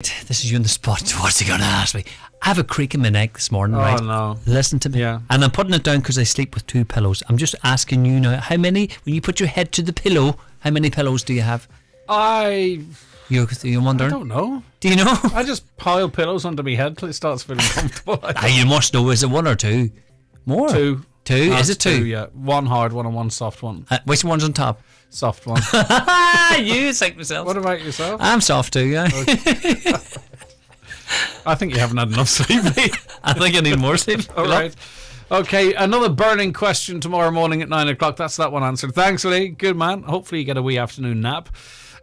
This is you on the spot. What's he going to ask me? I have a creak in my neck this morning, right? Oh, no. Listen to me. Yeah. And I'm putting it down because I sleep with 2 pillows. I'm just asking you now, how many, when you put your head to the pillow, how many pillows do you have? You're wondering? I don't know. Do you know? I just pile pillows under my head till it starts feeling comfortable. You must know. Is it 1 or 2? More? 2. 2? Is it 2? Yeah. 1 hard one and 1 soft one. Which one's on top? Soft one. You think myself. What about yourself? I'm soft too, yeah. Okay. I think you haven't had enough sleep, mate. I think I need more sleep. All right. Okay, another burning question tomorrow morning at 9 o'clock. That's that one answered. Thanks, Lee. Good man. Hopefully you get a wee afternoon nap.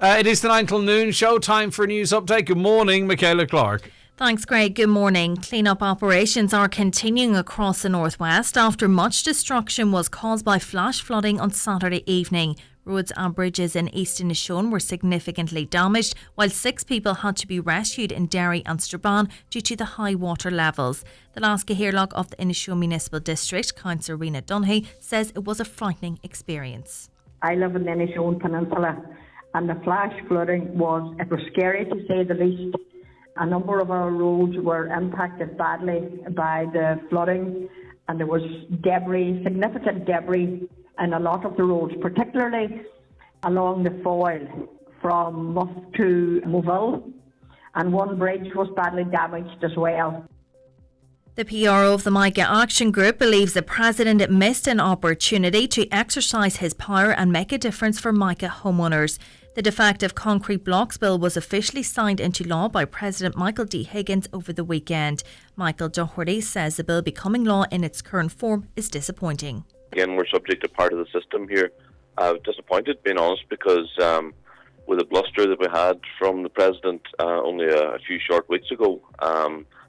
It is the 9 till noon show. Time for a news update. Good morning, Michaela Clark. Thanks, Greg. Good morning. Clean-up operations are continuing across the northwest after much destruction was caused by flash flooding on Saturday evening. Roads and bridges in East Inishowen were significantly damaged, while 6 people had to be rescued in Derry and Strabane due to the high water levels. The last Cahirlock of the Inishowen Municipal District, Councillor Rena Dunhey, says it was a frightening experience. I live in the Inishowen Peninsula, and the flash flooding it was scary to say the least. A number of our roads were impacted badly by the flooding, and there was debris, significant debris, in a lot of the roads, particularly along the foil from Muff to Moville, and one bridge was badly damaged as well. The PRO of the Micah Action Group believes the President missed an opportunity to exercise his power and make a difference for Micah homeowners. The defective concrete blocks bill was officially signed into law by President Michael D. Higgins over the weekend. Michael Doherty says the bill becoming law in its current form is disappointing. Again, we're subject to part of the system here. Disappointed, being honest, because with the bluster that we had from the President only a few short weeks ago,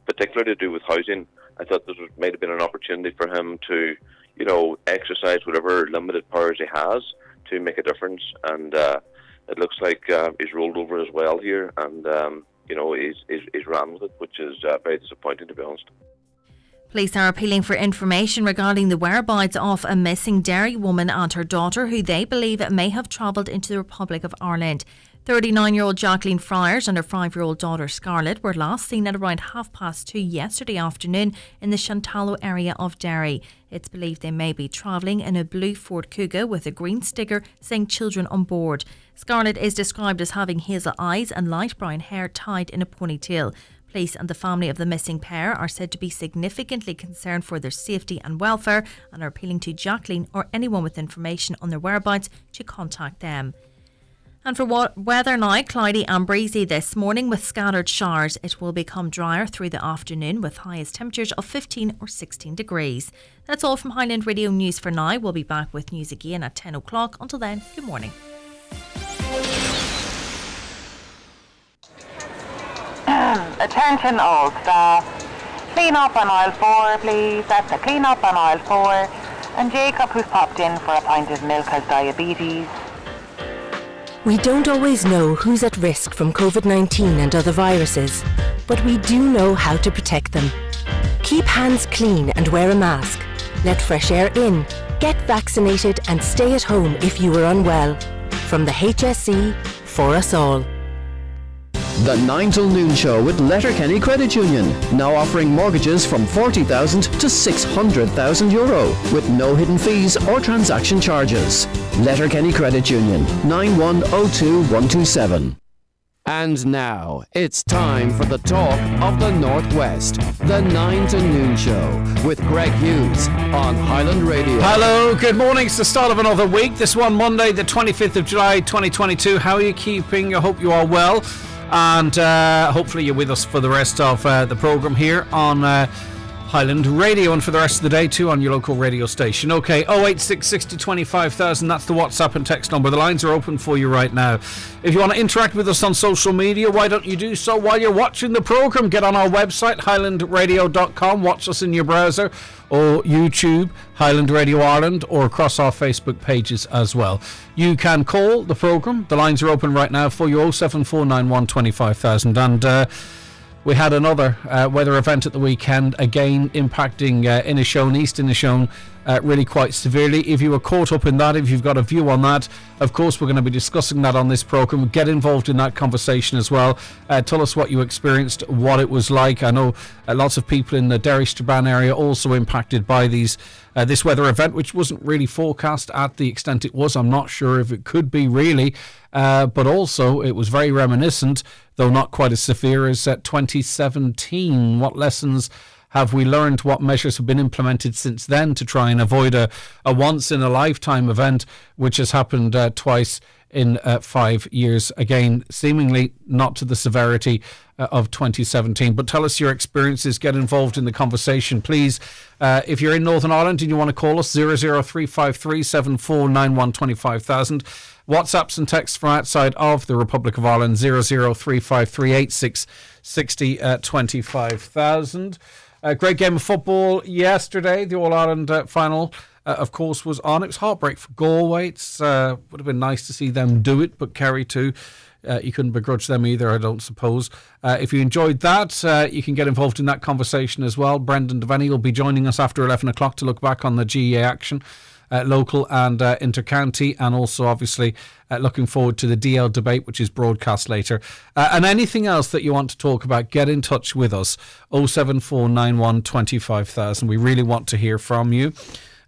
particularly to do with housing, I thought this might have been an opportunity for him to, exercise whatever limited powers he has to make a difference. And it looks like he's rolled over as well here, and he's ran with it, which is very disappointing, to be honest. Police are appealing for information regarding the whereabouts of a missing Derry woman and her daughter, who they believe may have travelled into the Republic of Ireland. 39-year-old Jacqueline Friars and her 5-year-old daughter Scarlett were last seen at around 2:30 yesterday afternoon in the Shantallow area of Derry. It's believed they may be travelling in a blue Ford Kuga with a green sticker saying children on board. Scarlett is described as having hazel eyes and light brown hair tied in a ponytail. Police and the family of the missing pair are said to be significantly concerned for their safety and welfare and are appealing to Jacqueline or anyone with information on their whereabouts to contact them. And for weather now, cloudy and breezy this morning with scattered showers. It will become drier through the afternoon with highest temperatures of 15 or 16 degrees. That's all from Highland Radio News for now. We'll be back with news again at 10 o'clock. Until then, good morning. Attention all staff. Clean up on aisle 4, please. That's a clean up on aisle 4. And Jacob, who's popped in for a pint of milk, has diabetes. We don't always know who's at risk from COVID-19 and other viruses, but we do know how to protect them. Keep hands clean and wear a mask. Let fresh air in, get vaccinated and stay at home if you are unwell. From the HSE, for us all. The 9 till noon show with Letterkenny Credit Union, now offering mortgages from 40,000 to 600,000 euro with no hidden fees or transaction charges. Letterkenny Credit Union, 9102127. And now, it's time for the talk of the Northwest, the 9 to noon show with Greg Hughes on Highland Radio. Hello, good morning. It's the start of another week. This one Monday, the 25th of July, 2022. How are you keeping? I hope you are well. And hopefully you're with us for the rest of the programme here on Highland Radio, and for the rest of the day too on your local radio station. Okay, 086 60 25,000, that's the WhatsApp and text number. The lines are open for you right now. If you want to interact with us on social media, why don't you do so while you're watching the programme? Get on our website, highlandradio.com, watch us in your browser, or YouTube, Highland Radio Ireland, or across our Facebook pages as well. You can call the programme. The lines are open right now for you, 07491 25,000. And we had another weather event at the weekend, again impacting Inishowen, East Inishowen, really quite severely. If you were caught up in that, if you've got a view on that, of course we're going to be discussing that on this programme. Get involved in that conversation as well. Tell us what you experienced, what it was like. I know lots of people in the Derry Strabane area also impacted by this weather event, which wasn't really forecast at the extent it was. I'm not sure if it could be really, but also it was very reminiscent, though not quite as severe as 2017. What lessons have we learned? What measures have been implemented since then to try and avoid a once-in-a-lifetime event, which has happened twice in 5 years? Again, seemingly not to the severity of 2017. But tell us your experiences. Get involved in the conversation, please. If you're in Northern Ireland and you want to call us, 00353 7491 25,000. WhatsApps and texts from outside of the Republic of Ireland, 00353 86 60 25,000. Great game of football yesterday. The All-Ireland final, of course, was on. It was heartbreak for Galway. It would have been nice to see them do it, but Kerry too. You couldn't begrudge them either, I don't suppose. If you enjoyed that, you can get involved in that conversation as well. Brendan Devaney will be joining us after 11 o'clock to look back on the GEA action, local and inter-county, and also obviously looking forward to the DL debate, which is broadcast later. And anything else that you want to talk about, get in touch with us. 07491 25,000. We really want to hear from you.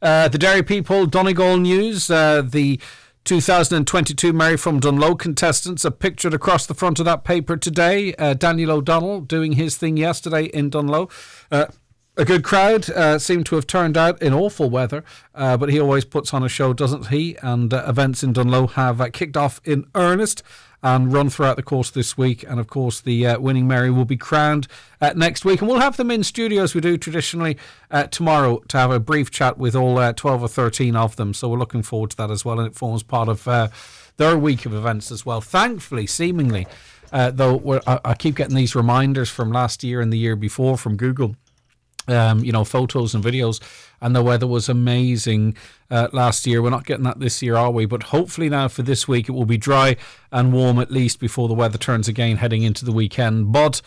The Derry People, Donegal News, the 2022 Mary from Dunlow contestants are pictured across the front of that paper today. Daniel O'Donnell doing his thing yesterday in Dunlow. A good crowd, seemed to have turned out in awful weather, but he always puts on a show, doesn't he? And events in Dunlow have kicked off in earnest and run throughout the course of this week. And of course, the winning Mary will be crowned next week. And we'll have them in studio as we do traditionally tomorrow to have a brief chat with all 12 or 13 of them. So we're looking forward to that as well. And it forms part of their week of events as well. Thankfully, seemingly, though, I keep getting these reminders from last year and the year before from Google. Photos and videos, and the weather was amazing last year. We're not getting that this year, are we? But hopefully now for this week it will be dry and warm at least before the weather turns again heading into the weekend. But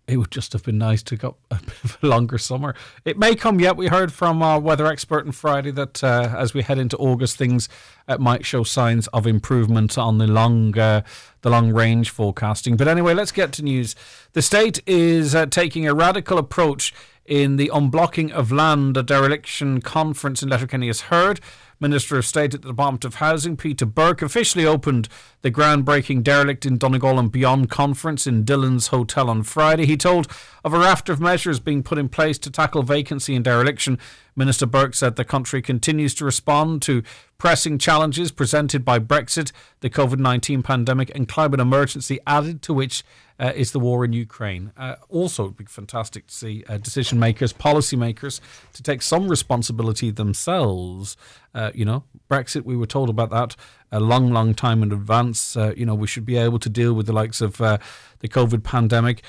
it would just have been nice to go a bit of a longer summer. It may come yet. We heard from our weather expert on Friday that as we head into August, things might show signs of improvement on the long range forecasting. But anyway, let's get to news. The state is taking a radical approach in the unblocking of land. A dereliction conference in Letterkenny has heard. Minister of State at the Department of Housing, Peter Burke, officially opened the groundbreaking Derelict in Donegal and Beyond conference in Dillon's Hotel on Friday. He told of a raft of measures being put in place to tackle vacancy and dereliction. Minister Burke said the country continues to respond to pressing challenges presented by Brexit, the COVID-19 pandemic and climate emergency, added to which is the war in Ukraine. Also, it would be fantastic to see decision makers, policy makers, to take some responsibility themselves. Brexit, we were told about that a long time in advance. We should be able to deal with the likes of the COVID pandemic.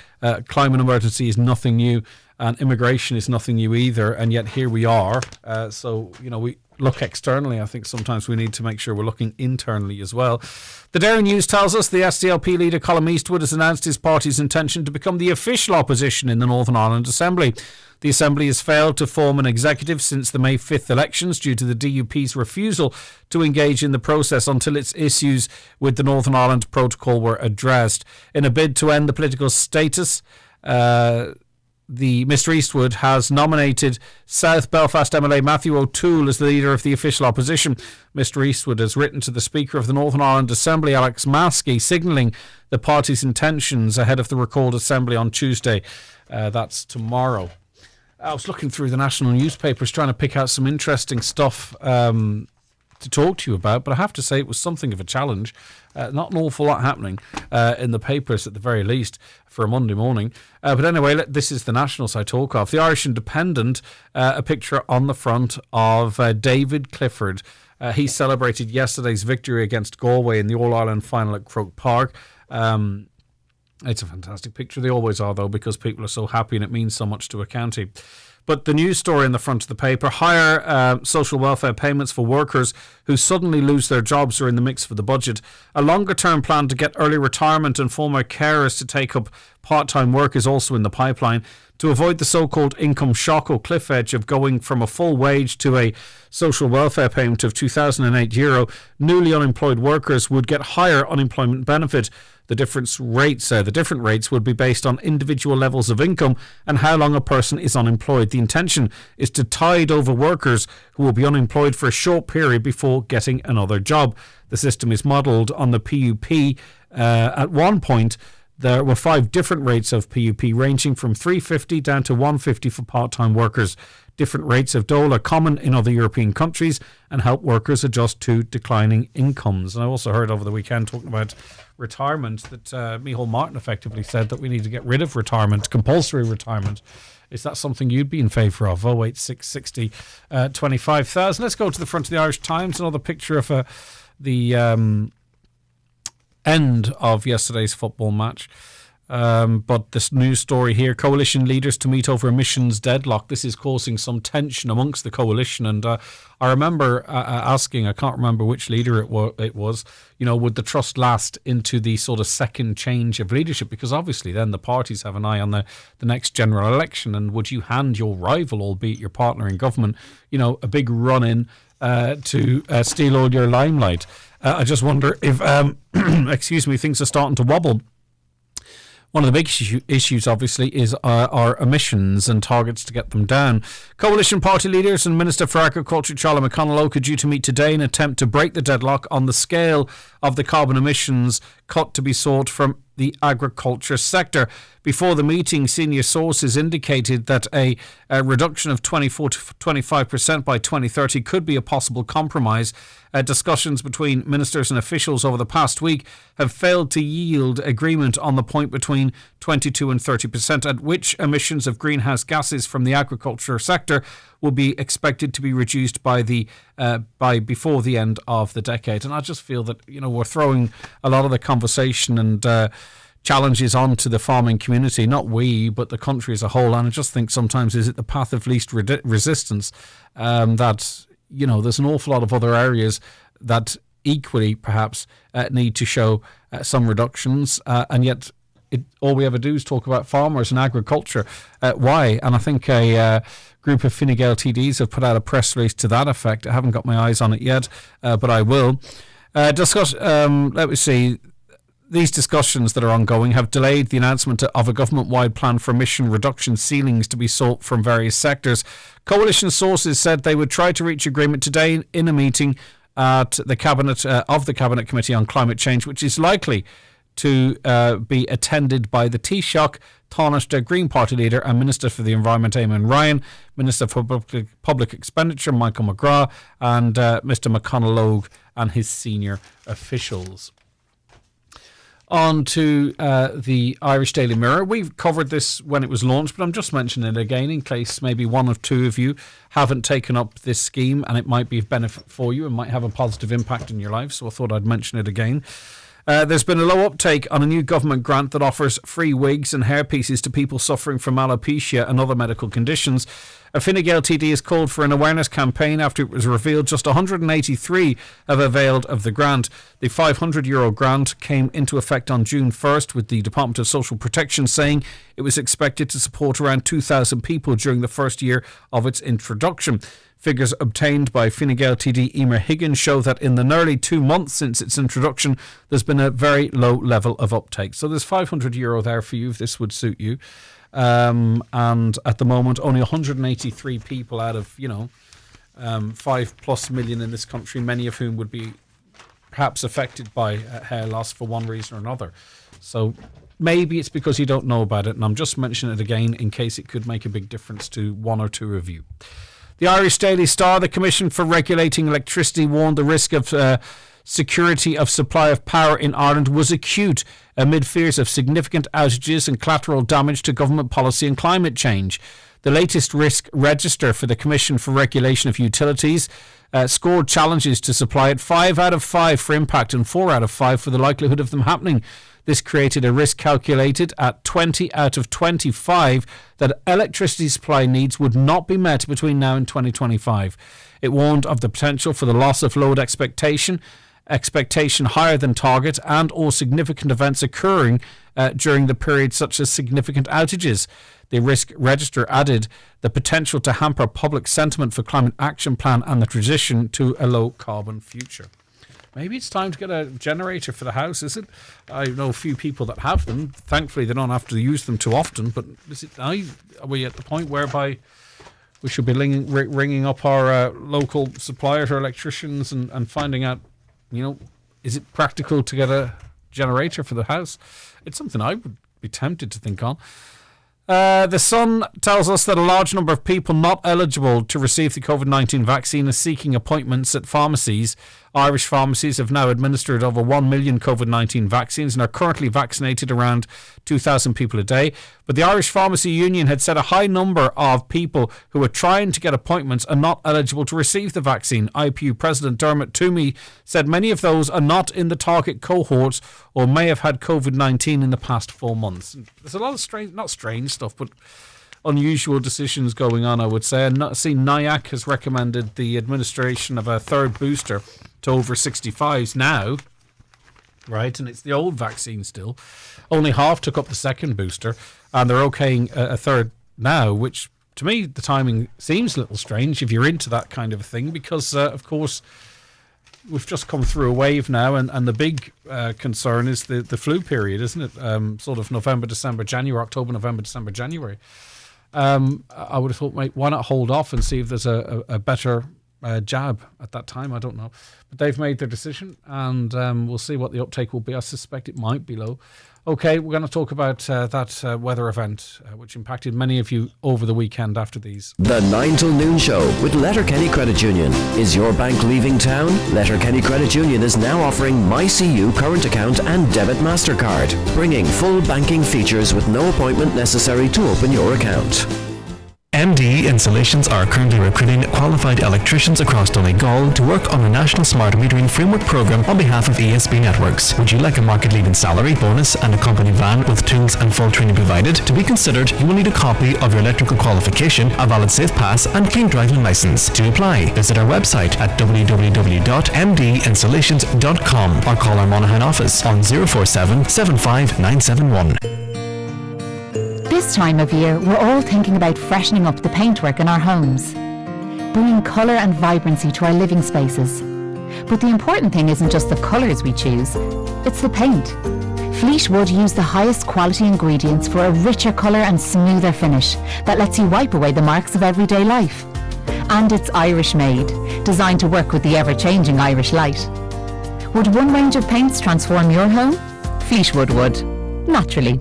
Climate emergency is nothing new, and immigration is nothing new either. And yet here we are. We look externally. I think sometimes we need to make sure we're looking internally as well. The Derry News tells us the SDLP leader Colm Eastwood has announced his party's intention to become the official opposition in the Northern Ireland Assembly. The Assembly has failed to form an executive since the May 5th elections due to the DUP's refusal to engage in the process until its issues with the Northern Ireland Protocol were addressed. In a bid to end the political status, Mr Eastwood has nominated South Belfast MLA Matthew O'Toole as the leader of the official opposition. Mr Eastwood has written to the Speaker of the Northern Ireland Assembly, Alex Maskey, signalling the party's intentions ahead of the recalled Assembly on Tuesday. That's tomorrow. I was looking through the national newspapers trying to pick out some interesting stuff to talk to you about, but I have to say it was something of a challenge. Not an awful lot happening in the papers at the very least for a Monday morning. But anyway, this is the Nationals I talk of. The Irish Independent, a picture on the front of David Clifford. He celebrated yesterday's victory against Galway in the All-Ireland final at Croke Park. It's a fantastic picture. They always are, though, because people are so happy and it means so much to a county. But the news story in the front of the paper, higher social welfare payments for workers who suddenly lose their jobs are in the mix for the budget. A longer-term plan to get early retirement and former carers to take up part-time work is also in the pipeline. To avoid the so-called income shock or cliff edge of going from a full wage to a social welfare payment of €2,008, newly unemployed workers would get higher unemployment benefit. The different rates would be based on individual levels of income and how long a person is unemployed. The intention is to tide over workers who will be unemployed for a short period before getting another job. The system is modelled on the PUP. At one point, there were 5 different rates of PUP, ranging from $350 down to $150 for part-time workers. Different rates of dole are common in other European countries and help workers adjust to declining incomes. And I also heard over the weekend, talking about retirement, that Micheál Martin effectively said that we need to get rid of retirement, compulsory retirement. Is that something you'd be in favour of? 08660 25,000. Let's go to the front of the Irish Times. Another picture of the end of yesterday's football match. But this news story here, coalition leaders to meet over emissions deadlock. This is causing some tension amongst the coalition. And I remember asking, I can't remember which leader it was, would the trust last into the sort of second change of leadership? Because obviously then the parties have an eye on the next general election. And would you hand your rival, albeit your partner in government, a big run-in to steal all your limelight? I just wonder if, things are starting to wobble. One of the big issues, obviously, is our emissions and targets to get them down. Coalition party leaders and Minister for Agriculture, Charlie McConnell, are due to meet today in an attempt to break the deadlock on the scale of the carbon emissions cut to be sought from the agriculture sector. Before the meeting, senior sources indicated that a reduction of 24 to 25% by 2030 could be a possible compromise. Discussions between ministers and officials over the past week have failed to yield agreement on the point between 22 and 30%, at which emissions of greenhouse gases from the agriculture sector will be expected to be reduced by before the end of the decade. And I just feel that we're throwing a lot of the conversation and challenges onto the farming community, not we, but the country as a whole. And I just think sometimes, is it the path of least resistance that there's an awful lot of other areas that equally perhaps need to show some reductions, and yet all we ever do is talk about farmers and agriculture. Why? And I think a group of Fine Gael TDs have put out a press release to that effect. I haven't got my eyes on it yet, but I will. Let me see. These discussions that are ongoing have delayed the announcement of a government-wide plan for emission reduction ceilings to be sought from various sectors. Coalition sources said they would try to reach agreement today in a meeting at the Cabinet Committee on Climate Change, which is likely to be attended by the Taoiseach, Taoiseach Green Party leader and Minister for the Environment, Eamon Ryan, Minister for Public Expenditure, Michael McGrath, and Mr McConnell Logue and his senior officials. On to the Irish Daily Mirror. We've covered this when it was launched, but I'm just mentioning it again in case maybe one or two of you haven't taken up this scheme and it might be of benefit for you and might have a positive impact in your life. So I thought I'd mention it again. There's been a low uptake on a new government grant that offers free wigs and hairpieces to people suffering from alopecia and other medical conditions. A Fine Gael TD has called for an awareness campaign after it was revealed just 183 have availed of the grant. The €500 grant came into effect on June 1st, with the Department of Social Protection saying it was expected to support around 2,000 people during the first year of its introduction. Figures obtained by Fine Gael TD Emer Higgins show that in the nearly 2 months since its introduction, there's been a very low level of uptake. So there's €500 there for you if this would suit you. And at the moment, only 183 people out of 5+ million in this country, many of whom would be perhaps affected by hair loss for one reason or another. So maybe it's because you don't know about it, and I'm just mentioning it again in case it could make a big difference to one or two of you. The Irish Daily Star, the Commission for Regulating Electricity warned the risk of security of supply of power in Ireland was acute amid fears of significant outages and collateral damage to government policy and climate change. The latest risk register for the Commission for Regulation of Utilities scored challenges to supply at 5 out of 5 for impact and 4 out of 5 for the likelihood of them happening. This created a risk calculated at 20 out of 25 that electricity supply needs would not be met between now and 2025. It warned of the potential for the loss of load expectation higher than target, and or significant events occurring during the period, such as significant outages. The risk register added the potential to hamper public sentiment for climate action plan and the transition to a low carbon future. Maybe it's time to get a generator for the house, is it? I know a few people that have them. Thankfully, they don't have to use them too often. But are we at the point whereby we should be ringing up our local suppliers or electricians and finding out, is it practical to get a generator for the house? It's something I would be tempted to think on. The Sun tells us that a large number of people not eligible to receive the COVID-19 vaccine are seeking appointments at pharmacies. Irish pharmacies have now administered over 1 million COVID-19 vaccines and are currently vaccinated around 2,000 people a day. But the Irish Pharmacy Union had said a high number of people who are trying to get appointments are not eligible to receive the vaccine. IPU President Dermot Toomey said many of those are not in the target cohorts or may have had COVID-19 in the past 4 months. There's a lot of not strange stuff, but unusual decisions going on, I would say. And NIAC has recommended the administration of a third booster to over 65s now, right? And it's the old vaccine still. Only half took up the second booster, and they're okaying a third now, which to me the timing seems a little strange if you're into that kind of a thing, because of course we've just come through a wave now, and the big concern is the flu period, isn't it? Sort of November, December, January, October, November, December, January. I would have thought, mate, why not hold off and see if there's a better jab at that time? I don't know. But they've made their decision, and we'll see what the uptake will be. I suspect it might be low. Okay, we're going to talk about that weather event, which impacted many of you over the weekend after these. The 9 till noon show with Letterkenny Credit Union. Is your bank leaving town? Letterkenny Credit Union is now offering MyCU current account and debit MasterCard, bringing full banking features with no appointment necessary to open your account. MD Installations are currently recruiting qualified electricians across Donegal to work on the National Smart Metering Framework Programme on behalf of ESB Networks. Would you like a market-leading salary, bonus and a company van with tools and full training provided? To be considered, you will need a copy of your electrical qualification, a valid Safe Pass and clean driving licence. To apply, visit our website at www.mdinstallations.com or call our Monaghan office on 047 75 971. This time of year, we're all thinking about freshening up the paintwork in our homes, bringing colour and vibrancy to our living spaces. But the important thing isn't just the colours we choose, it's the paint. Fleet Wood use the highest quality ingredients for a richer colour and smoother finish that lets you wipe away the marks of everyday life. And it's Irish made, designed to work with the ever-changing Irish light. Would one range of paints transform your home? Fleet Wood would, naturally.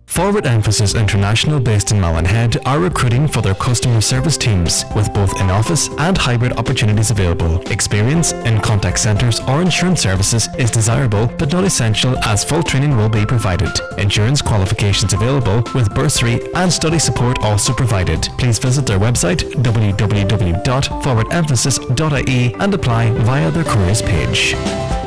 Forward Emphasis International, based in Mallinhead, are recruiting for their customer service teams with both in-office and hybrid opportunities available. Experience in contact centres or insurance services is desirable but not essential, as full training will be provided. Insurance qualifications available with bursary and study support also provided. Please visit their website www.forwardemphasis.ie and apply via their careers page.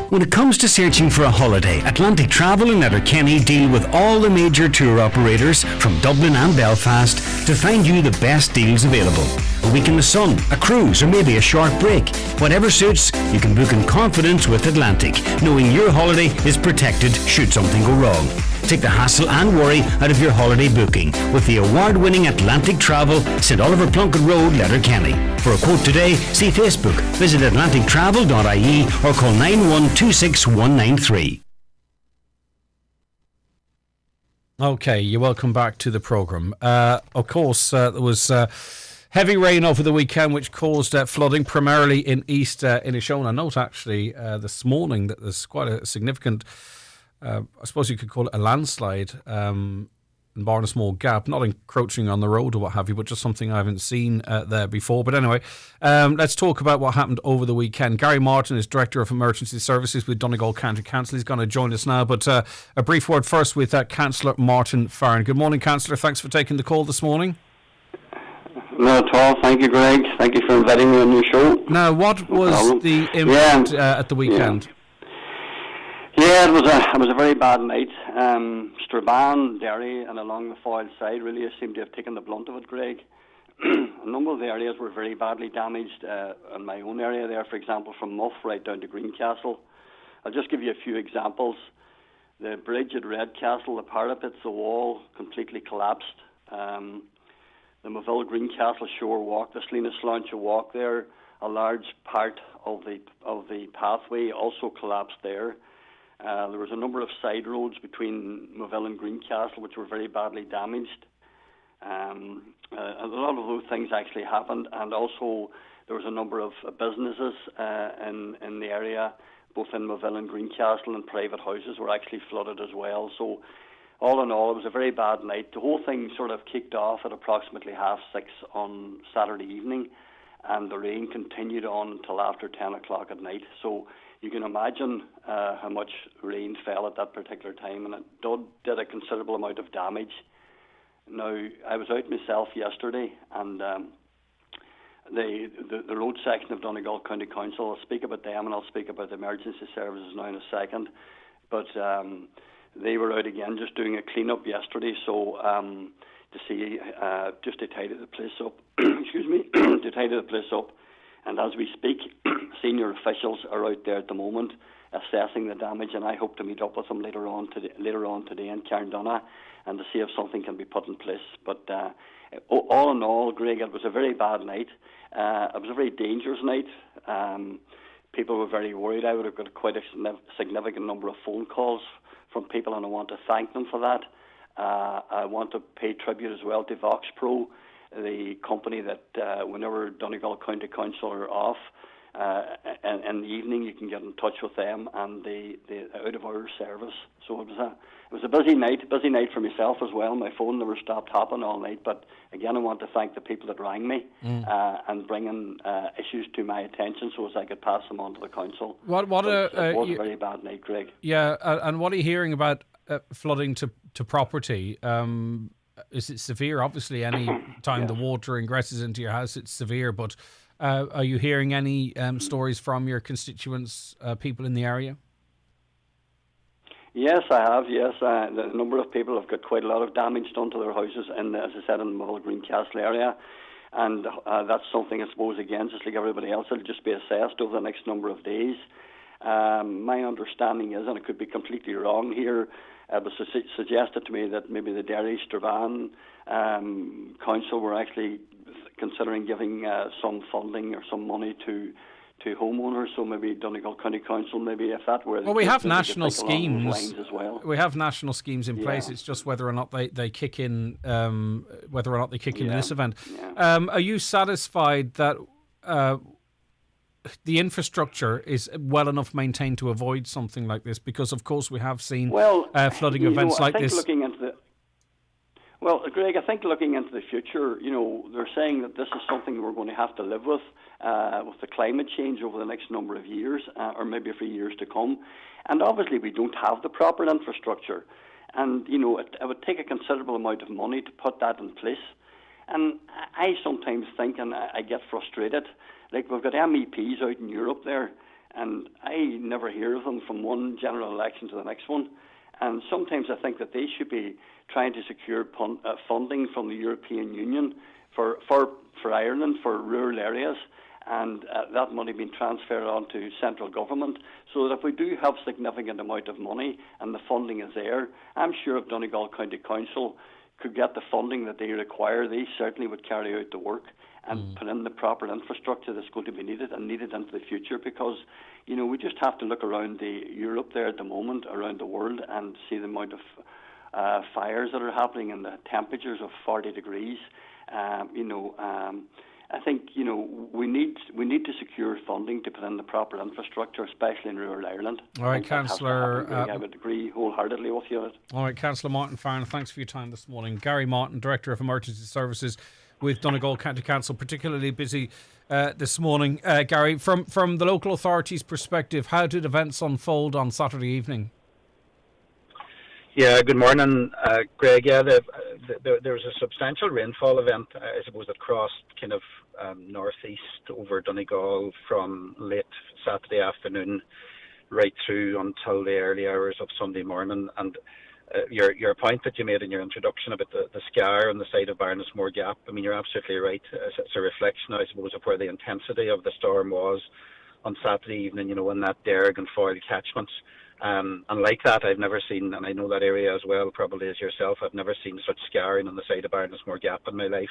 When it comes to searching for a holiday, Atlantic Travel and Letterkenny deal with all the major tour operators from Dublin and Belfast to find you the best deals available. A week in the sun, a cruise, or maybe a short break. Whatever suits, you can book in confidence with Atlantic, knowing your holiday is protected should something go wrong. Take the hassle and worry out of your holiday booking with the award-winning Atlantic Travel, St Oliver Plunkett Road, Letterkenny. For a quote today, see Facebook, visit atlantictravel.ie or call 9126193. Okay, you're welcome back to the programme. Of course, there was heavy rain over the weekend, which caused flooding primarily in East Inishowen. I note actually this morning that there's quite a significant, I suppose you could call it a landslide in Barnesmore Gap, not encroaching on the road or what have you, but just something I haven't seen there before. But anyway, let's talk about what happened over the weekend. Gary Martin is Director of Emergency Services with Donegal County Council. He's going to join us now, but a brief word first with Councillor Martin Farron. Good morning, Councillor. Thanks for taking the call this morning. Not at all. Thank you, Greg. Thank you for inviting me on your show. Now, what was the impact at the weekend? Yeah, Yeah, it was a very bad night. Strabane, Derry, and along the Foyle side really seem to have taken the blunt of it, Greg. A number of the areas were very badly damaged. In my own area there, for example, from Muff right down to Greencastle. I'll just give you a few examples. The bridge at Redcastle, the parapets, the wall completely collapsed. The Moville Greencastle Shore Walk, the Slina Sláinte Walk there, a large part of the pathway also collapsed there. There was a number of side roads between Moville and Greencastle which were very badly damaged. A lot of those things actually happened, and also there was a number of businesses in the area, both in Moville and Greencastle, and private houses were actually flooded as well. So all in all, it was a very bad night. The whole thing sort of kicked off at approximately 6:30 on Saturday evening, and the rain continued on until after 10 o'clock at night. So you can imagine how much rain fell at that particular time, and it did a considerable amount of damage. Now, I was out myself yesterday, and the road section of Donegal County Council, I'll speak about them, and I'll speak about the emergency services now in a second, but they were out again just doing a clean-up yesterday, so to see, just to tidy the place up, excuse me, to tidy the place up, and as we speak, senior officials are out there at the moment assessing the damage, and I hope to meet up with them later on today in Carndonagh, and to see if something can be put in place. But all in all, Greg, it was a very bad night. It was a very dangerous night. People were very worried. I would have got quite a significant number of phone calls from people, and I want to thank them for that. I want to pay tribute as well to VoxPro, the company that whenever Donegal County Council are off, and in the evening you can get in touch with them, and the out-of-hours service. So it was a busy night for myself as well. My phone never stopped hopping all night, but again I want to thank the people that rang me and bringing issues to my attention so as I could pass them on to the council. It was a very bad night, Greg. Yeah, and what are you hearing about flooding to property? Is it severe? Obviously, any time the water ingresses into your house, it's severe, but are you hearing any stories from your constituents, people in the area? Yes, I have. Yes, the number of people have got quite a lot of damage done to their houses, and as I said, in the Moville Greencastle area, and that's something I suppose again, just like everybody else, it'll just be assessed over the next number of days. My understanding is, and I could be completely wrong here, it was suggested to me that maybe the Derry Strabane Council were actually considering giving some funding or some money to homeowners, so maybe Donegal County Council, maybe if that were... Well, we have national schemes as well. We have national schemes in place. It's just whether or not they kick in, in this event. Yeah. Are you satisfied that the infrastructure is well enough maintained to avoid something like this? Because, of course, we have seen flooding events like this. Well, Greg, I think looking into the future, they're saying that this is something we're going to have to live with the climate change over the next number of years, or maybe for years to come. And obviously we don't have the proper infrastructure. And, it would take a considerable amount of money to put that in place. And I sometimes think, and I get frustrated, like we've got MEPs out in Europe there, and I never hear of them from one general election to the next one. And sometimes I think that they should be trying to secure funding from the European Union for Ireland, for rural areas, and that money being transferred on to central government, so that if we do have significant amount of money and the funding is there, I'm sure if Donegal County Council could get the funding that they require, they certainly would carry out the work and put in the proper infrastructure that's going to be needed into the future, because we just have to look around Europe there at the moment, around the world, and see the amount of fires that are happening and the temperatures of 40 degrees. I think we need to secure funding to put in the proper infrastructure, especially in rural Ireland. All right, Councillor. I would agree wholeheartedly with you on it. All right, Councillor Martin Farron, thanks for your time this morning. Gary Martin, Director of Emergency Services with Donegal County Council, particularly busy this morning. Gary, from the local authorities' perspective, how did events unfold on Saturday evening? Yeah, good morning, Greg. Yeah, there was a substantial rainfall event, I suppose, that crossed kind of northeast over Donegal from late Saturday afternoon right through until the early hours of Sunday morning. And your point that you made in your introduction about the scar on the side of Barnesmore Gap, I mean, you're absolutely right. It's a reflection, I suppose, of where the intensity of the storm was on Saturday evening, in that Derg and Foyle catchments. And like that, I've never seen, and I know that area as well, probably as yourself, I've never seen such scarring on the side of Barnesmore Gap in my life.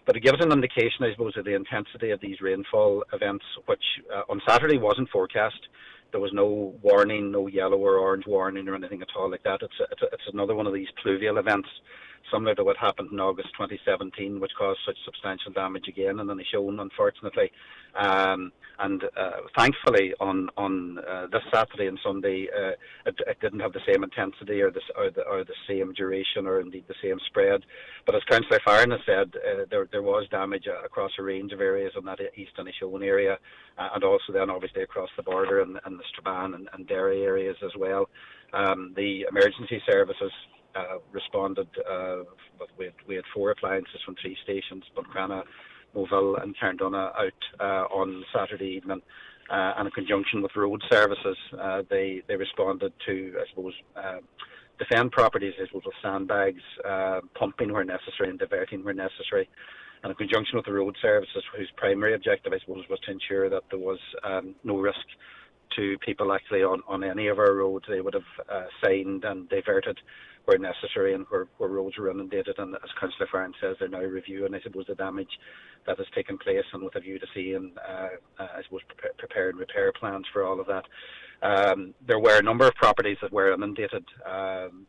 But it gives an indication, I suppose, of the intensity of these rainfall events, which on Saturday wasn't forecast. There was no warning, no yellow or orange warning or anything at all like that. It's another one of these pluvial events, similar to what happened in August 2017, which caused such substantial damage again in Inishowen, unfortunately. And thankfully, on this Saturday and Sunday, it didn't have the same intensity or the same duration or indeed the same spread. But as Councillor Farron has said, there was damage across a range of areas in that East Inishowen area, and also then obviously across the border and the Strabane and Derry areas as well. The emergency services responded. We had 4 appliances from 3 stations, Buncrana, Moville and Carndonagh out on Saturday evening, and in conjunction with road services, they responded to, I suppose, defend properties, I suppose, with sandbags, pumping where necessary and diverting where necessary. And in conjunction with the road services, whose primary objective, I suppose, was to ensure that there was no risk to people actually on any of our roads. They would have signed and diverted where necessary and where roads were inundated. And as Councillor Farron says, they're now reviewing, I suppose, the damage that has taken place, and with a view to seeing, I suppose, prepare and repair plans for all of that. There were a number of properties that were inundated,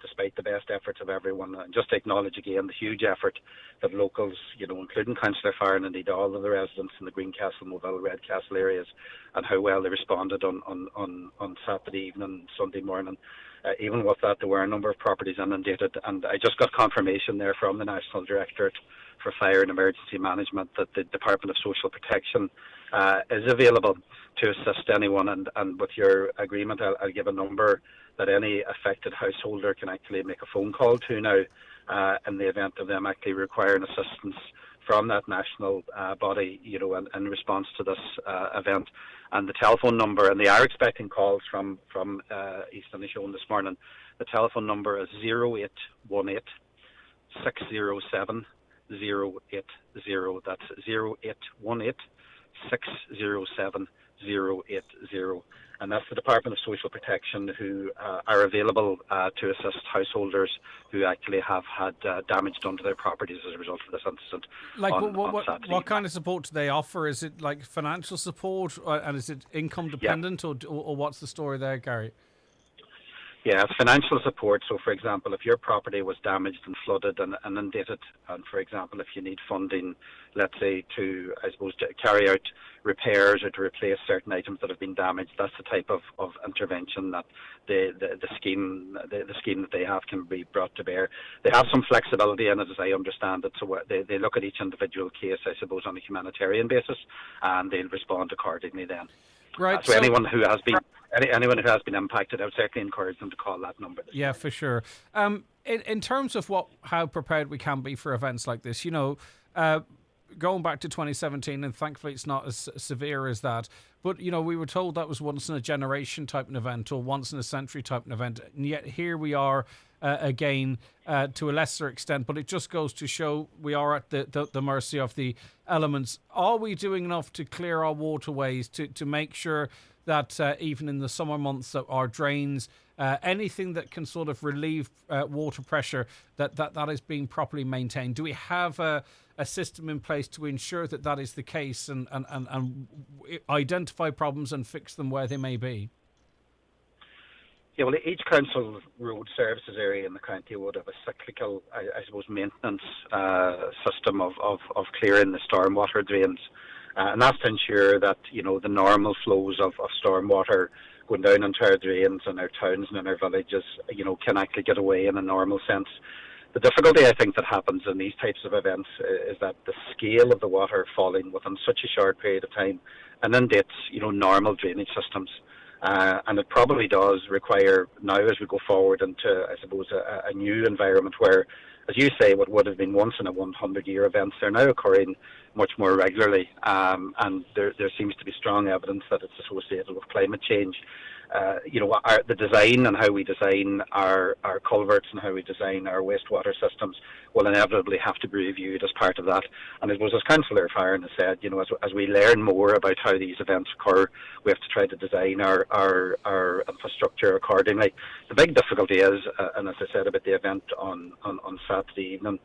despite the best efforts of everyone. And just to acknowledge again the huge effort that locals, including Councillor Farron, indeed all of the residents in the Greencastle, Moville, Redcastle areas, and how well they responded on Saturday evening, Sunday morning. Even with that, there were a number of properties inundated, and I just got confirmation there from the National Directorate for Fire and Emergency Management that the Department of Social Protection is available to assist anyone, and with your agreement, I'll give a number that any affected householder can actually make a phone call to now in the event of them actually requiring assistance from that national body, in response to this event. And the telephone number, and they are expecting calls from East Inishowen this morning. The telephone number is 0818 607 080. That's 0818 607 080. And that's the Department of Social Protection, who are available to assist householders who actually have had damage done to their properties as a result of this incident. What kind of support do they offer? Is it like financial support, and is it income dependent, or what's the story there, Gary? Yeah, it's financial support. So, for example, if your property was damaged and flooded and inundated, and for example, if you need funding, let's say to, I suppose, to carry out repairs or to replace certain items that have been damaged, that's the type of intervention that the scheme that they have can be brought to bear. They have some flexibility in it, as I understand it. So they look at each individual case, I suppose, on a humanitarian basis, and they'll respond accordingly then. Right. So anyone who has been impacted, I would certainly encourage them to call that number. Yeah, for sure. In terms of how prepared we can be for events like this, going back to 2017, and thankfully it's not as severe as that, but we were told that was once in a generation type of event or once in a century type of event, and yet here we are again to a lesser extent. But it just goes to show we are at the mercy of the elements. Are we doing enough to clear our waterways to make sure that even in the summer months that our drains, anything that can sort of relieve water pressure, that is being properly maintained? Do we have a system in place to ensure that is the case, and identify problems and fix them where they may be? Yeah, well, each council road services area in the county would have a cyclical, I suppose, maintenance system of clearing the stormwater drains. And that's to ensure that, the normal flows of stormwater going down into our drains and our towns and in our villages, can actually get away in a normal sense. The difficulty, I think, that happens in these types of events is that the scale of the water falling within such a short period of time inundates, normal drainage systems. And it probably does require now, as we go forward into, I suppose, a new environment where, as you say, what would have been once in a 100-year events are now occurring much more regularly. And there seems to be strong evidence that it's associated with climate change. the design and how we design our culverts and how we design our wastewater systems will inevitably have to be reviewed as part of that. And it was, as Councillor Farron has said, as we learn more about how these events occur, we have to try to design our infrastructure accordingly. The big difficulty is, and as I said about the event on Saturday evening,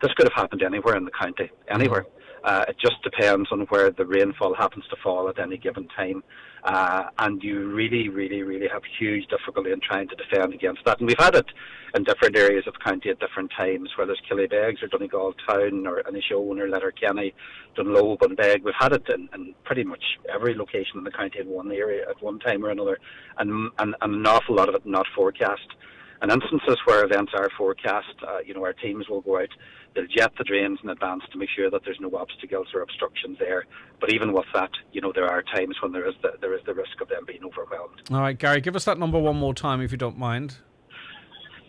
this could have happened anywhere in the county, anywhere. It just depends on where the rainfall happens to fall at any given time. And you really, really, really have huge difficulty in trying to defend against that. And we've had it in different areas of the county at different times, whether it's Killybegs or Donegal Town or Inishowen or Letterkenny, Dunloe, Bunbeg. We've had it in pretty much every location in the county in one area at one time or another, and an awful lot of it not forecast. In instances where events are forecast, our teams will go out, they'll jet the drains in advance to make sure that there's no obstacles or obstructions there. But even with that, there are times when there is the risk of them being overwhelmed. All right, Gary, give us that number one more time if you don't mind.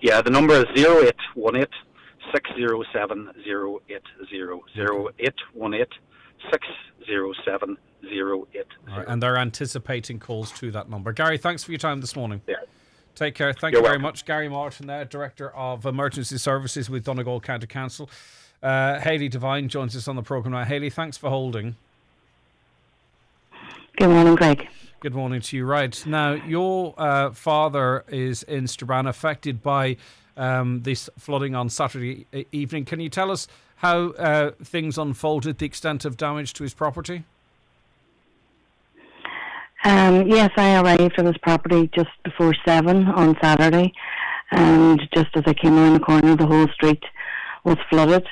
Yeah, the number is 0818 607 080. 0818 607 080. All right, and they're anticipating calls to that number. Gary, thanks for your time this morning. Yeah. Take care. Thank you very much. Gary Martin there, Director of Emergency Services with Donegal County Council. Hayley Devine joins us on the programme now. Hayley, thanks for holding. Good morning, Greg. Good morning to you. Right. Now, your father is in Strabane, affected by this flooding on Saturday evening. Can you tell us how things unfolded, the extent of damage to his property? Yes, I arrived at his property just before 7 on Saturday, and just as I came around the corner, the whole street was flooded.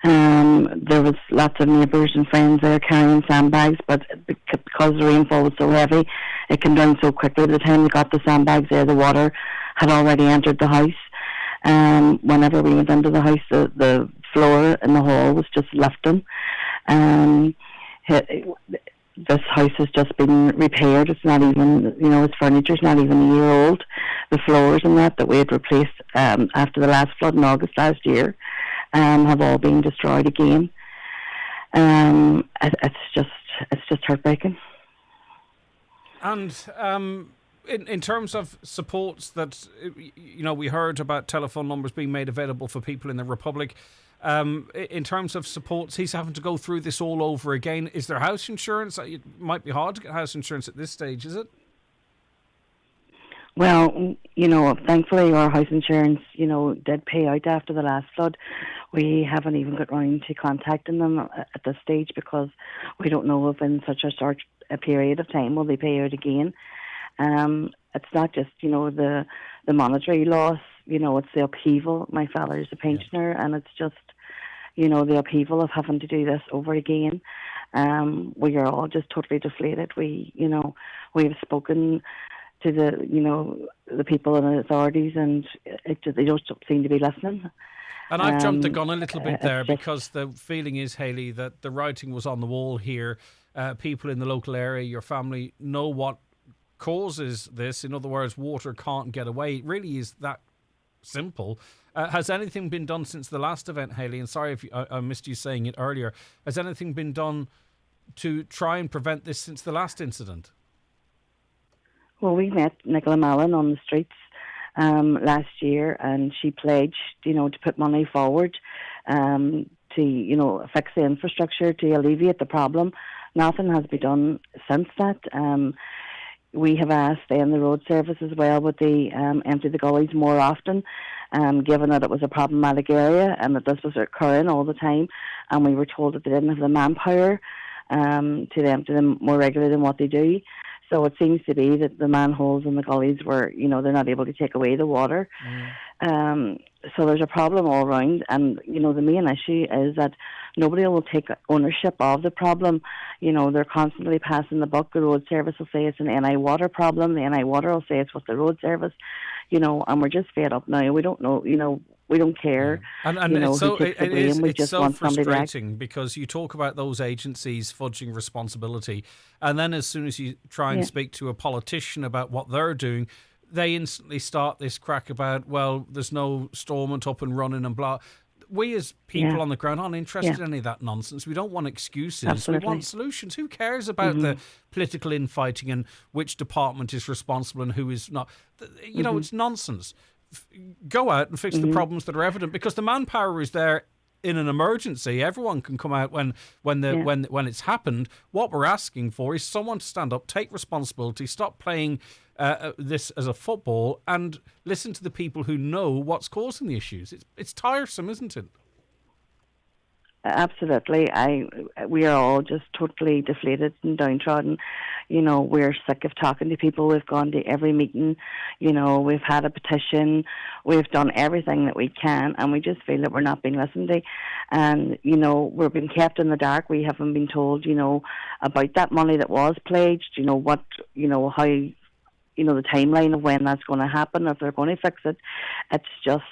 There was lots of neighbours and friends there carrying sandbags, but because the rainfall was so heavy, it came down so quickly. By the time we got the sandbags there, the water had already entered the house. Whenever we went into the house, the floor in the hall was just lifting. This house has just been repaired. It's not even, its furniture's not even a year old. The floors and that we had replaced after the last flood in August last year have all been destroyed again. It's just heartbreaking. And in terms of supports that, we heard about telephone numbers being made available for people in the Republic. In terms of supports, he's having to go through this all over again. Is there house insurance? It might be hard to get house insurance at this stage, is it? Well, thankfully our house insurance, did pay out after the last flood. We haven't even got round to contacting them at this stage because we don't know if in such a short a period of time will they pay out again. It's not just, the monetary loss, it's the upheaval. My father's a pensioner, and it's just, the upheaval of having to do this over again. We are all just totally deflated. We've spoken to the people and the authorities, and they don't seem to be listening. And I've jumped the gun a little bit there because the feeling is, Hayley, that the writing was on the wall here. People in the local area, your family, know what causes this. In other words, water can't get away. It really is that simple. Has anything been done since the last event, Hayley? And sorry if I missed you saying it earlier. Has anything been done to try and prevent this since the last incident? Well, we met Nicola Mallon on the streets last year, and she pledged, to put money forward to, fix the infrastructure to alleviate the problem. Nothing has been done since that. We have asked then the road service as well would they empty the gullies more often, given that it was a problematic area and that this was occurring all the time, and we were told that they didn't have the manpower to empty them more regularly than what they do. So it seems to be that the manholes in the gullies were, they're not able to take away the water. So there's a problem all around, and the main issue is that nobody will take ownership of the problem. They're constantly passing the buck. The road service will say it's an NI water problem. The NI water will say it's with the road service. And we're just fed up now. We don't know. We don't care. And it's so frustrating because you talk about those agencies fudging responsibility, and then as soon as you try and speak to a politician about what they're doing, they instantly start this crack about, well, there's no Stormont up and running and blah. we as people Yeah. on the ground aren't interested Yeah. in any of that nonsense. We don't want excuses. Absolutely. We want solutions. Who cares about the political infighting and which department is responsible and who is not? You know, it's nonsense. Go out and fix the problems that are evident, because the manpower is there in an emergency. Everyone can come out when it's happened. What we're asking for is someone to stand up, take responsibility, stop playing this as a football, and listen to the people who know what's causing the issues. It's tiresome, isn't it? Absolutely. We are all just totally deflated and downtrodden. You know, we're sick of talking to people. We've gone to every meeting. You know, we've had a petition. We've done everything that we can, and we just feel that we're not being listened to. And, you know, we're being kept in the dark. We haven't been told, you know, about that money that was pledged, you know, what, you know, how, you know, the timeline of when that's going to happen, if they're going to fix it. It's just,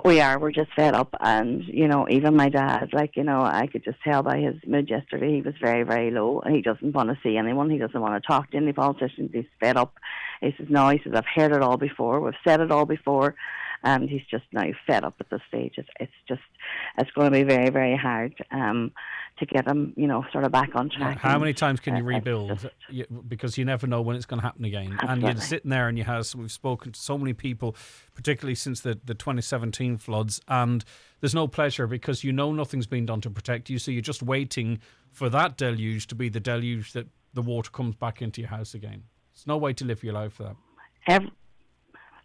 we're just fed up. And, you know, even my dad, like, you know, I could just tell by his mood yesterday, he was very, very low. He doesn't want to see anyone. He doesn't want to talk to any politicians. He's fed up. He says, no, he says, I've heard it all before. We've said it all before. And he's just now fed up at this stage. It's going to be very, very hard to get him, you know, sort of back on track. How many times can you rebuild? Because you never know when it's going to happen again. Absolutely. And you're sitting there and we've spoken to so many people, particularly since the 2017 floods, and there's no pleasure because you know nothing's been done to protect you, so you're just waiting for that deluge to be the deluge that the water comes back into your house again. There's no way to live your life for that.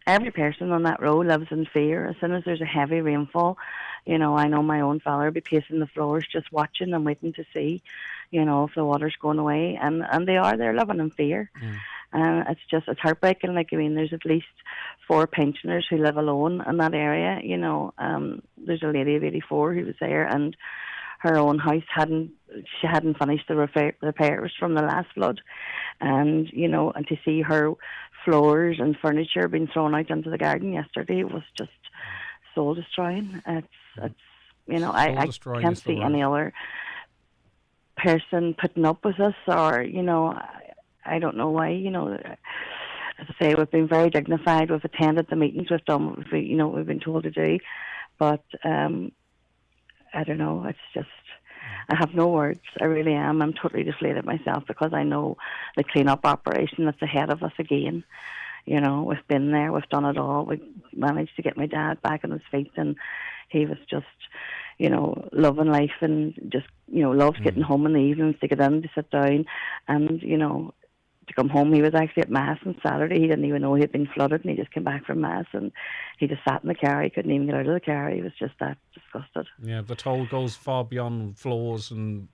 Every person on that road lives in fear. As soon as there's a heavy rainfall, you know, I know my own father would be pacing the floors just watching and waiting to see, you know, if the water's going away. And they're living in fear. It's heartbreaking. Like, I mean, there's at least 4 pensioners who live alone in that area. You know, there's a lady of 84 who was there, and her own house hadn't finished the repairs from the last flood. And, you know, and to see her floors and furniture being thrown out into the garden yesterday was just soul destroying. It's you know, I can't see any other person putting up with us, or, you know, I don't know why. You know, as I say, we've been very dignified. We've attended the meetings. We've done what we've been told to do, but I don't know. It's just, I have no words. I really am. I'm totally deflated myself, because I know the clean-up operation that's ahead of us again. You know, we've been there. We've done it all. We managed to get my dad back on his feet, and he was just, you know, loving life, and just, you know, loved getting home in the evenings to get in, to sit down, and, you know, to come home. He was actually at Mass on Saturday. He didn't even know he had been flooded, and he just came back from Mass, and he just sat in the car. He couldn't even get out of the car. He was just that disgusted. Yeah, the toll goes far beyond floors and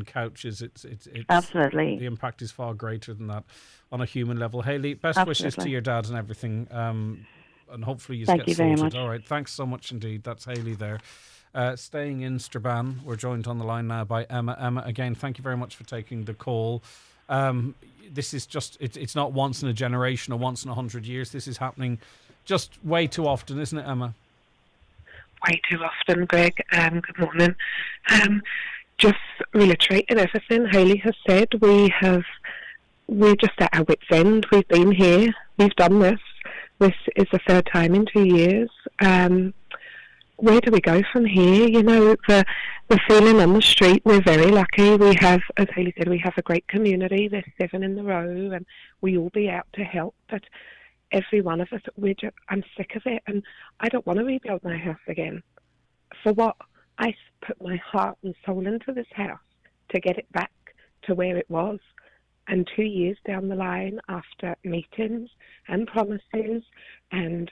couches. It's absolutely, the impact is far greater than that on a human level. Hayley, best wishes to your dad and everything, and hopefully you get sorted. Very much. All right, thanks so much indeed. That's Hayley there. Staying in Strabane, we're joined on the line now by Emma. Emma, again, thank you very much for taking the call. This is just, it's not once in a generation or once in 100 years. This is happening just way too often, isn't it, Emma? Way too often, Greg. Good morning. Just reiterating everything Hayley has said, we're just at our wit's end. We've been here, we've done this. This is the 3rd time in 2 years. Where do we go from here? You know, the feeling on the street, we're very lucky. We have, as Hayley said, we have a great community. There's 7 in the row, and we all be out to help. But every one of us, I'm sick of it, and I don't want to rebuild my house again. For what? I put my heart and soul into this house to get it back to where it was. And 2 years down the line, after meetings and promises and,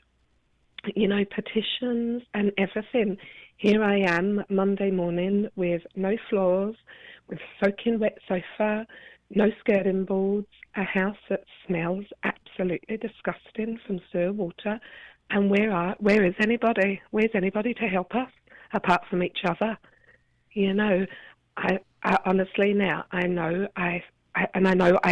you know, petitions and everything, here I am Monday morning with no floors, with soaking wet sofa, no skirting boards, a house that smells absolutely disgusting from sewer water. And where is anybody? Where's anybody to help us apart from each other? You know, I honestly now, I know I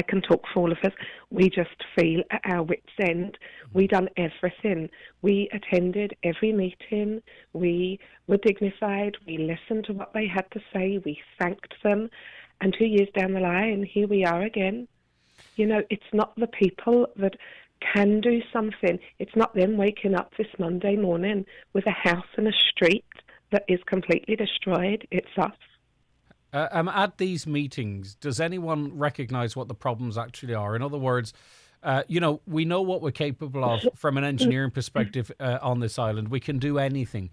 can talk for all of us. We just feel at our wits' end. We done everything. We attended every meeting. We were dignified. We listened to what they had to say. We thanked them. And 2 years down the line, here we are again. You know, it's not the people that can do something. It's not them waking up this Monday morning with a house and a street that is completely destroyed. It's us. At these meetings, does anyone recognise what the problems actually are? In other words, we know what we're capable of from an engineering perspective on this island. We can do anything.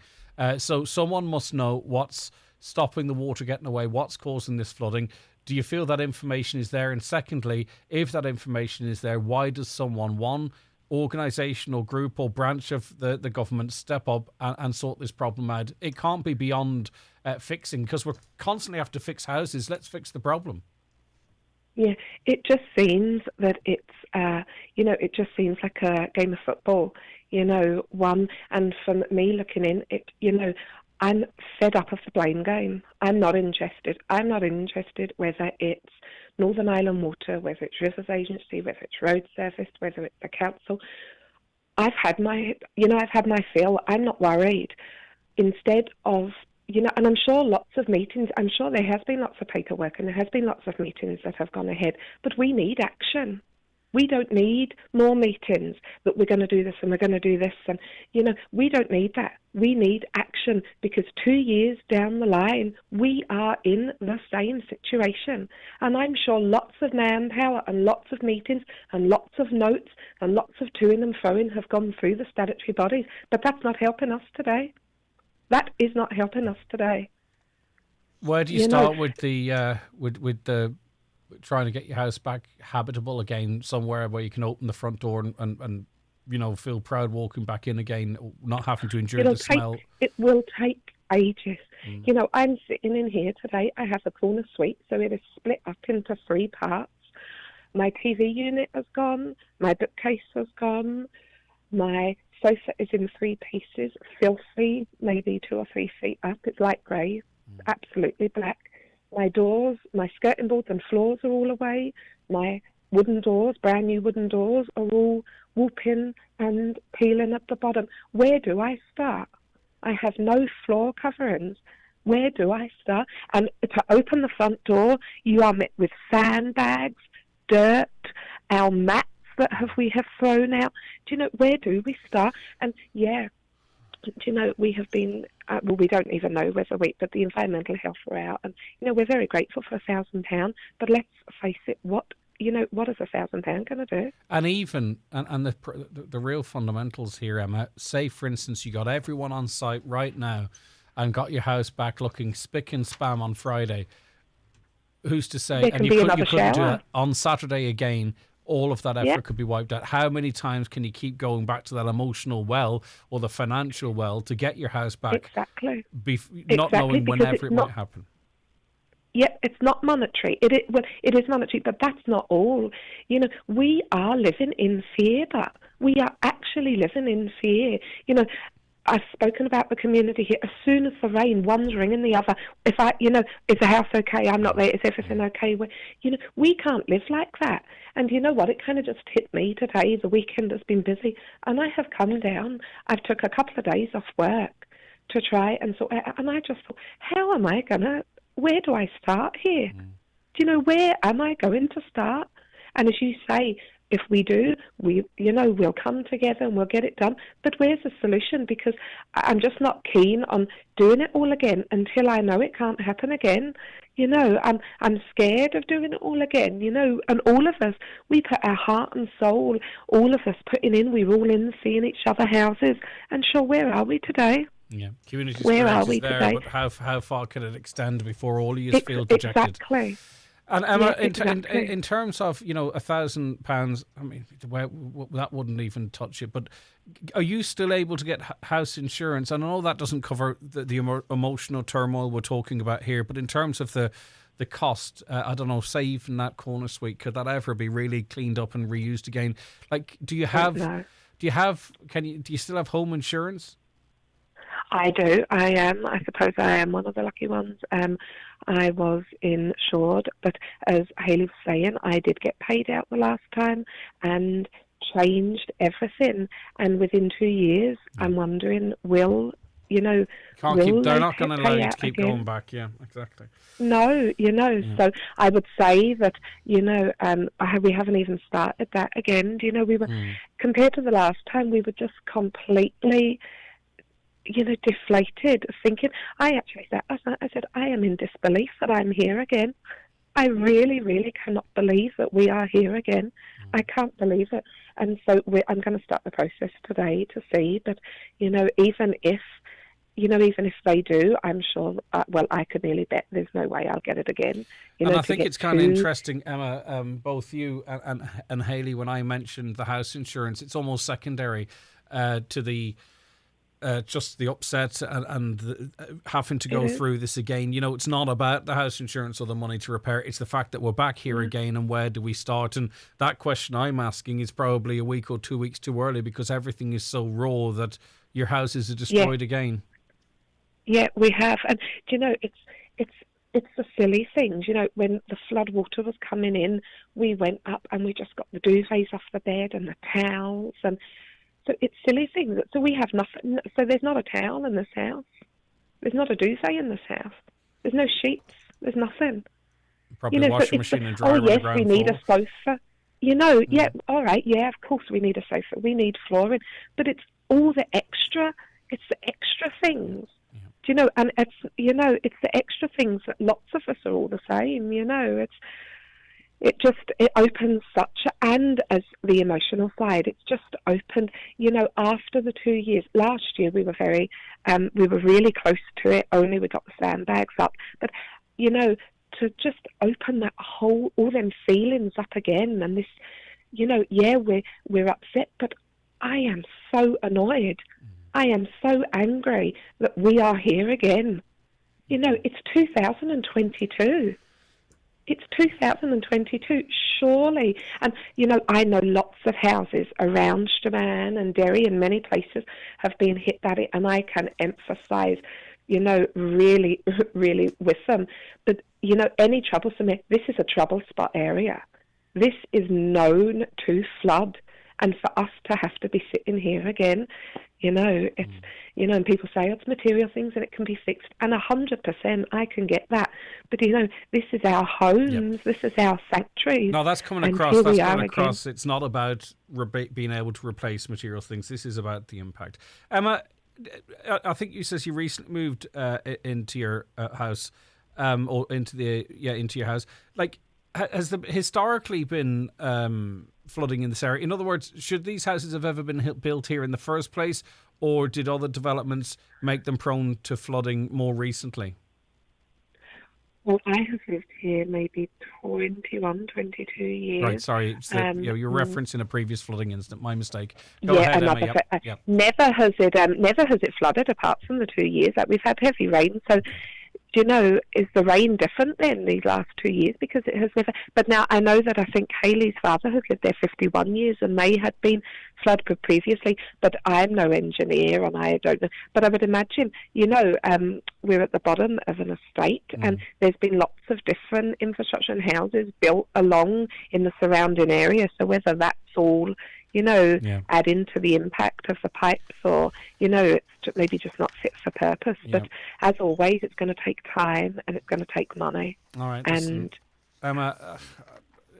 So someone must know what's stopping the water getting away, what's causing this flooding. Do you feel that information is there? And secondly, if that information is there, why does someone, one organisation or group or branch of the government, step up and sort this problem out? It can't be beyond fixing, because we're constantly have to fix houses. Let's fix the problem. Yeah, it just seems that it's, it just seems like a game of football, one. And from me looking in, I'm fed up of the blame game. I'm not interested. I'm not interested whether it's Northern Ireland Water, whether it's Rivers Agency, whether it's Road Service, whether it's the council. I've had my fill. I'm not worried. Instead of, and I'm sure lots of meetings, I'm sure there has been lots of paperwork and there has been lots of meetings that have gone ahead, but we need action. We don't need more meetings that we're going to do this and we're going to do this. And, we don't need that. We need action, because 2 years down the line, we are in the same situation. And I'm sure lots of manpower and lots of meetings and lots of notes and lots of toing and froing have gone through the statutory bodies. But that's not helping us today. That is not helping us today. Where do you start with the trying to get your house back habitable again, somewhere where you can open the front door and feel proud walking back in again, not having to endure the smell? It will take ages. I'm sitting in here today. I have a corner suite, so it is split up into 3 parts. My TV unit has gone. My bookcase has gone. My sofa is in 3 pieces, filthy, maybe 2 or 3 feet up. It's light grey, absolutely black. My doors, my skirting boards and floors are all away. My wooden doors, brand new wooden doors, are all whooping and peeling at the bottom. Where do I start? I have no floor coverings. Where do I start? And to open the front door, you are met with sandbags, dirt, our mats that we have thrown out. Where do we start? And we have been, we don't even know whether but the environmental health are out. And, we're very grateful for £1,000, but let's face it, what is £1,000 going to do? And even, and the real fundamentals here, Emma, say, for instance, you got everyone on site right now and got your house back looking spick and span on Friday. Who's to say? And you couldn't do that on Saturday again. All of that effort could be wiped out. How many times can you keep going back to that emotional well or the financial well to get your house back? Exactly. Not knowing whenever it might happen. Yeah, it's not monetary. It is monetary, but that's not all. We are living in fear, but we are actually living in fear. I've spoken about the community here. As soon as the rain, one's ringing the other. Is the house okay? I'm not there. Is everything okay? We can't live like that. And you know what? It kind of just hit me today. The weekend has been busy, and I have come down. I've took a couple of days off work to try and sort out. And I just thought, how am I gonna? Where do I start here? Where am I going to start? And as you say, if we do, we'll come together and we'll get it done. But where's the solution? Because I'm just not keen on doing it all again until I know it can't happen again. I'm scared of doing it all again, and all of us, we put our heart and soul, all of us putting in, we're all in seeing each other houses. And sure, where are we today? Yeah, community where are we there, today? But how far can it extend before all of you feel dejected? Exactly. And Emma, exactly. in terms of £1,000, I mean, that wouldn't even touch it. But are you still able to get house insurance? And I know that doesn't cover the emotional turmoil we're talking about here. But in terms of the cost, I don't know, say even that corner suite, could that ever be really cleaned up and reused again? Like, do you still have home insurance? I do. I suppose I am one of the lucky ones. I was insured, but as Hayley was saying, I did get paid out the last time and changed everything. And within 2 years, I'm wondering, will They're not going to allow you to keep going back. Yeah, exactly. No, so I would say that, we haven't even started that again. We were, compared to the last time, we were just completely, deflated, thinking, I actually said, I am in disbelief that I'm here again. I really, really cannot believe that we are here again. I can't believe it. And so I'm going to start the process today to see that, even if they do, I'm sure, I could nearly bet there's no way I'll get it again. And I think it's kind of interesting, Emma, both you and Hayley, when I mentioned the house insurance, it's almost secondary to the just the upset and having to go through this again. It's not about the house insurance or the money to repair. It's the fact that we're back here again, and where do we start? And that question I'm asking is probably a week or 2 weeks too early, because everything is so raw that your houses are destroyed again. Yeah, we have. And, it's the silly things. When the flood water was coming in, we went up and we just got the duvets off the bed and the towels, and so it's silly things. So we have nothing. So there's not a towel in this house. There's not a duvet in this house. There's no sheets. There's nothing. Probably washing machine and dryer. Oh yes, we need a sofa. Yeah, all right. Yeah, of course we need a sofa. We need flooring, but it's all the extra. It's the extra things. Yeah. And it's it's the extra things that lots of us are all the same. It opens such, and as the emotional side, it's just opened, after the 2 years. Last year we were really close to it, only we got the sandbags up. But, to just open that all them feelings up again, and this, we're upset, but I am so annoyed. I am so angry that we are here again. It's 2022. It's 2022, surely. And, I know lots of houses around Strabane and Derry and many places have been hit by it, and I can emphasise, really, really with them. But, any troublesome, this is a trouble spot area. This is known to flood. And for us to have to be sitting here again, it's, and people say it's material things and it can be fixed. And 100%, I can get that. But, this is our homes, this is our sanctuaries. No, that's coming across. That's coming across. It's not about being able to replace material things. This is about the impact. Emma, I think you says you recently moved into your house, or into your house. Like, has there historically been flooding in this area? In other words, should these houses have ever been built here in the first place, or did other developments make them prone to flooding more recently? Well, I have lived here maybe 21, 22 years. Right, sorry. You're referencing a previous flooding incident. My mistake. Go ahead, Emma. Yep. Never has it flooded apart from the 2 years that we've had heavy rain. So, is the rain different then these last 2 years? Because it has never. But now I know that I think Hayley's father has lived there 51 years, and they had been flooded previously. But I'm no engineer, and I don't know. But I would imagine, we're at the bottom of an estate, and there's been lots of different infrastructure and houses built along in the surrounding area. So whether that's all, add into the impact of the pipes, or, it's maybe just not fit for purpose. Yeah. But as always, it's going to take time and it's going to take money. All right. And Emma,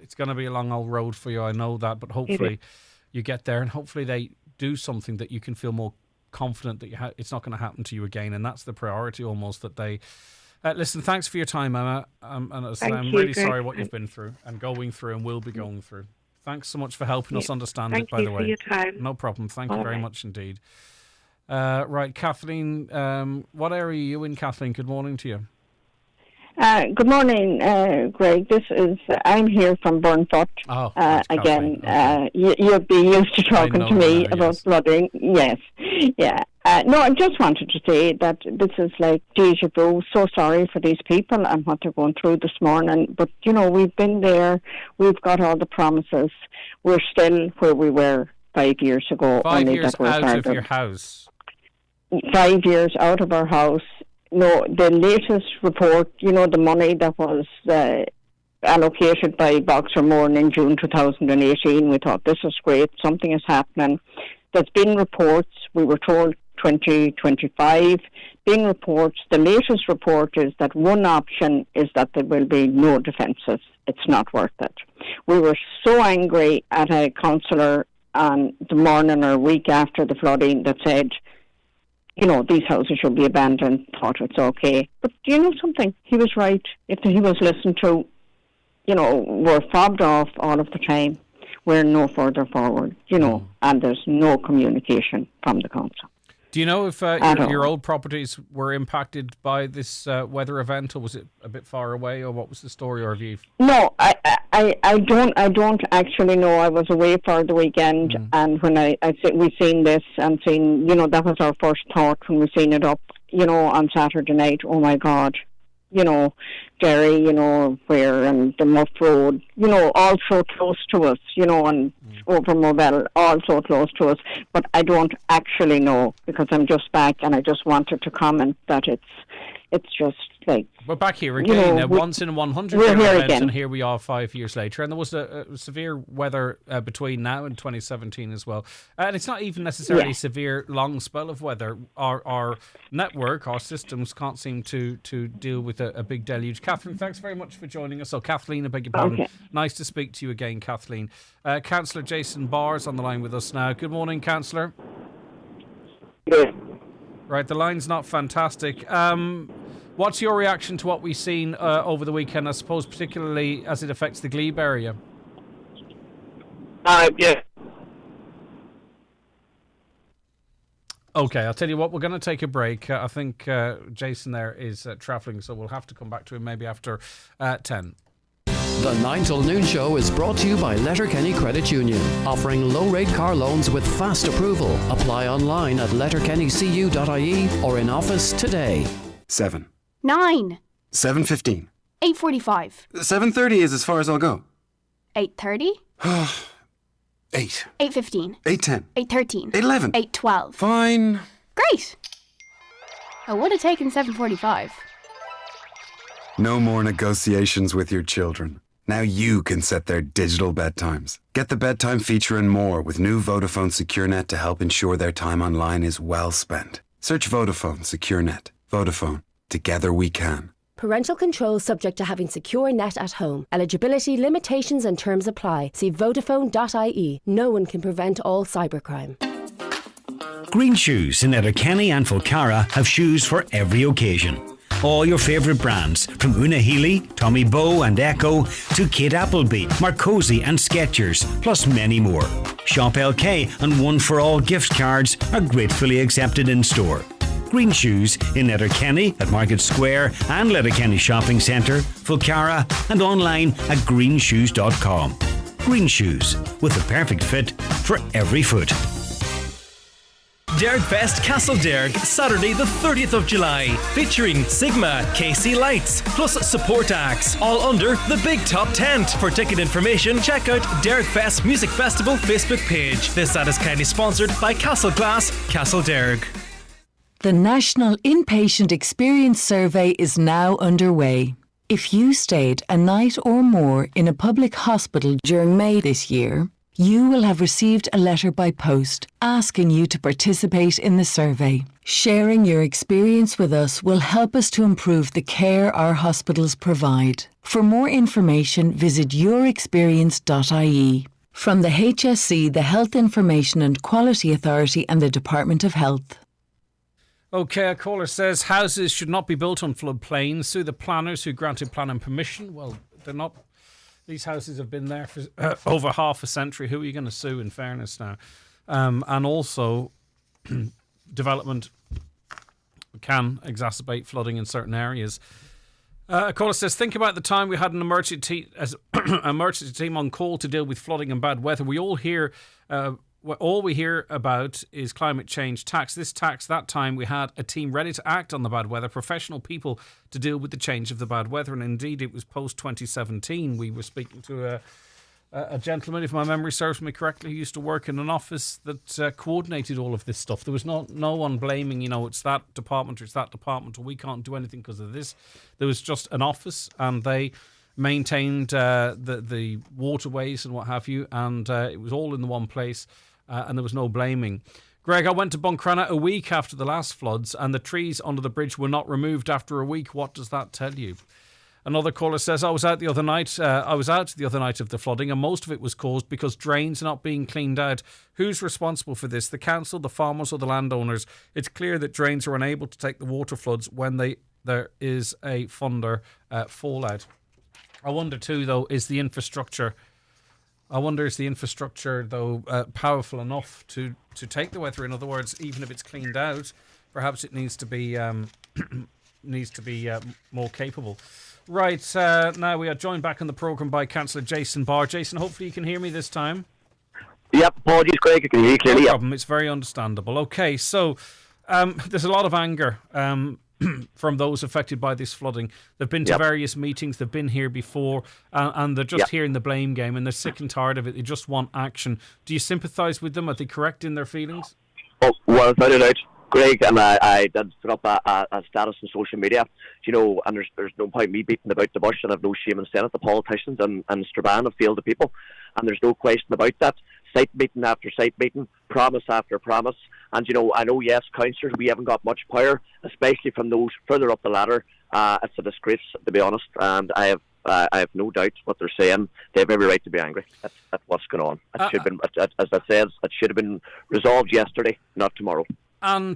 it's going to be a long old road for you, I know that, but hopefully you get there, and hopefully they do something that you can feel more confident that it's not going to happen to you again. And that's the priority almost, that they... listen, thanks for your time, Emma. And I'm really sorry what you've been through and going through and will be going through. Thanks so much for helping us understand it, by the way. Thank you for your time. No problem. Thank you very much indeed. Right, Kathleen, what area are you in, Kathleen? Good morning to you. Good morning, Greg. I'm here from Burnfoot. Again, okay. You'll be used to talking to me about flooding. Yes. Yeah. No, I just wanted to say that this is like deja vu. So sorry for these people and what they're going through this morning. But, we've been there. We've got all the promises. We're still where we were 5 years ago. 5 years out of your house? 5 years out of our house. No, the latest report, the money that was allocated by Boxer Moran in June 2018, we thought this is great, something is happening. There's been reports, we were told 2025. Being reports, the latest report is that one option is that there will be no defences. It's not worth it. We were so angry at a councillor on the morning or week after the flooding that said, you know, these houses should be abandoned, thought it's okay. But do you know something? He was right. If he was listened to, you know, we're fobbed off all of the time. We're no further forward, you know, and there's no communication from the council. Do you know if your old properties were impacted by this weather event, or was it a bit far away, or what was the story, or have you? No, I don't actually know. I was away for the weekend, and when we seen this and seen, you know, that was our first thought when we seen it up, you know, on Saturday night. Oh my God, you know, Derry, you know, where, and the Muff Road, you know, all so close to us, you know, and over Mobile, all so close to us. But I don't actually know, because I'm just back, and I just wanted to comment that it's just like... We're back here again, you know, once in a 100 we're year here event, again. and here we are 5 years later. And there was a severe weather between now and 2017 as well. And it's not even necessarily a severe long spell of weather. Our network, our systems can't seem to deal with a big deluge. Kathleen, thanks very much for joining us. Oh, Kathleen, I beg your pardon. Okay. Nice to speak to you again, Kathleen. Councillor Jason Barr's on the line with us now. Good morning, Councillor. Good. Right, the line's not fantastic. What's your reaction to what we've seen over the weekend, I suppose, particularly as it affects the Glebe area? Yeah. Okay, I'll tell you what, we're going to take a break. I think Jason there is travelling, so we'll have to come back to him maybe after 10. The 9 till noon show is brought to you by Letterkenny Credit Union, offering low-rate car loans with fast approval. Apply online at letterkennycu.ie or in office today. 7. 9. 7:15. 8:45. 7:30 is as far as I'll go. 8:30. 8. 8:15. 8:10. 8:13. 8:11. 8:12. Fine. Great. I would have taken 7:45. No more negotiations with your children. Now you can set their digital bedtimes. Get the bedtime feature and more with new Vodafone SecureNet to help ensure their time online is well spent. Search Vodafone SecureNet. Vodafone. Together we can. Parental control subject to having secure net at home. Eligibility, limitations and terms apply. See vodafone.ie. No one can prevent all cybercrime. Green Shoes in Letterkenny and Fulcara have shoes for every occasion. All your favourite brands, from Una Healy, Tommy Bow and Echo, to Kate Appleby, Marcosi and Skechers, plus many more. Shop LK and one for all gift cards are gratefully accepted in store. Green Shoes in Letterkenny at Market Square and Letterkenny Shopping Centre, Fulcara, and online at greenshoes.com. Green Shoes, with the perfect fit for every foot. Dergfest Castle Derg, Saturday the 30th of July, featuring Sigma, KC Lights, plus support acts, all under the Big Top Tent. For ticket information, check out Dergfest Music Festival Facebook page. This ad is kindly sponsored by Castle Glass, Castle Derg. The National Inpatient Experience Survey is now underway. If you stayed a night or more in a public hospital during May this year, you will have received a letter by post asking you to participate in the survey. Sharing your experience with us will help us to improve the care our hospitals provide. For more information, visit yourexperience.ie. From the HSC, the Health Information and Quality Authority and the Department of Health. Okay, a caller says houses should not be built on floodplains. Sue the planners who granted planning permission. Well, they're not. These houses have been there for over half a century. Who are you going to sue, in fairness now? And also, development can exacerbate flooding in certain areas. A caller says, think about the time we had an emergency team on call to deal with flooding and bad weather. We all hear... all we hear about is climate change tax. This tax, that time we had a team ready to act on the bad weather, professional people to deal with the change of the bad weather. And indeed, it was post-2017. We were speaking to a gentleman, if my memory serves me correctly, who used to work in an office that coordinated all of this stuff. There was no one blaming, it's that department or it's that department, or we can't do anything because of this. There was just an office, and they maintained the waterways and what have you, and it was all in the one place. And there was no blaming. Greg, I went to Buncrana a week after the last floods and the trees under the bridge were not removed after a week. What does that tell you? Another caller says, I was out the other night of the flooding, and most of it was caused because drains are not being cleaned out. Who's responsible for this? The council, the farmers, or the landowners? It's clear that drains are unable to take the water floods when there is a thunder fallout. I wonder too, though, is the infrastructure powerful enough to take the weather? In other words, even if it's cleaned out, perhaps it needs to be more capable. Right, now we are joined back on the programme by Councillor Jason Barr. Jason, hopefully you can hear me this time. Yep, apologies, Craig, I can hear you clearly. No problem, it's very understandable. Okay, so there's a lot of anger from those affected by this flooding. They've been to various meetings, they've been here before, and they're just hearing the blame game, and they're sick and tired of it. They just want action. Do you sympathise with them? Are they correct in their feelings? Oh, well, without a doubt, Greg, and I did put up a status on social media, and there's no point me beating about the bush, and I've no shame in saying it. The politicians and Strabane have failed the people, and there's no question about that. Site meeting after site meeting, promise after promise, and I know, yes, councillors, we haven't got much power, especially from those further up the ladder. It's a disgrace, to be honest, and I have no doubt what they're saying. They have every right to be angry at what's going on. It should have been, as I said, it should have been resolved yesterday, not tomorrow. And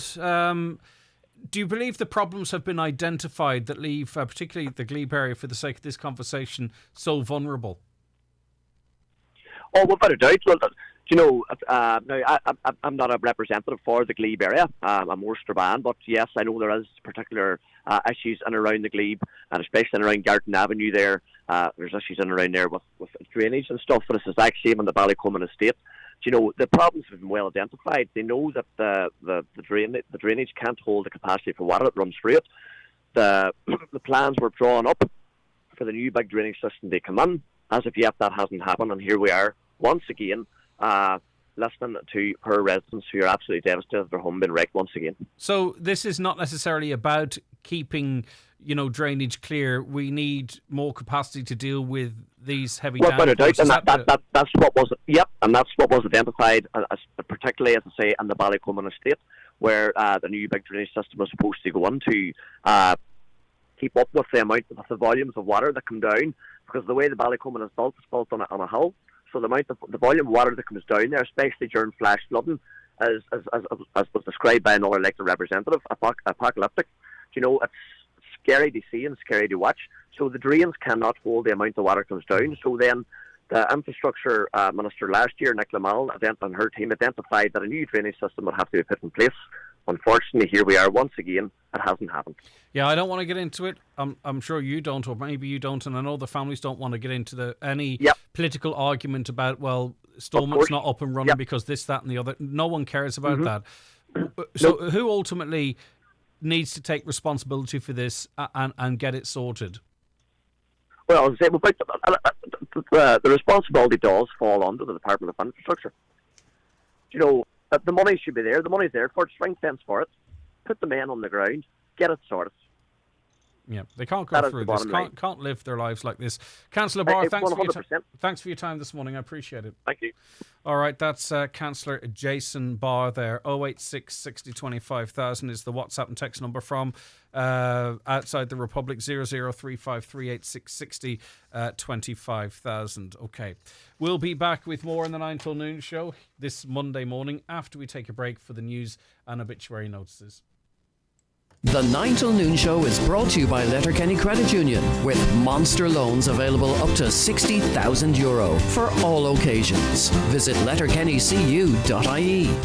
do you believe the problems have been identified that leave, particularly the Glebe area, for the sake of this conversation, so vulnerable? Oh, without a doubt. Well, now I'm not a representative for the Glebe area. I'm more Strabane, but yes, I know there is particular issues in and around the Glebe, and especially in and around Garton Avenue there. There's issues in and around there with drainage and stuff, but it's the exact same in the Ballycommon estate. The problems have been well identified. They know that the drainage can't hold the capacity for water that runs through it. The plans were drawn up for the new big drainage system to come in. As of yet, that hasn't happened, and here we are once again listening to poor residents who are absolutely devastated their home being wrecked once again. So this is not necessarily about keeping drainage clear. We need more capacity to deal with these heavy downpours. Without a doubt, and that's what was and that's what was identified, particularly, as I say, in the Ballycommon estate, where the new big drainage system was supposed to go on to keep up with the volumes of water that come down, because the way the Ballycommon is built, it's built on a hill, so the volume of water that comes down there, especially during flash flooding, as was described by another elected representative, apocalyptic. It's scary to see and scary to watch. So the drains cannot hold the amount of water that comes down. So then the infrastructure minister last year, Nicola Mallon, and her team identified that a new drainage system would have to be put in place. Unfortunately, here we are once again. It hasn't happened. Yeah, I don't want to get into it. I'm sure you don't, or maybe you don't, and I know the families don't want to get into any political argument about, well, Stormont's not up and running because this, that, and the other. No one cares about that. So who ultimately needs to take responsibility for this and get it sorted? Well, as I say, the responsibility does fall under the Department of Infrastructure. The money should be there. The money's there for it. Ring fence for it. Put the men on the ground. Get it sorted. Yeah, they can't go through this. Can't live their lives like this. Councillor Barr, thanks for your time this morning. I appreciate it. Thank you. All right, that's Councillor Jason Barr there. 086 60 25,000 is the WhatsApp and text number from outside the Republic. 003538660 25,000. Okay, we'll be back with more in the 9 till noon show this Monday morning after we take a break for the news and obituary notices. The 9 till noon show is brought to you by Letterkenny Credit Union, with monster loans available up to €60,000 for all occasions. Visit letterkennycu.ie.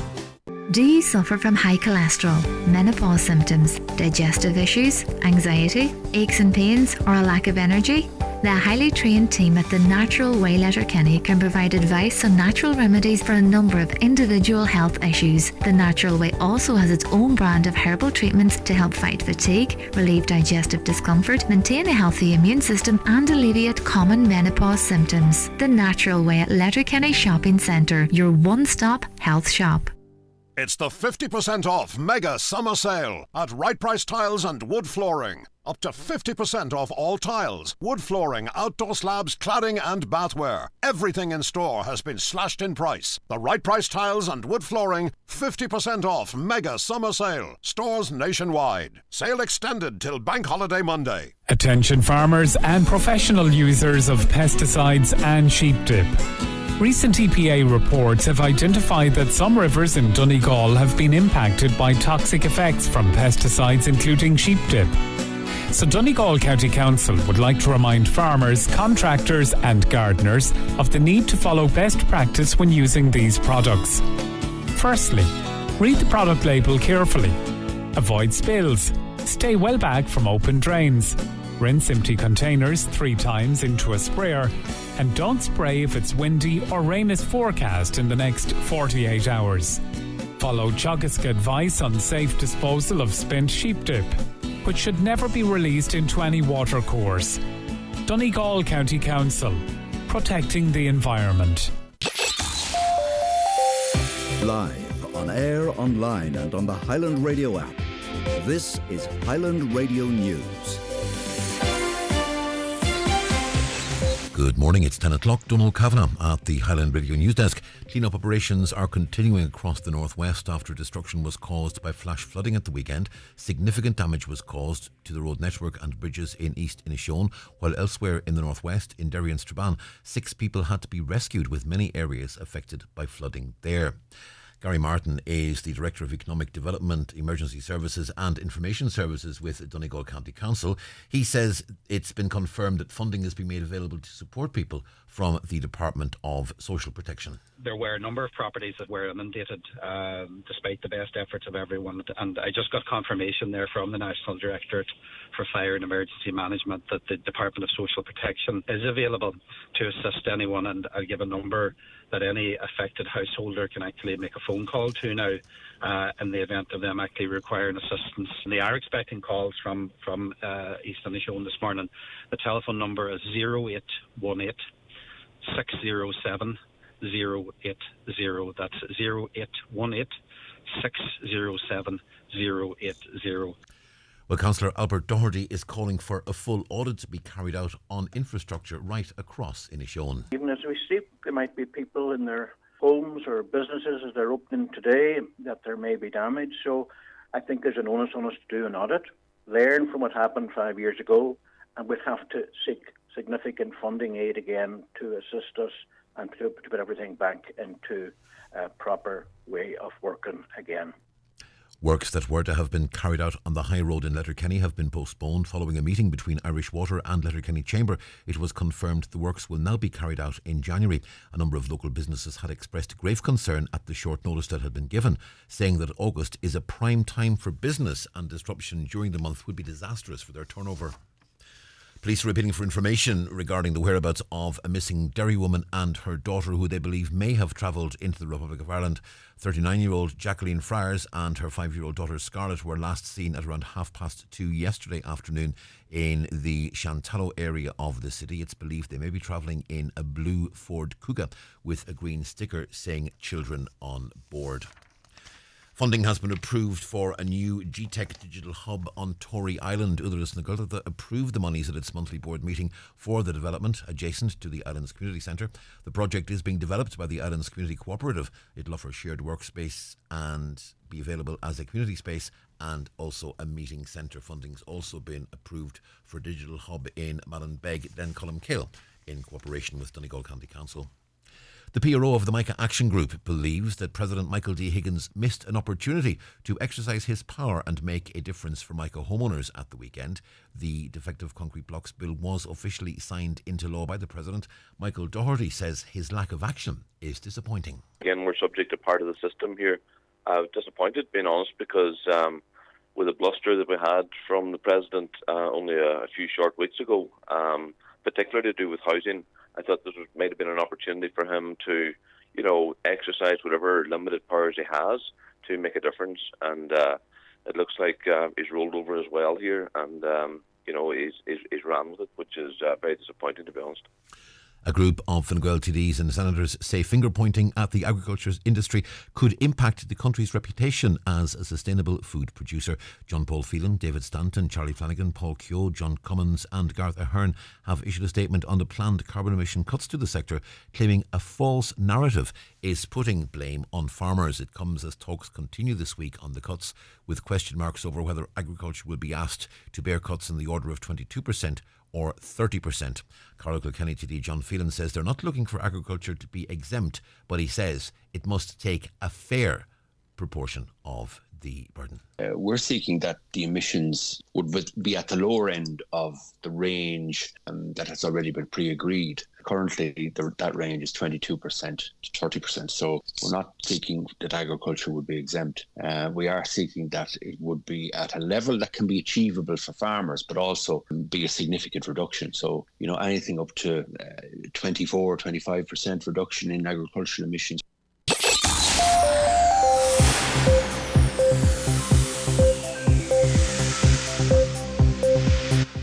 Do you suffer from high cholesterol, menopause symptoms, digestive issues, anxiety, aches and pains, or a lack of energy? The highly trained team at The Natural Way Letterkenny can provide advice on natural remedies for a number of individual health issues. The Natural Way also has its own brand of herbal treatments to help fight fatigue, relieve digestive discomfort, maintain a healthy immune system, and alleviate common menopause symptoms. The Natural Way at Letterkenny Shopping Centre, your one-stop health shop. It's the 50% off mega summer sale at Right Price Tiles and Wood Flooring. Up to 50% off all tiles, wood flooring, outdoor slabs, cladding and bathware. Everything in store has been slashed in price. The Right Price Tiles and Wood Flooring, 50% off mega summer sale. Stores nationwide. Sale extended till Bank Holiday Monday. Attention farmers and professional users of pesticides and sheep dip. Recent EPA reports have identified that some rivers in Donegal have been impacted by toxic effects from pesticides, including sheep dip. So Donegal County Council would like to remind farmers, contractors and gardeners of the need to follow best practice when using these products. Firstly, read the product label carefully. Avoid spills. Stay well back from open drains. Rinse empty containers 3 times into a sprayer, and don't spray if it's windy or rain is forecast in the next 48 hours. Follow Teagasc advice on safe disposal of spent sheep dip, which should never be released into any watercourse. Donegal County Council, protecting the environment. Live, on air, online and on the Highland Radio app. This is Highland Radio News. Good morning, it's 10 o'clock. Donald Kavanagh at the Highland Radio News Desk. Clean-up operations are continuing across the northwest after destruction was caused by flash flooding at the weekend. Significant damage was caused to the road network and bridges in East Inishowen, while elsewhere in the northwest, in Derry and Strabane, 6 people had to be rescued, with many areas affected by flooding there. Gary Martin is the Director of Economic Development, Emergency Services and Information Services with Donegal County Council. He says it's been confirmed that funding has been made available to support people from the Department of Social Protection. There were a number of properties that were inundated despite the best efforts of everyone, and I just got confirmation there from the National Directorate for Fire and Emergency Management that the Department of Social Protection is available to assist anyone, and I'll give a number that any affected householder can actually make a phone call to now in the event of them actually requiring assistance. And they are expecting calls from East Inishowen this morning. The telephone number is 0818 607 080. That's 0818 607 080. Well, Councillor Albert Doherty is calling for a full audit to be carried out on infrastructure right across Inishowen. Even as we speak, there might be people in their homes or businesses as they're opening today that there may be damage. So I think there's an onus on us to do an audit, learn from what happened 5 years ago, and we'd have to seek significant funding aid again to assist us and to put everything back into a proper way of working again. Works that were to have been carried out on the High Road in Letterkenny have been postponed following a meeting between Irish Water and Letterkenny Chamber. It was confirmed the works will now be carried out in January. A number of local businesses had expressed grave concern at the short notice that had been given, saying that August is a prime time for business and disruption during the month would be disastrous for their turnover. Police are appealing for information regarding the whereabouts of a missing Derry woman and her daughter, who they believe may have travelled into the Republic of Ireland. 39-year-old Jacqueline Friars and her 5-year-old daughter Scarlett were last seen at around 2:30 yesterday afternoon in the Shantallow area of the city. It's believed they may be travelling in a blue Ford Kuga with a green sticker saying children on board. Funding has been approved for a new GTech digital hub on Tory Island. Uthras na Gaeltachta approved the monies at its monthly board meeting for the development adjacent to the island's community centre. The project is being developed by the island's community cooperative. It'll offer shared workspace and be available as a community space and also a meeting centre. Funding's also been approved for digital hub in Mallinbeg, then Columcille, in cooperation with Donegal County Council. The PRO of the Micah Action Group believes that President Michael D. Higgins missed an opportunity to exercise his power and make a difference for Micah homeowners at the weekend. The Defective Concrete Blocks Bill was officially signed into law by the President. Michael Doherty says his lack of action is disappointing. Again, we're subject to part of the system here. Disappointed, being honest, because with the bluster that we had from the President only a few short weeks ago, particularly to do with housing, I thought this might have been an opportunity for him to, exercise whatever limited powers he has to make a difference. And it looks like he's rolled over as well here, and he's ran with it, which is very disappointing, to be honest. A group of Fine Gael TDs and senators say finger-pointing at the agriculture industry could impact the country's reputation as a sustainable food producer. John Paul Phelan, David Stanton, Charlie Flanagan, Paul Keogh, John Cummins and Garth Ahern have issued a statement on the planned carbon emission cuts to the sector, claiming a false narrative is putting blame on farmers. It comes as talks continue this week on the cuts, with question marks over whether agriculture will be asked to bear cuts in the order of 22% or 30%. Carlow Kilkenny TD John Phelan says they're not looking for agriculture to be exempt, but he says it must take a fair proportion of the burden. We're seeking that the emissions would be at the lower end of the range that has already been pre-agreed. Currently, that range is 22% to 30%. So we're not seeking that agriculture would be exempt. We are seeking that it would be at a level that can be achievable for farmers, but also be a significant reduction. So, anything up to 24, 25% reduction in agricultural emissions.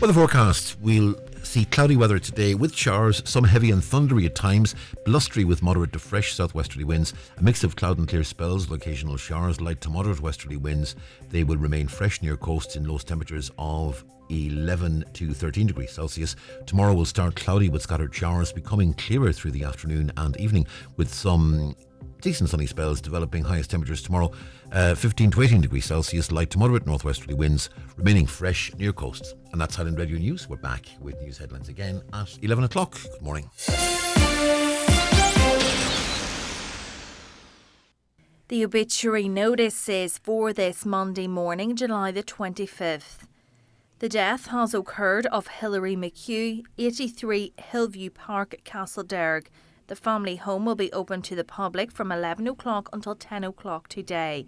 Weather forecast. We'll see cloudy weather today with showers, some heavy and thundery at times, blustery with moderate to fresh southwesterly winds, a mix of cloud and clear spells, occasional showers, light to moderate westerly winds. They will remain fresh near coasts in lowest temperatures of 11 to 13 degrees Celsius. Tomorrow will start cloudy with scattered showers, becoming clearer through the afternoon and evening, with some decent sunny spells developing. Highest temperatures tomorrow 15 to 18 degrees Celsius, light to moderate northwesterly winds, remaining fresh near coasts. And that's Highland Radio News. We're back with news headlines again at 11 o'clock. Good morning. The obituary notice is for this Monday morning, July the 25th. The death has occurred of Hilary McHugh, 83 Hillview Park, Castlederg. The family home will be open to the public from 11 o'clock until 10 o'clock today.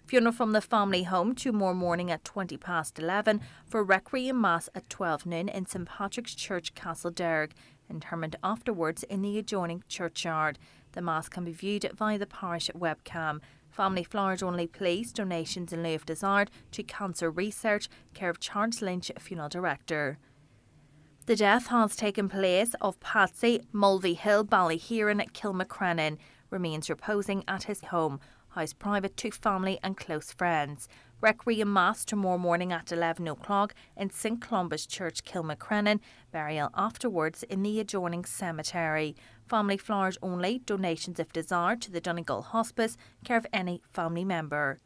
Funeral from the family home tomorrow morning at 20 past 11 for Requiem Mass at 12 noon in St Patrick's Church, Castlederg. Interment afterwards in the adjoining churchyard. The Mass can be viewed via the parish webcam. Family flowers only, please. Donations in lieu of desired to Cancer Research, care of Charles Lynch, Funeral Director. The death has taken place of Patsy Mulvey-Hill, Ballyheron, Kilmacrennan. Remains reposing at his home. House private to family and close friends. Requiem Mass tomorrow morning at 11 o'clock in St Columba's Church, Kilmacrennan. Burial afterwards in the adjoining cemetery. Family flowers only. Donations if desired to the Donegal Hospice, care of any family member.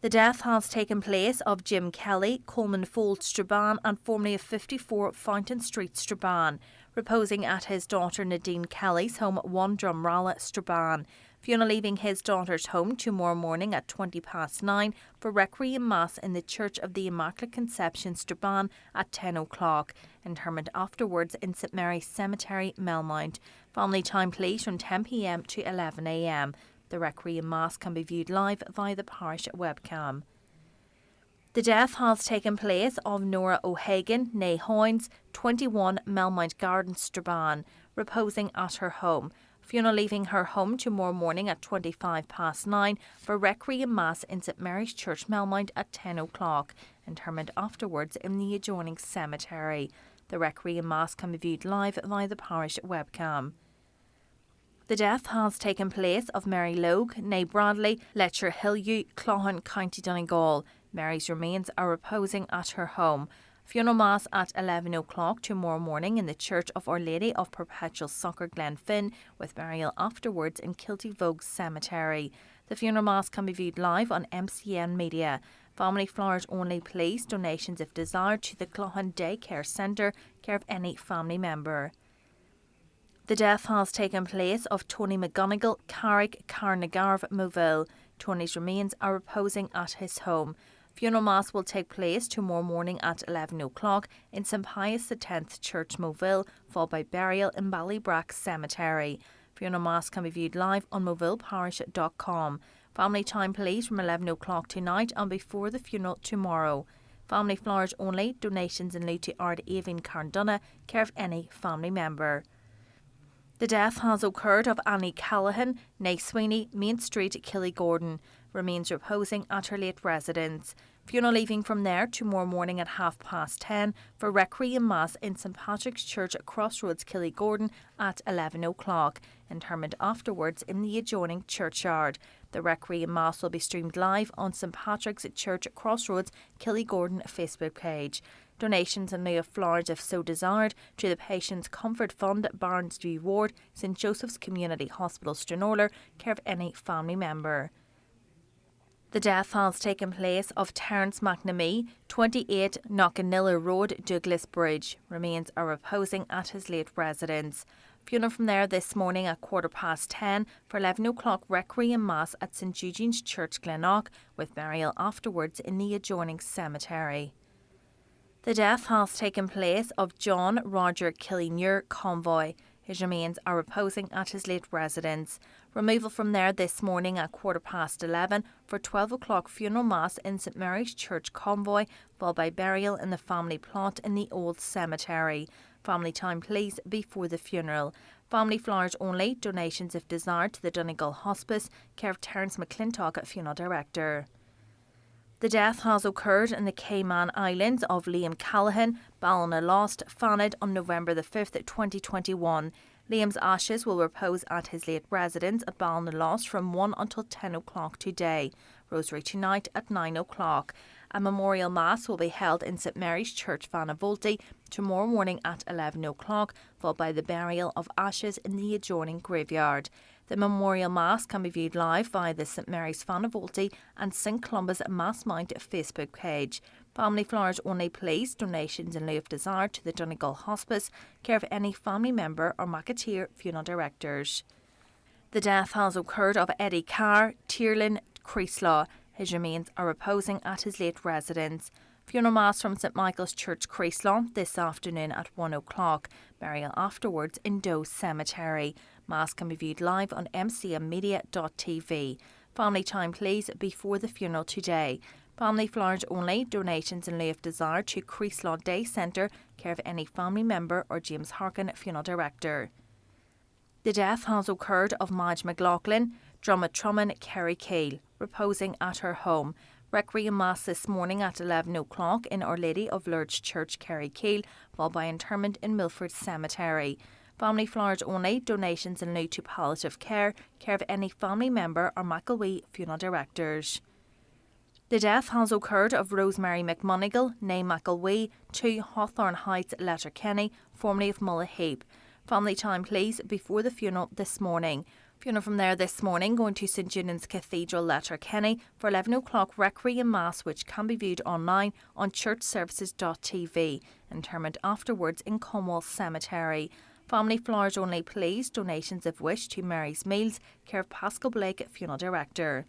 The death has taken place of Jim Kelly, Coleman Fold, Strabane, and formerly of 54 Fountain Street, Strabane, reposing at his daughter Nadine Kelly's home, 1 Drumralla, Strabane. Funeral leaving his daughter's home tomorrow morning at 20 past 9 for Requiem Mass in the Church of the Immaculate Conception, Strabane at 10 o'clock. Interment afterwards in St Mary's Cemetery, Melmount. Family time please from 10 p.m. to 11 a.m. The Requiem Mass can be viewed live via the parish webcam. The death has taken place of Nora O'Hagan, née Hoynes, 21 Melmount Gardens, Strabane, reposing at her home. Funeral leaving her home tomorrow morning at 25 past 9 for Requiem Mass in St Mary's Church, Melmount at 10 o'clock. Interment afterwards in the adjoining cemetery. The Requiem Mass can be viewed live via the parish webcam. The death has taken place of Mary Logue, née Bradley, Letcher Hillview, Clohan, County Donegal. Mary's remains are reposing at her home. Funeral Mass at 11 o'clock tomorrow morning in the Church of Our Lady of Perpetual Succour, Glenfin, with burial afterwards in Kilty Vogue Cemetery. The funeral Mass can be viewed live on MCN Media. Family flowers only, please. Donations if desired to the Clohan Day Care Centre, care of any family member. The death has taken place of Tony McGonigal, Carrick, Carnagarv, Moville. Tony's remains are reposing at his home. Funeral Mass will take place tomorrow morning at 11 o'clock in St Pius X Church, Moville, followed by burial in Ballybrack Cemetery. Funeral Mass can be viewed live on movilleparish.com. Family time please from 11 o'clock tonight and before the funeral tomorrow. Family flowers only. Donations in lieu to Ard Avon Carndunna, care of any family member. The death has occurred of Annie Callahan, née Sweeney, Main Street, Killygordon. Remains reposing at her late residence. Funeral leaving from there tomorrow morning at 10:30 for Requiem Mass in St Patrick's Church at Crossroads, Killygordon at 11 o'clock. Interment afterwards in the adjoining churchyard. The Requiem Mass will be streamed live on St Patrick's Church at Crossroads, Killygordon Facebook page. Donations in lieu of flowers, if so desired, to the Patients Comfort Fund, Barnsview Ward, St Joseph's Community Hospital, Stranorlar, care of any family member. The death has taken place of Terence McNamee, 28 Knockanilla Road, Douglas Bridge. Remains are reposing at his late residence. Funeral from there this morning at 10:15 for 11 o'clock Requiem Mass at St Eugene's Church, Glenorchy, with burial afterwards in the adjoining cemetery. The death has taken place of John Roger Killienure Convoy. His remains are reposing at his late residence. Removal from there this morning at 11:15 for 12 o'clock funeral mass in St Mary's Church, Convoy, followed by burial in the family plot in the old cemetery. Family time please before the funeral. Family flowers only, donations if desired to the Donegal Hospice, care of Terence McClintock, funeral director. The death has occurred in the Cayman Islands of Liam Callaghan, Ballinalost, Fanad on November the 5th, 2021. Liam's ashes will repose at his late residence at Ballinalost from 1 until 10 o'clock today. Rosary tonight at 9 o'clock. A memorial mass will be held in St Mary's Church, Vanavolti, tomorrow morning at 11 o'clock, followed by the burial of ashes in the adjoining graveyard. The memorial mass can be viewed live via the St Mary's Vanavolti and St Columba's Mass Mount Facebook page. Family flowers only please, donations in lieu of desire to the Donegal Hospice, care of any family member or Macateer funeral directors. The death has occurred of Eddie Carr, Tierlin, Creeslaw. His remains are reposing at his late residence. Funeral mass from St Michael's Church, Creeslaw, this afternoon at 1 o'clock. Burial afterwards in Doe Cemetery. Mass can be viewed live on mcmmedia.tv. Family time please before the funeral today. Family flowers only, donations in lieu of desire to Creeslaw Day Centre, care of any family member or James Harkin, funeral director. The death has occurred of Madge McLaughlin, Drummond Kerry Keel, reposing at her home. Requiem Mass this morning at 11 o'clock in Our Lady of Lourdes Church, Kerry Keel, followed by interment in Milford Cemetery. Family flowers only, donations in lieu to palliative care, care of any family member or McElwee funeral directors. The death has occurred of Rosemary McMonigal, née McElwee, 2 Hawthorne Heights, Letterkenny, formerly of Mullaheap. Family time please before the funeral this morning. Funeral from there this morning going to St Junan's Cathedral, Letterkenny for 11 o'clock Requiem Mass, which can be viewed online on churchservices.tv. Interment afterwards in Cornwall Cemetery. Family flowers only please, donations if wished to Mary's Meals, care of Pascal Blake, funeral director.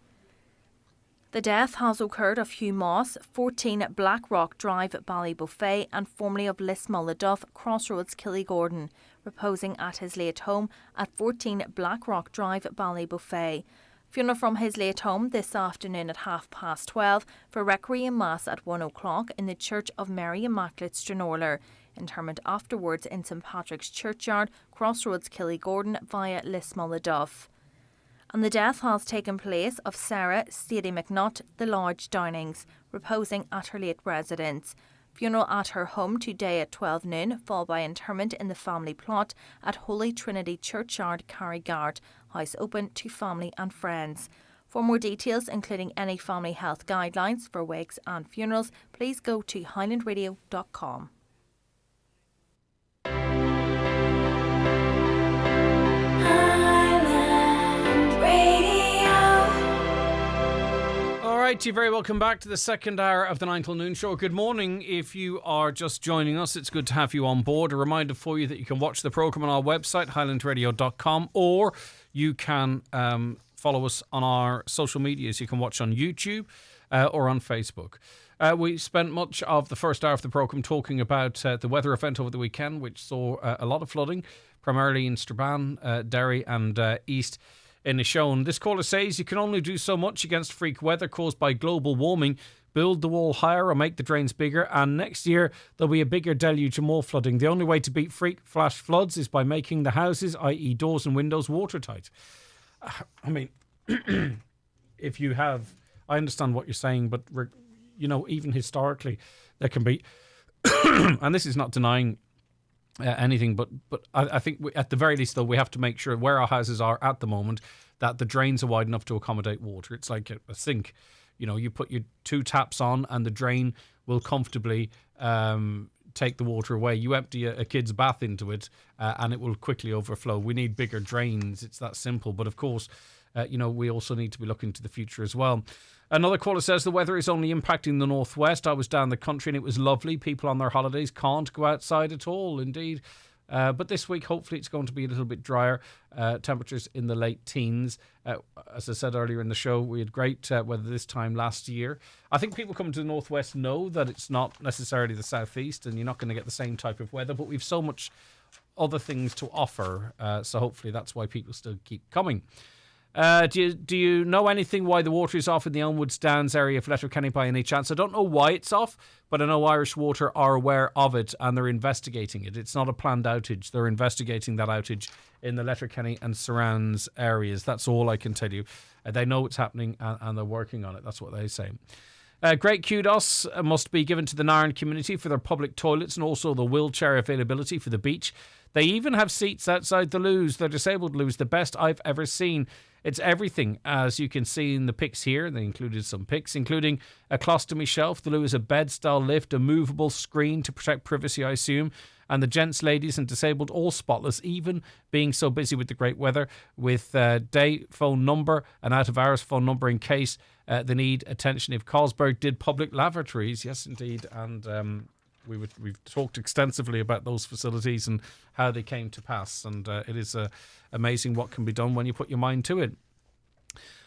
The death has occurred of Hugh Moss, 14 Black Rock Drive, Ballybuffet, and formerly of Lismulleduff, Crossroads, Killygordon, reposing at his late home at 14 Black Rock Drive, Ballybuffet. Funeral from his late home this afternoon at 12:30 for Requiem Mass at 1 o'clock in the Church of Mary Immaculate, Stranorlar. Interment afterwards in St Patrick's Churchyard, Crossroads, Killygordon via Lismulleduff. And the death has taken place of Sarah Sadie McNutt, the Lodge Downings, reposing at her late residence. Funeral at her home today at 12 noon, followed by interment in the family plot at Holy Trinity Churchyard, Carrigart, house open to family and friends. For more details, including any family health guidelines for wakes and funerals, please go to highlandradio.com. Right, you're very welcome back to the second hour of the 9 till noon show. Good morning. If you are just joining us, it's good to have you on board. A reminder for you that you can watch the programme on our website, highlandradio.com, or you can follow us on our social medias. You can watch on YouTube or on Facebook. We spent much of the first hour of the programme talking about the weather event over the weekend, which saw a lot of flooding, primarily in Strabane, Derry and East in Inishowen. This caller says you can only do so much against freak weather caused by global warming. Build the wall higher or make the drains bigger, and next year there'll be a bigger deluge and more flooding. The only way to beat freak flash floods is by making the houses, i.e. doors and windows, watertight. I mean, if you have... I understand what you're saying, but even historically, there can be, and this is not denying anything, but I think at the very least, though, we have to make sure where our houses are at the moment that the drains are wide enough to accommodate water. It's like a sink. You put your 2 taps on and the drain will comfortably take the water away. You empty a kid's bath into it and it will quickly overflow. We need bigger drains. It's that simple. But of course, we also need to be looking to the future as well. Another caller says the weather is only impacting the northwest. I was down the country and it was lovely. People on their holidays can't go outside at all, indeed. But this week, hopefully, it's going to be a little bit drier. Temperatures in the late teens. As I said earlier in the show, we had great weather this time last year. I think people coming to the northwest know that it's not necessarily the southeast and you're not going to get the same type of weather, but we've so much other things to offer. So hopefully that's why people still keep coming. Do you know anything why the water is off in the Elmwood Downs area of Letterkenny by any chance? I don't know why it's off, but I know Irish Water are aware of it and they're investigating it. It's not a planned outage. They're investigating that outage in the Letterkenny and surrounds areas. That's all I can tell you. They know it's happening and they're working on it. That's what they say. Great kudos must be given to the Nairn community for their public toilets and also the wheelchair availability for the beach. They even have seats outside the loos. Their disabled loos, the best I've ever seen. It's everything, as you can see in the pics here. They included some pics, including a colostomy shelf. The loo is a bed-style lift, a movable screen to protect privacy, I assume. And the gents, ladies and disabled, all spotless, even being so busy with the great weather, with day phone number and out-of-hours phone number in case they need attention. If Carlsberg did public lavatories, yes, indeed, and we've talked extensively about those facilities and how they came to pass, and it is amazing what can be done when you put your mind to it.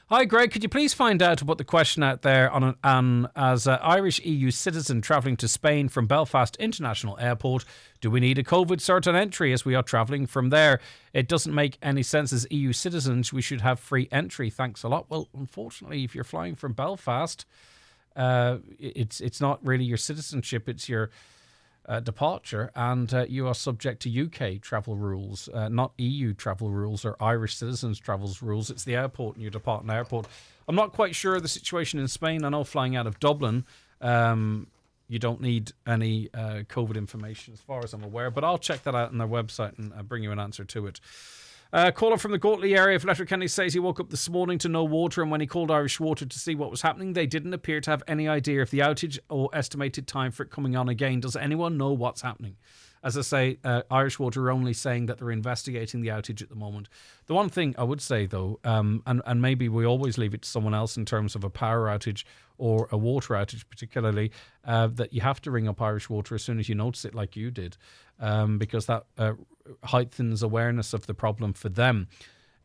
Hi Greg, could you please find out about the question out there on as an Irish EU citizen travelling to Spain from Belfast International Airport, do we need a COVID cert on entry as we are travelling from there? It doesn't make any sense. As EU citizens, we should have free entry. Thanks a lot. Well, unfortunately, if you're flying from Belfast, it's not really your citizenship, it's your departure, and you are subject to UK travel rules, not EU travel rules or Irish citizens travel rules. It's the airport and you depart an airport. I'm not quite sure of the situation in Spain. I know flying out of Dublin, you don't need any COVID information as far as I'm aware, but I'll check that out on their website and bring you an answer to it. Caller from the Gortley area of Letterkenny says he woke up this morning to no water, and when he called Irish Water to see what was happening, they didn't appear to have any idea of the outage or estimated time for it coming on again. Does anyone know what's happening? As I say, Irish Water are only saying that they're investigating the outage at the moment. The one thing I would say, though, and maybe we always leave it to someone else in terms of a power outage or a water outage particularly, that you have to ring up Irish Water as soon as you notice it, like you did, because that heightens awareness of the problem for them.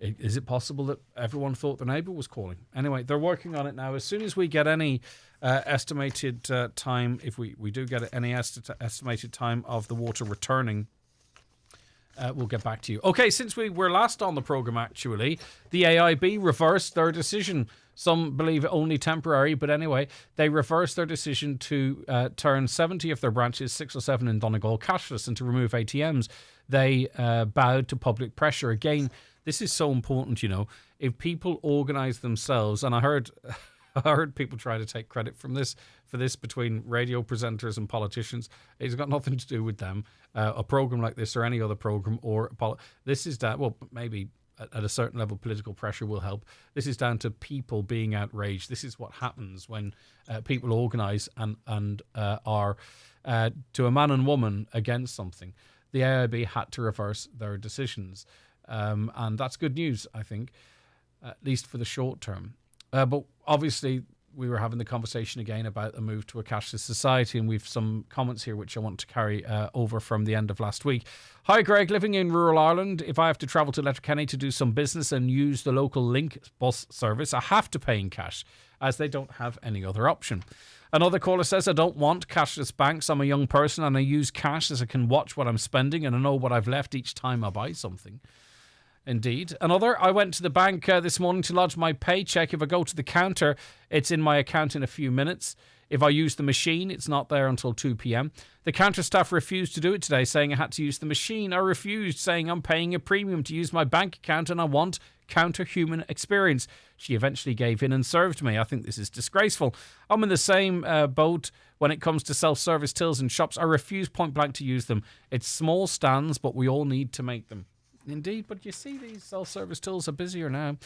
Is it possible that everyone thought their neighbour was calling? Anyway, they're working on it now. As soon as we get any estimated time, if we do get any estimated time of the water returning, we'll get back to you. Okay, since we were last on the programme, actually, the AIB reversed their decision. Some believe only temporary, but anyway, they reversed their decision to turn 70 of their branches, 6 or 7 in Donegal, cashless and to remove ATMs. They bowed to public pressure. Again, this is so important, you know. If people organise themselves, and I heard people try to take credit for this between radio presenters and politicians. It's got nothing to do with them. A programme like this or any other programme this is that, well, maybe at a certain level political pressure will help. This is down to people being outraged. This is what happens when people organise and are to a man and woman against something. The AIB had to reverse their decisions. And that's good news, I think, at least for the short term. But obviously, we were having the conversation again about a move to a cashless society, and we've some comments here which I want to carry over from the end of last week. Hi, Greg. Living in rural Ireland, if I have to travel to Letterkenny to do some business and use the local Link bus service, I have to pay in cash, as they don't have any other option. Another caller says, I don't want cashless banks. I'm a young person and I use cash as I can watch what I'm spending and I know what I've left each time I buy something. Indeed. Another, I went to the bank this morning to lodge my paycheck. If I go to the counter, it's in my account in a few minutes. If I use the machine, it's not there until 2 p.m. The counter staff refused to do it today, saying I had to use the machine. I refused, saying I'm paying a premium to use my bank account and I want counter-human experience. She eventually gave in and served me. I think this is disgraceful. I'm in the same boat when it comes to self-service tills in shops. I refuse point blank to use them. It's small stands, but we all need to make them. Indeed, but you see these self-service tills are busier now.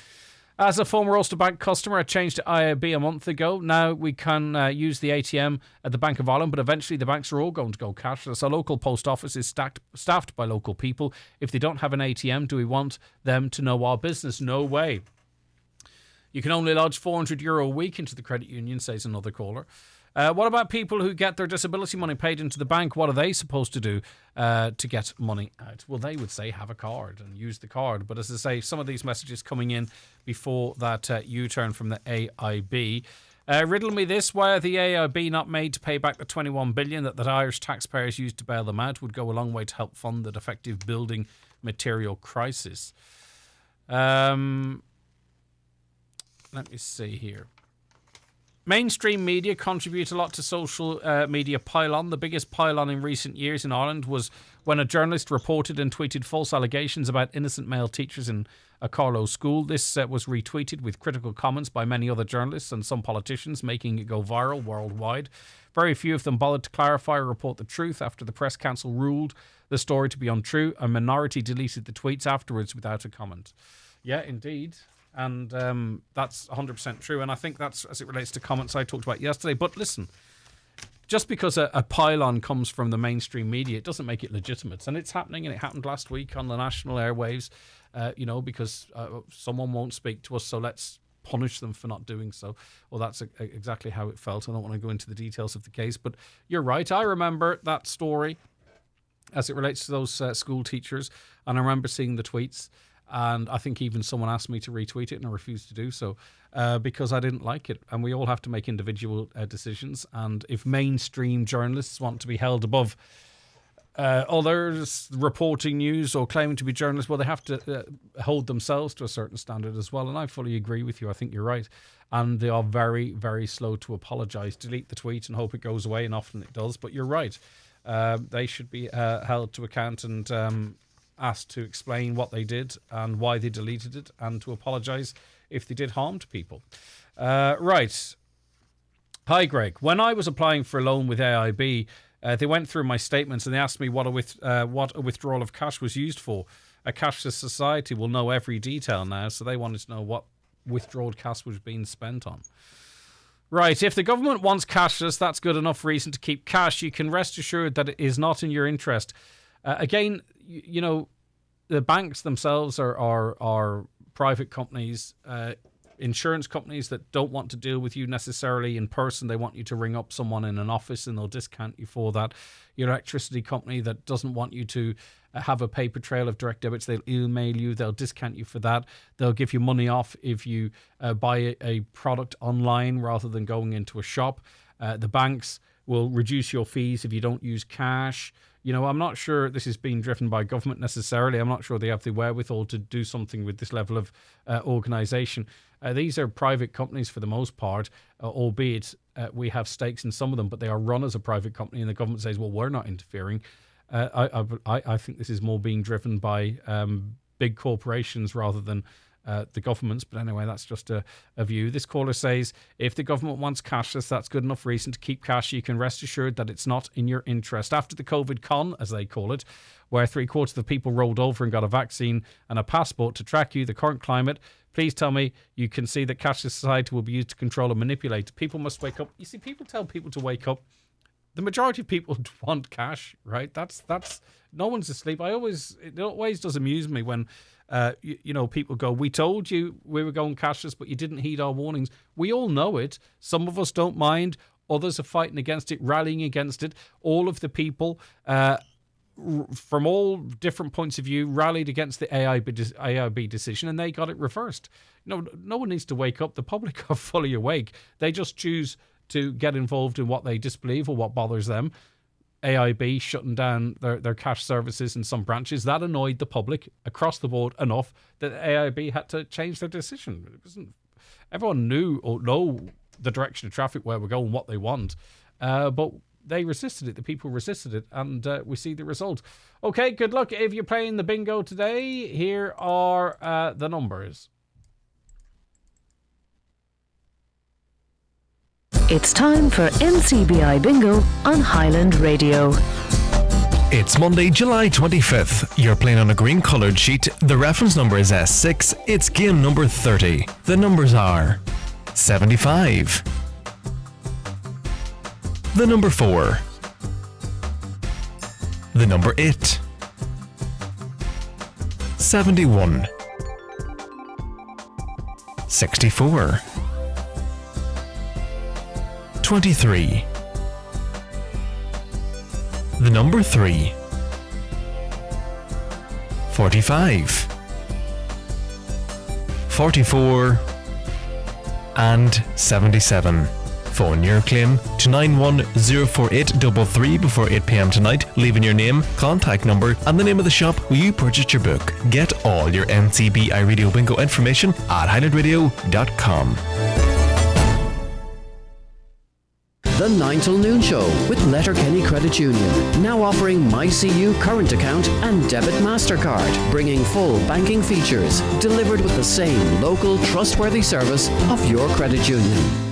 As a former Ulster Bank customer, I changed to IAB a month ago. Now we can use the ATM at the Bank of Ireland, but eventually the banks are all going to go cashless. Our local post office is staffed by local people. If they don't have an ATM, do we want them to know our business? No way. You can only lodge €400 a week into the credit union, says another caller. What about people who get their disability money paid into the bank? What are they supposed to do to get money out? Well, they would say have a card and use the card. But as I say, some of these messages coming in before that U-turn from the AIB. Riddle me this. Why are the AIB not made to pay back the $21 billion that the Irish taxpayers used to bail them out? Would go a long way to help fund the defective building material crisis. Let me see here. Mainstream media contribute a lot to social media pylon. The biggest pylon in recent years in Ireland was when a journalist reported and tweeted false allegations about innocent male teachers in a Carlow school. This was retweeted with critical comments by many other journalists and some politicians, making it go viral worldwide. Very few of them bothered to clarify or report the truth after the Press Council ruled the story to be untrue. A minority deleted the tweets afterwards without a comment. Yeah, indeed. And that's 100% true. And I think that's as it relates to comments I talked about yesterday. But listen, just because a pylon comes from the mainstream media, it doesn't make it legitimate. And it's happening, and it happened last week on the national airwaves, because someone won't speak to us, so let's punish them for not doing so. Well, that's exactly how it felt. I don't want to go into the details of the case, but you're right. I remember that story as it relates to those school teachers, and I remember seeing the tweets. And I think even someone asked me to retweet it, and I refused to do so because I didn't like it. And we all have to make individual decisions. And if mainstream journalists want to be held above others reporting news or claiming to be journalists, well, they have to hold themselves to a certain standard as well. And I fully agree with you. I think you're right. And they are very, very slow to apologise. Delete the tweet and hope it goes away, and often it does. But you're right. They should be held to account and asked to explain what they did and why they deleted it, and to apologise if they did harm to people. Right. Hi, Greg. When I was applying for a loan with AIB, they went through my statements and they asked me what a withdrawal of cash was used for. A cashless society will know every detail now, so they wanted to know what withdrawal cash was being spent on. Right, if the government wants cashless, that's good enough reason to keep cash. You can rest assured that it is not in your interest. Again, the banks themselves are private companies, insurance companies that don't want to deal with you necessarily in person. They want you to ring up someone in an office and they'll discount you for that. Your electricity company that doesn't want you to have a paper trail of direct debits, they'll email you, they'll discount you for that. They'll give you money off if you buy a product online rather than going into a shop. The banks will reduce your fees if you don't use cash. I'm not sure this is being driven by government necessarily. I'm not sure they have the wherewithal to do something with this level of organisation. These are private companies for the most part, albeit we have stakes in some of them, but they are run as a private company, and the government says, well, we're not interfering. I think this is more being driven by big corporations rather than the governments. But anyway, that's just a view. This caller says, if the government wants cashless, that's good enough reason to keep cash. You can rest assured that it's not in your interest. After the COVID con, as they call it, where 3/4 of the people rolled over and got a vaccine and a passport to track you, the current climate, please tell me you can see that cashless society will be used to control and manipulate. People must wake up. You see, people tell people to wake up. The majority of people want cash, right? That's no one's asleep. It always does amuse me when people go, we told you we were going cashless, but you didn't heed our warnings. We all know it. Some of us don't mind. Others are fighting against it, rallying against it. All of the people from all different points of view rallied against the AIB decision, and they got it reversed. No one needs to wake up. The public are fully awake. They just choose to get involved in what they disbelieve or what bothers them. AIB shutting down their cash services in some branches. That annoyed the public across the board enough that AIB had to change their decision. It wasn't, everyone knew or know the direction of traffic, where we're going, what they want, but they resisted it. The people resisted it, and we see the result. Okay, good luck if you're playing the bingo today. Here are the numbers. It's time for Ncbi Bingo on Highland Radio. It's Monday, July 25th. You're playing on a green coloured sheet. The reference number is S6. It's game number 30. The numbers are 75. The number 4. The number 8. 71. 64. 23. The number 3. 45. 44. And 77. Phone your claim to 9104833 before 8 p.m. tonight, leaving your name, contact number and the name of the shop where you purchased your book. Get all your Ncbi Radio Bingo information at highlandradio.com. The 9 till noon show with Letterkenny Credit Union, now offering MyCU current account and debit MasterCard, bringing full banking features, delivered with the same local trustworthy service of your credit union.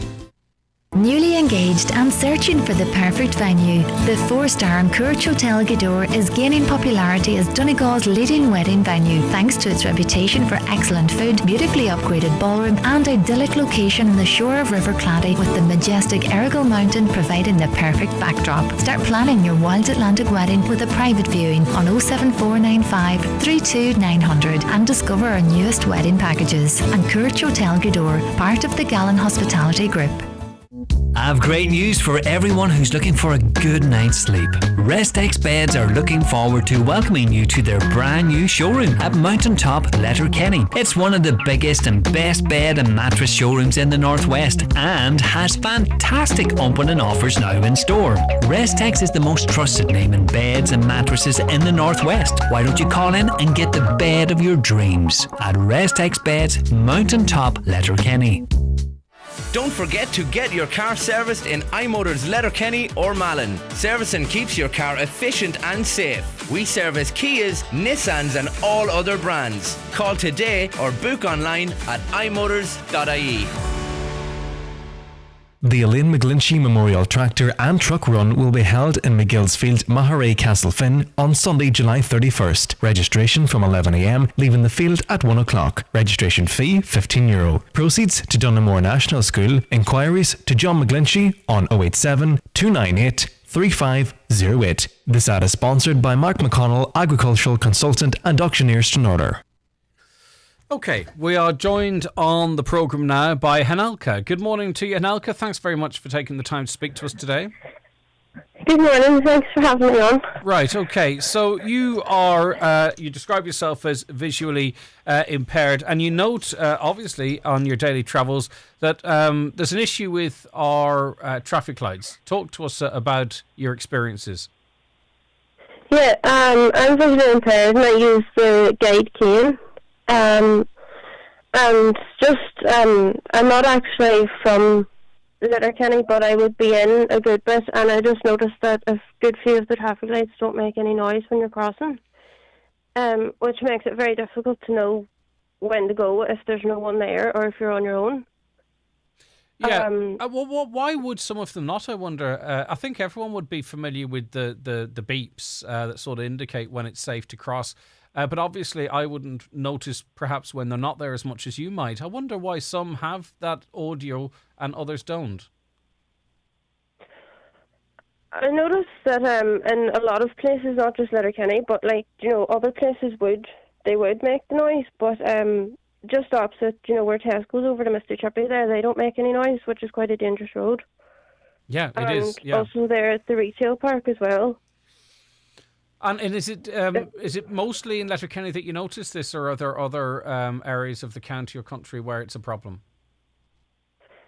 Newly engaged and searching for the perfect venue, the 4-star Courage Hotel Gweedore is gaining popularity as Donegal's leading wedding venue thanks to its reputation for excellent food, beautifully upgraded ballroom and idyllic location on the shore of River Clady, with the majestic Errigal Mountain providing the perfect backdrop. Start planning your wild Atlantic wedding with a private viewing on 07495 32900 and discover our newest wedding packages. And Courage Hotel Gweedore, part of the Gallen Hospitality Group. I've great news for everyone who's looking for a good night's sleep. Restex Beds are looking forward to welcoming you to their brand new showroom at Mountaintop, Letterkenny. It's one of the biggest and best bed and mattress showrooms in the Northwest and has fantastic opening offers now in store. Restex is the most trusted name in beds and mattresses in the Northwest. Why don't you call in and get the bed of your dreams at Restex Beds, Mountaintop, Letterkenny. Don't forget to get your car serviced in iMotors Letterkenny or Malin. Servicing keeps your car efficient and safe. We service Kias, Nissans and all other brands. Call today or book online at imotors.ie. The Elaine McGlinchey Memorial Tractor and Truck Run will be held in McGillsfield, Maharay, Castlefin on Sunday, July 31st. Registration from 11 a.m, leaving the field at 1 o'clock. Registration fee €15. Proceeds to Dunamore National School. Inquiries to John McGlinchey on 087 298 3508. This ad is sponsored by Mark McConnell, Agricultural Consultant and Auctioneer Stranorder. Okay, we are joined on the programme now by Hanalka. Good morning to you, Hanalka. Thanks very much for taking the time to speak to us today. Good morning, thanks for having me on. Right, okay, so you are, you describe yourself as visually impaired, and you note, obviously, on your daily travels that there's an issue with our traffic lights. Talk to us about your experiences. Yeah, I'm visually impaired and I use the guide cane. And just, I'm not actually from Letterkenny, but I would be in a good bit, and I just noticed that a good few of the traffic lights don't make any noise when you're crossing, which makes it very difficult to know when to go if there's no one there or if you're on your own. Yeah, well, why would some of them not, I wonder? I think everyone would be familiar with the beeps that sort of indicate when it's safe to cross. But obviously I wouldn't notice perhaps when they're not there as much as you might. I wonder why some have that audio and others don't. I noticed that in a lot of places, not just Letterkenny, but other places would make the noise, but just opposite, where Tesco's over to Mr. Chippy there, they don't make any noise, which is quite a dangerous road. Yeah, it is. Yeah. Also there at the retail park as well. And is it mostly in Letterkenny that you notice this, or are there other areas of the county or country where it's a problem?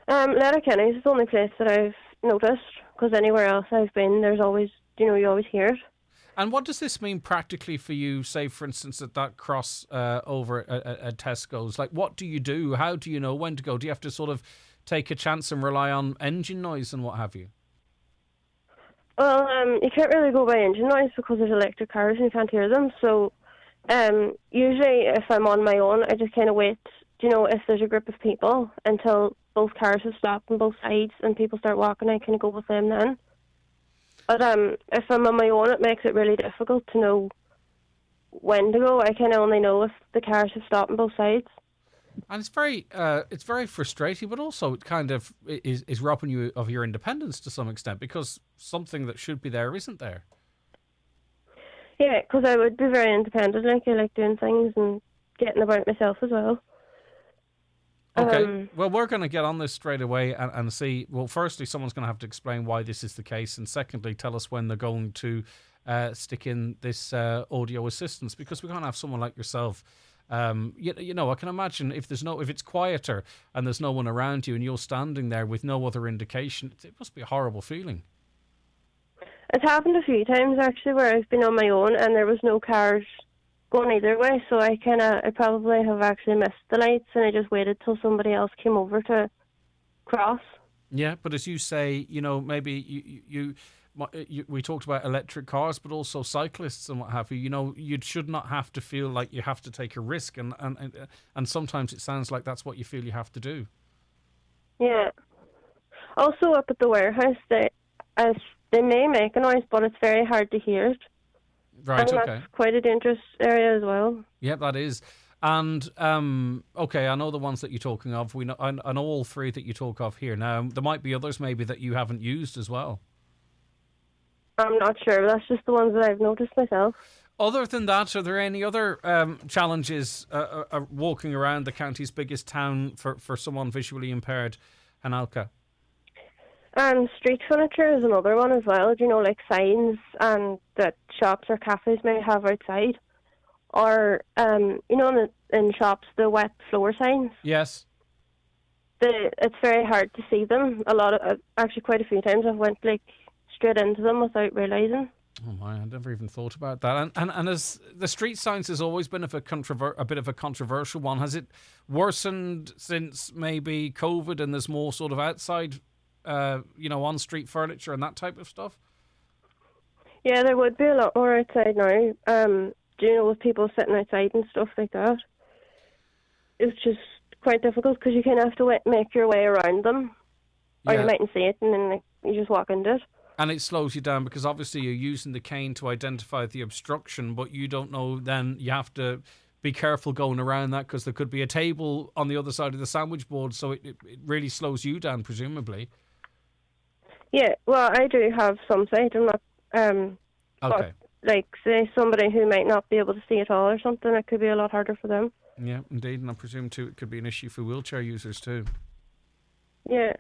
Letterkenny is the only place that I've noticed, because anywhere else I've been, there's always you always hear it. And what does this mean practically for you, say, for instance, at that cross over at Tesco's? Like, what do you do? How do you know when to go? Do you have to sort of take a chance and rely on engine noise and what have you? Well, you can't really go by engine noise because there's electric cars and you can't hear them. So usually if I'm on my own, I just kind of wait, if there's a group of people until both cars have stopped on both sides and people start walking, I kind of go with them then. But if I'm on my own, it makes it really difficult to know when to go. I kind of only know if the cars have stopped on both sides. And it's very frustrating, but also it kind of is robbing you of your independence to some extent because something that should be there isn't there. Yeah, because I would be very independent. I like doing things and getting about myself as well. Okay, well, we're going to get on this straight away and see. Well, firstly, someone's going to have to explain why this is the case, and secondly, tell us when they're going to stick in this audio assistance, because we can't have someone like yourself. I can imagine if it's quieter and there's no one around you and you're standing there with no other indication, it must be a horrible feeling. It's happened a few times actually where I've been on my own and there was no cars going either way, so I probably have actually missed the lights and I just waited till somebody else came over to cross. Yeah, but as you say, maybe we talked about electric cars, but also cyclists and what have you. You should not have to feel like you have to take a risk, and sometimes it sounds like that's what you feel you have to do. Yeah. Also, up at the warehouse, they may make a noise, but it's very hard to hear it. Right. And okay. That's quite a dangerous area as well. Yeah, that is. And okay, I know the ones that you're talking of. I know all three that you talk of here. Now, there might be others maybe that you haven't used as well. I'm not sure. That's just the ones that I've noticed myself. Other than that, are there any other challenges walking around the county's biggest town for someone visually impaired, Hanalka? Street furniture is another one as well. Like signs and that shops or cafes may have outside. Or, in shops, the wet floor signs. Yes. It's very hard to see them. Actually quite a few times I've went straight into them without realising. Oh my! I never even thought about that. And as the street signs has always been a bit of a controversial one. Has it worsened since maybe COVID and there's more sort of outside, on street furniture and that type of stuff? Yeah, there would be a lot more outside now. With people sitting outside and stuff like that. It's just quite difficult because you kind of have to make your way around them, or you mightn't see it and then you just walk into it. And it slows you down because obviously you're using the cane to identify the obstruction, but you don't know then you have to be careful going around that because there could be a table on the other side of the sandwich board, so it really slows you down, presumably. Yeah, well, I do have some sight. I'm not... okay. But, say, somebody who might not be able to see at all or something, it could be a lot harder for them. Yeah, indeed, and I presume, too, it could be an issue for wheelchair users, too. Yeah.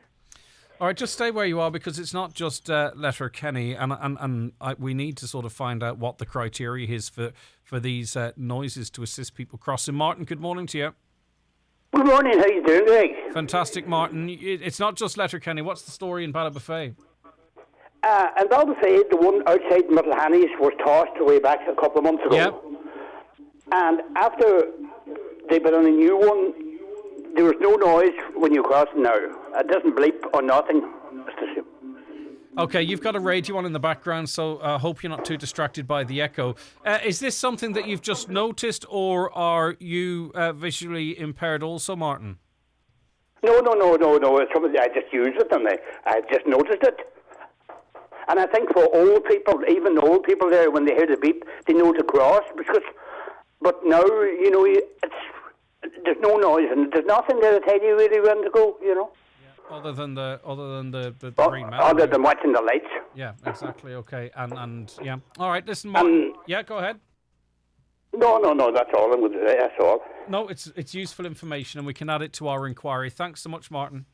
All right, just stay where you are because it's not just Letterkenny, and we need to sort of find out what the criteria is for these noises to assist people crossing. Martin, good morning to you. Good morning, how you doing, Greg? Fantastic, Martin. It's not just Letterkenny. What's the story in Ballybofey? And Ballybofey, the one outside Middlehannies was tossed way back a couple of months ago. Yep. And after they put on a new one, there was no noise when you cross now. It doesn't bleep or nothing. Okay, you've got a radio on in the background, so I hope you're not too distracted by the echo. Is this something that you've just noticed, or are you visually impaired also, Martin? No. It's something I just used it and I just noticed it. And I think for old people, even old people there, when they hear the beep, they know to cross. But now, there's no noise and there's nothing there to tell you really when to go, Yeah, other than the green melody. Other than watching the lights. Yeah, exactly. Okay, and yeah. All right, listen, Martin. Yeah, go ahead. No, that's all I'm going to say. That's all. No, it's useful information, and we can add it to our inquiry. Thanks so much, Martin.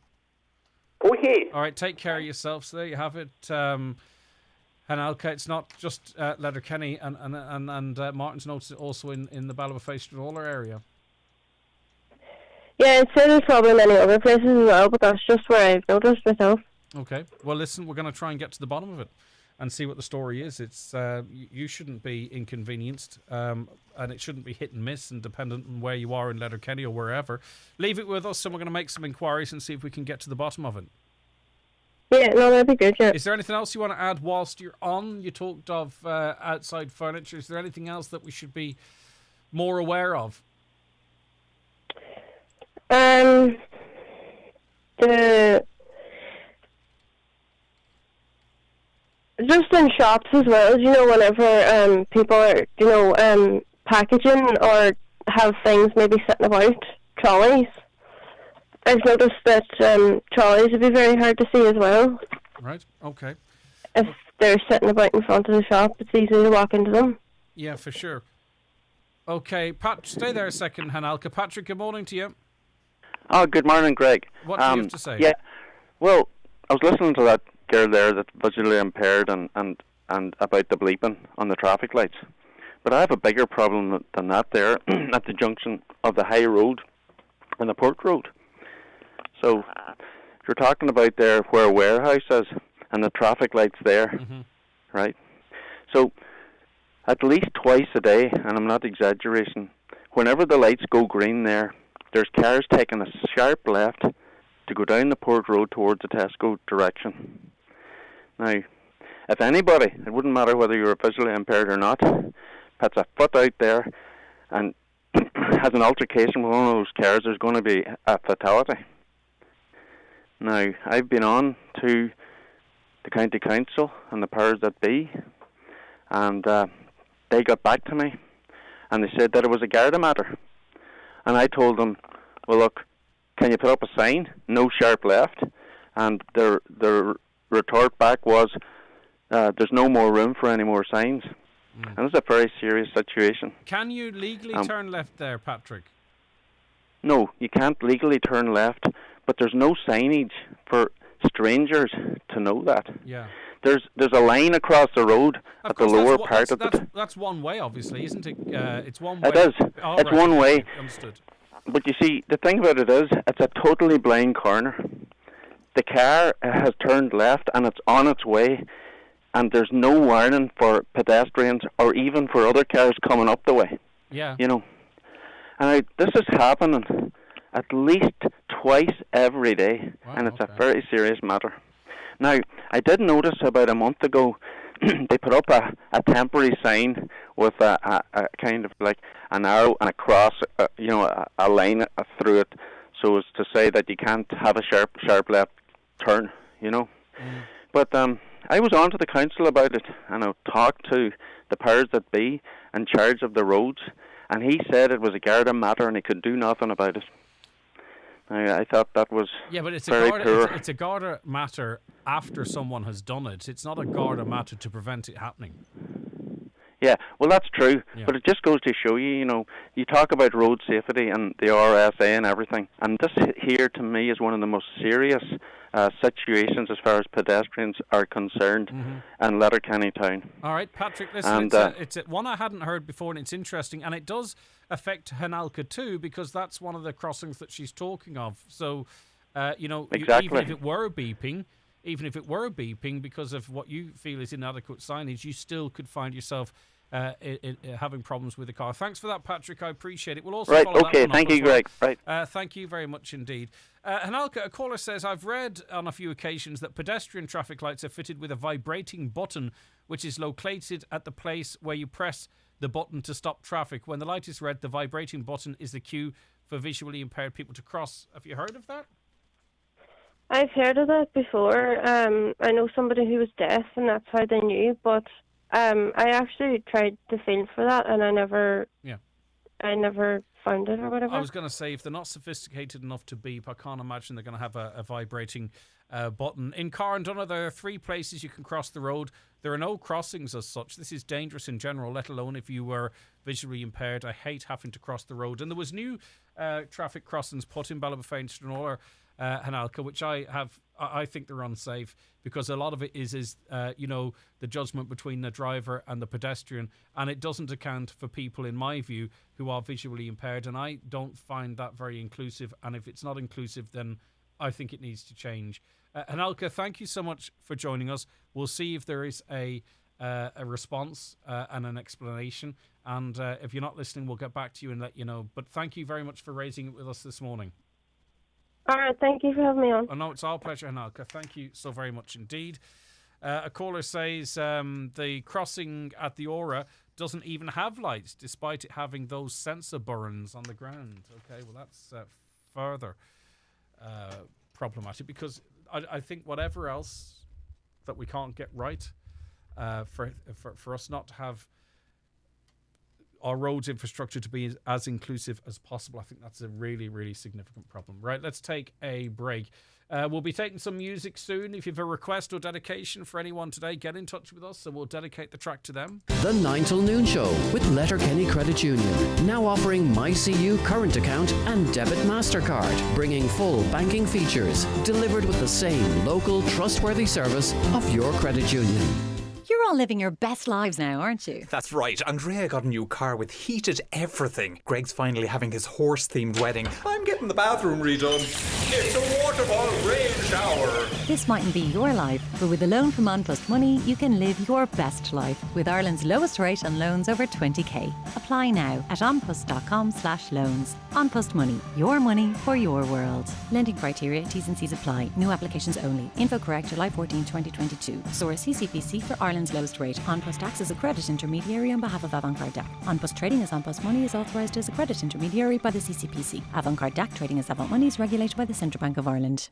Okay. All right, take care of yourself. So there you have it. Hanalka, it's not just Letterkenny, and Martin's noticed it also in the Ballybofey Strathroller area. Yeah, I'd say there's probably many other places as well, but that's just where I've noticed myself. Okay. Well, listen, we're going to try and get to the bottom of it. and see what the story is. It's you shouldn't be inconvenienced, and it shouldn't be hit and miss and dependent on where you are in Letterkenny or wherever. Leave it with us, and we're going to make some inquiries and see if we can get to the bottom of it. Yeah, no, that'd be good, yeah. Is there anything else you want to add whilst you're on? You talked of outside furniture. Is there anything else that we should be more aware of? Just in shops as well, whenever people are, packaging or have things maybe sitting about, trolleys. I've noticed that trolleys would be very hard to see as well. Right, okay. If they're sitting about in front of the shop, it's easy to walk into them. Yeah, for sure. Okay, Pat, stay there a second, Hanalka. Patrick, good morning to you. Oh, good morning, Greg. What do you have to say? Yeah, well, I was listening to that girl there that's visually impaired and about the bleeping on the traffic lights. But I have a bigger problem than that there at the junction of the High Road and the Port Road. So you're talking about there where a warehouse is and the traffic lights there, right? So at least twice a day, and I'm not exaggerating, whenever the lights go green there's cars taking a sharp left to go down the Port Road towards the Tesco direction. Now, if anybody, it wouldn't matter whether you're visually impaired or not, puts a foot out there and has an altercation with one of those cars, there's going to be a fatality. Now, I've been on to the County Council and the powers that be, and they got back to me, and they said that it was a Garda matter. And I told them, well, look, can you put up a sign, no sharp left? And their retort back was, there's no more room for any more signs. And it's a very serious situation. Can you legally turn left there, Patrick? No, you can't legally turn left, but there's no signage for strangers to know that. Yeah. There's a line across the road at the lower part of the... That's one way, obviously, isn't it? It's one way. It is. Oh, it's right. one way. Understood. But you see, the thing about it is, it's a totally blind corner. The car has turned left and it's on its way, and there's no warning for pedestrians or even for other cars coming up the way. Yeah. And this is happening at least twice every day, and it's a very serious matter. Now, I did notice about a month ago, they put up a temporary sign with a kind of like an arrow and a cross, a line through it, so as to say that you can't have a sharp left turn, But I was on to the council about it, and I talked to the powers that be in charge of the roads, and he said it was a Garda matter and he could do nothing about it. I thought that was very poor. It's a Garda matter after someone has done it. It's not a Garda matter to prevent it happening. Yeah, well, that's true. Yeah. But it just goes to show you, you talk about road safety and the RSA and everything. And this here, to me, is one of the most serious situations as far as pedestrians are concerned in Letterkenny town. All right, Patrick, listen, it's one I hadn't heard before, and it's interesting. And it does affect Hanalka too, because that's one of the crossings that she's talking of. So, exactly. Even if it were beeping because of what you feel is inadequate signage, you still could find yourself having problems with the car. Thanks for that, Patrick. I appreciate it. We'll also follow that one thank up you, Greg. Right. Thank you very much indeed. Hanalka, a caller says, I've read on a few occasions that pedestrian traffic lights are fitted with a vibrating button which is located at the place where you press the button to stop traffic. When the light is red, the vibrating button is the cue for visually impaired people to cross. Have you heard of that? I've heard of that before. I know somebody who was deaf, and that's how they knew. But I actually tried to feel for that, and I never found it or whatever. I was going to say, if they're not sophisticated enough to beep, I can't imagine they're going to have a vibrating button. In Carndonagh, there are 3 places you can cross the road. There are no crossings as such. This is dangerous in general, let alone if you were visually impaired. I hate having to cross the road. And there was new traffic crossings put in Ballybofane Stranora, Hanalka, which I think they're unsafe, because a lot of it is the judgment between the driver and the pedestrian, and it doesn't account for people, in my view, who are visually impaired, and I don't find that very inclusive. And if it's not inclusive, then I think it needs to change. Hanalka, thank you so much for joining us. We'll see if there is a response and an explanation. And if you're not listening, we'll get back to you and let you know. But thank you very much for raising it with us this morning. All right, thank you for having me on. Oh, no, it's our pleasure, Hanalka. Thank you so very much indeed. A caller says the crossing at the Aura doesn't even have lights, despite it having those sensor burns on the ground. Okay, well, that's further problematic, because I think whatever else that we can't get right, for us not to have our roads infrastructure to be as inclusive as possible, I think that's a really, really significant problem. Right, let's take a break. We'll be taking some music soon. If you have a request or dedication for anyone today, get in touch with us and we'll dedicate the track to them. The 9 till noon show with Letterkenny Credit Union, now offering MyCU current account and debit MasterCard, bringing full banking features, delivered with the same local trustworthy service of your credit union. You're all living your best lives now, aren't you? That's right. Andrea got a new car with heated everything. Greg's finally having his horse-themed wedding. I'm getting the bathroom redone. It's a waterfall rain shower. This mightn't be your life, but with a loan from OnPost Money, you can live your best life with Ireland's lowest rate on loans over 20k. Apply now at onpost.com/loans. OnPost Money, your money for your world. Lending criteria, T's and C's apply. New applications only. Info correct July 14, 2022. Source CCPC for Ireland's lowest rate. OnPost acts as a credit intermediary on behalf of Avantcard DAC. OnPost trading as OnPost Money is authorised as a credit intermediary by the CCPC. Avantcard DAC trading as Avant Money is regulated by the Central Bank of Ireland.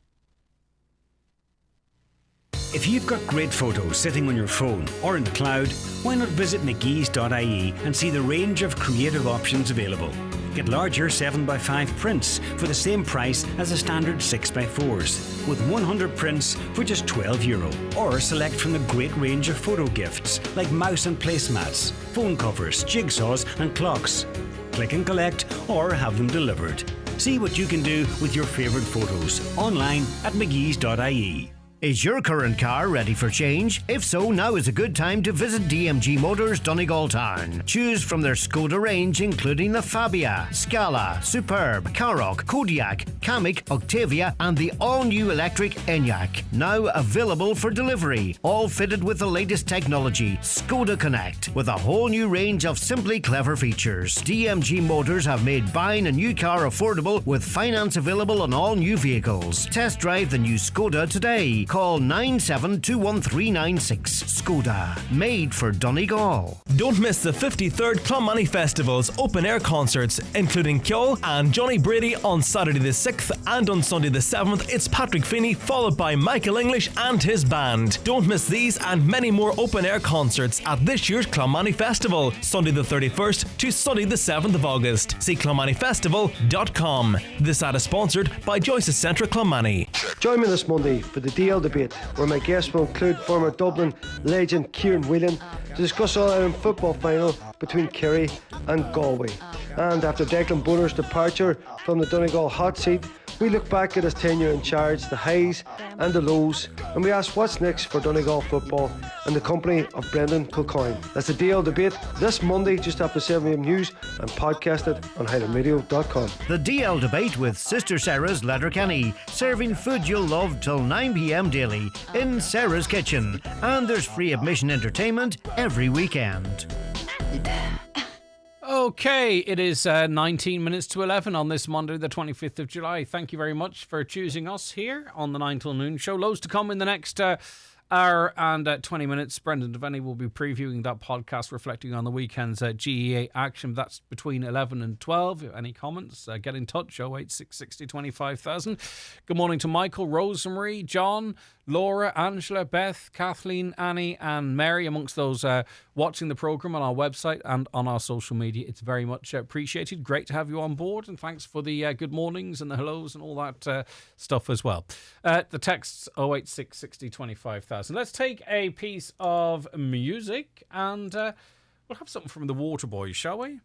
If you've got great photos sitting on your phone or in the cloud, why not visit mcgees.ie and see the range of creative options available. Get larger 7x5 prints for the same price as the standard 6x4s, with 100 prints for just €12. Or select from the great range of photo gifts like mouse and placemats, phone covers, jigsaws and clocks. Click and collect or have them delivered. See what you can do with your favourite photos online at mcgees.ie. Is your current car ready for change? If so, now is a good time to visit DMG Motors Donegal Town. Choose from their Skoda range including the Fabia, Scala, Superb, Karoq, Kodiaq, Kamiq, Octavia and the all-new electric Enyaq. Now available for delivery. All fitted with the latest technology, Skoda Connect, with a whole new range of simply clever features. DMG Motors have made buying a new car affordable with finance available on all new vehicles. Test drive the new Skoda today. Call 972136. Skoda. Made for Donegal. Don't miss the 53rd Clonmany Festival's open-air concerts, including Kyo and Johnny Brady on Saturday the 6th, and on Sunday the 7th, it's Patrick Finney, followed by Michael English and his band. Don't miss these and many more open-air concerts at this year's Clonmany Festival, Sunday the 31st to Sunday the 7th of August. See clonmanyfestival.com. This ad is sponsored by Joyce's Centre Clonmany. Join me this Monday for the DL debate, where my guests will include former Dublin legend Kieran Whelan to discuss All-Ireland football final between Kerry and Galway. And after Declan Bonner's departure from the Donegal hot seat, we look back at his tenure in charge, the highs and the lows, and we ask what's next for Donegal football in the company of Brendan Kilcoyne. That's the DL debate this Monday just after 7am news and podcasted on highlandradio.com. The DL debate with Sister Sarah's Letterkenny, serving food you'll love till 9pm daily in Sarah's Kitchen. And there's free admission entertainment every weekend. Okay, it is 19 minutes to 11 on this Monday, the 25th of July. Thank you very much for choosing us here on the 9 till noon show. Loads to come in the next hour and 20 minutes. Brendan Devaney will be previewing that podcast reflecting on the weekend's GEA action. That's between 11 and 12. Any comments? Get in touch, 08660 25,000. Good morning to Michael, Rosemary, John, Laura, Angela, Beth, Kathleen, Annie and Mary, amongst those watching the programme on our website and on our social media. It's very much appreciated. Great to have you on board, and thanks for the good mornings and the hellos and all that stuff as well. The text's 08660 25,000. Let's take a piece of music and we'll have something from the Waterboys, shall we?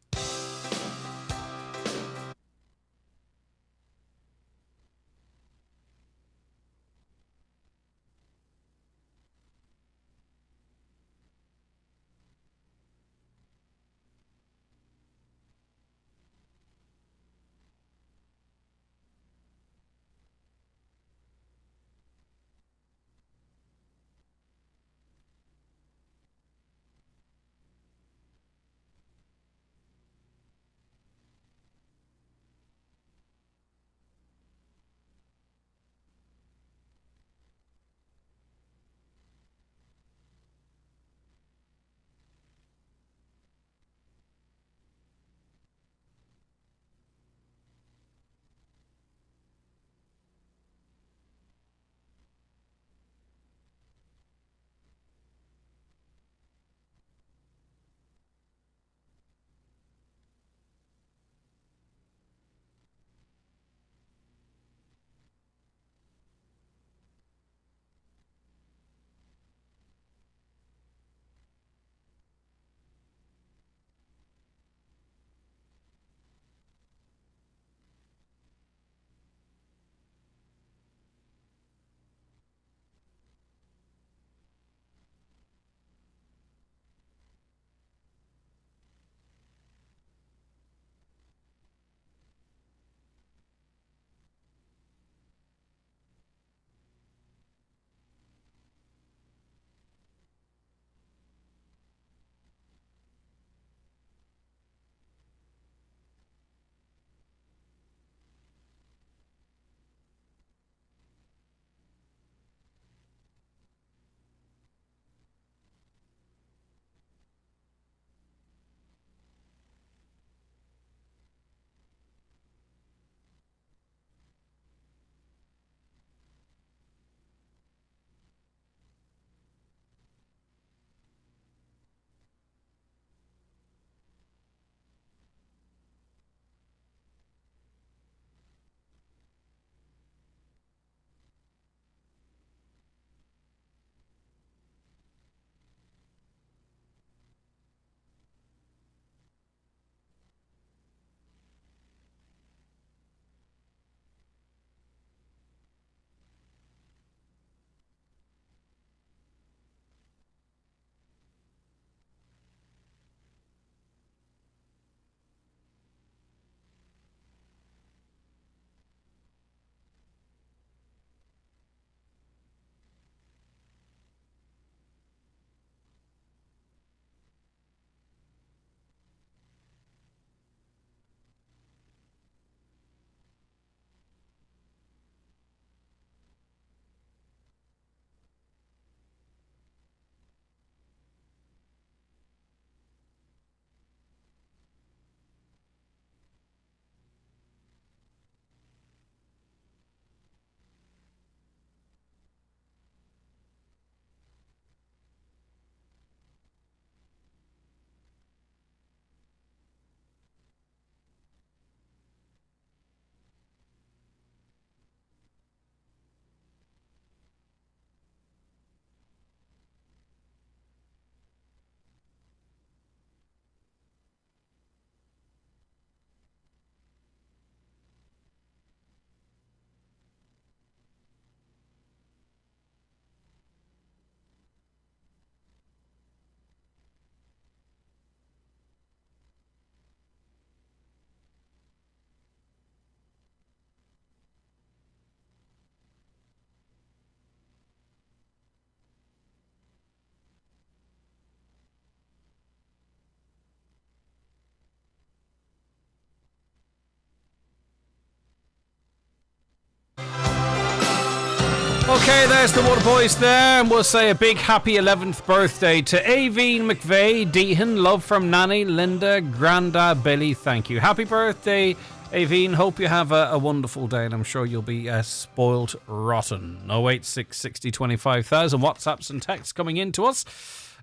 Okay, there's the Water Boys there, and we'll say a big happy 11th birthday to Aveen McVeigh, Dehan, love from Nanny, Linda, Granda, Billy, thank you. Happy birthday, Aveen. Hope you have a wonderful day, and I'm sure you'll be spoiled rotten. 086 60 25,000 WhatsApps and texts coming in to us.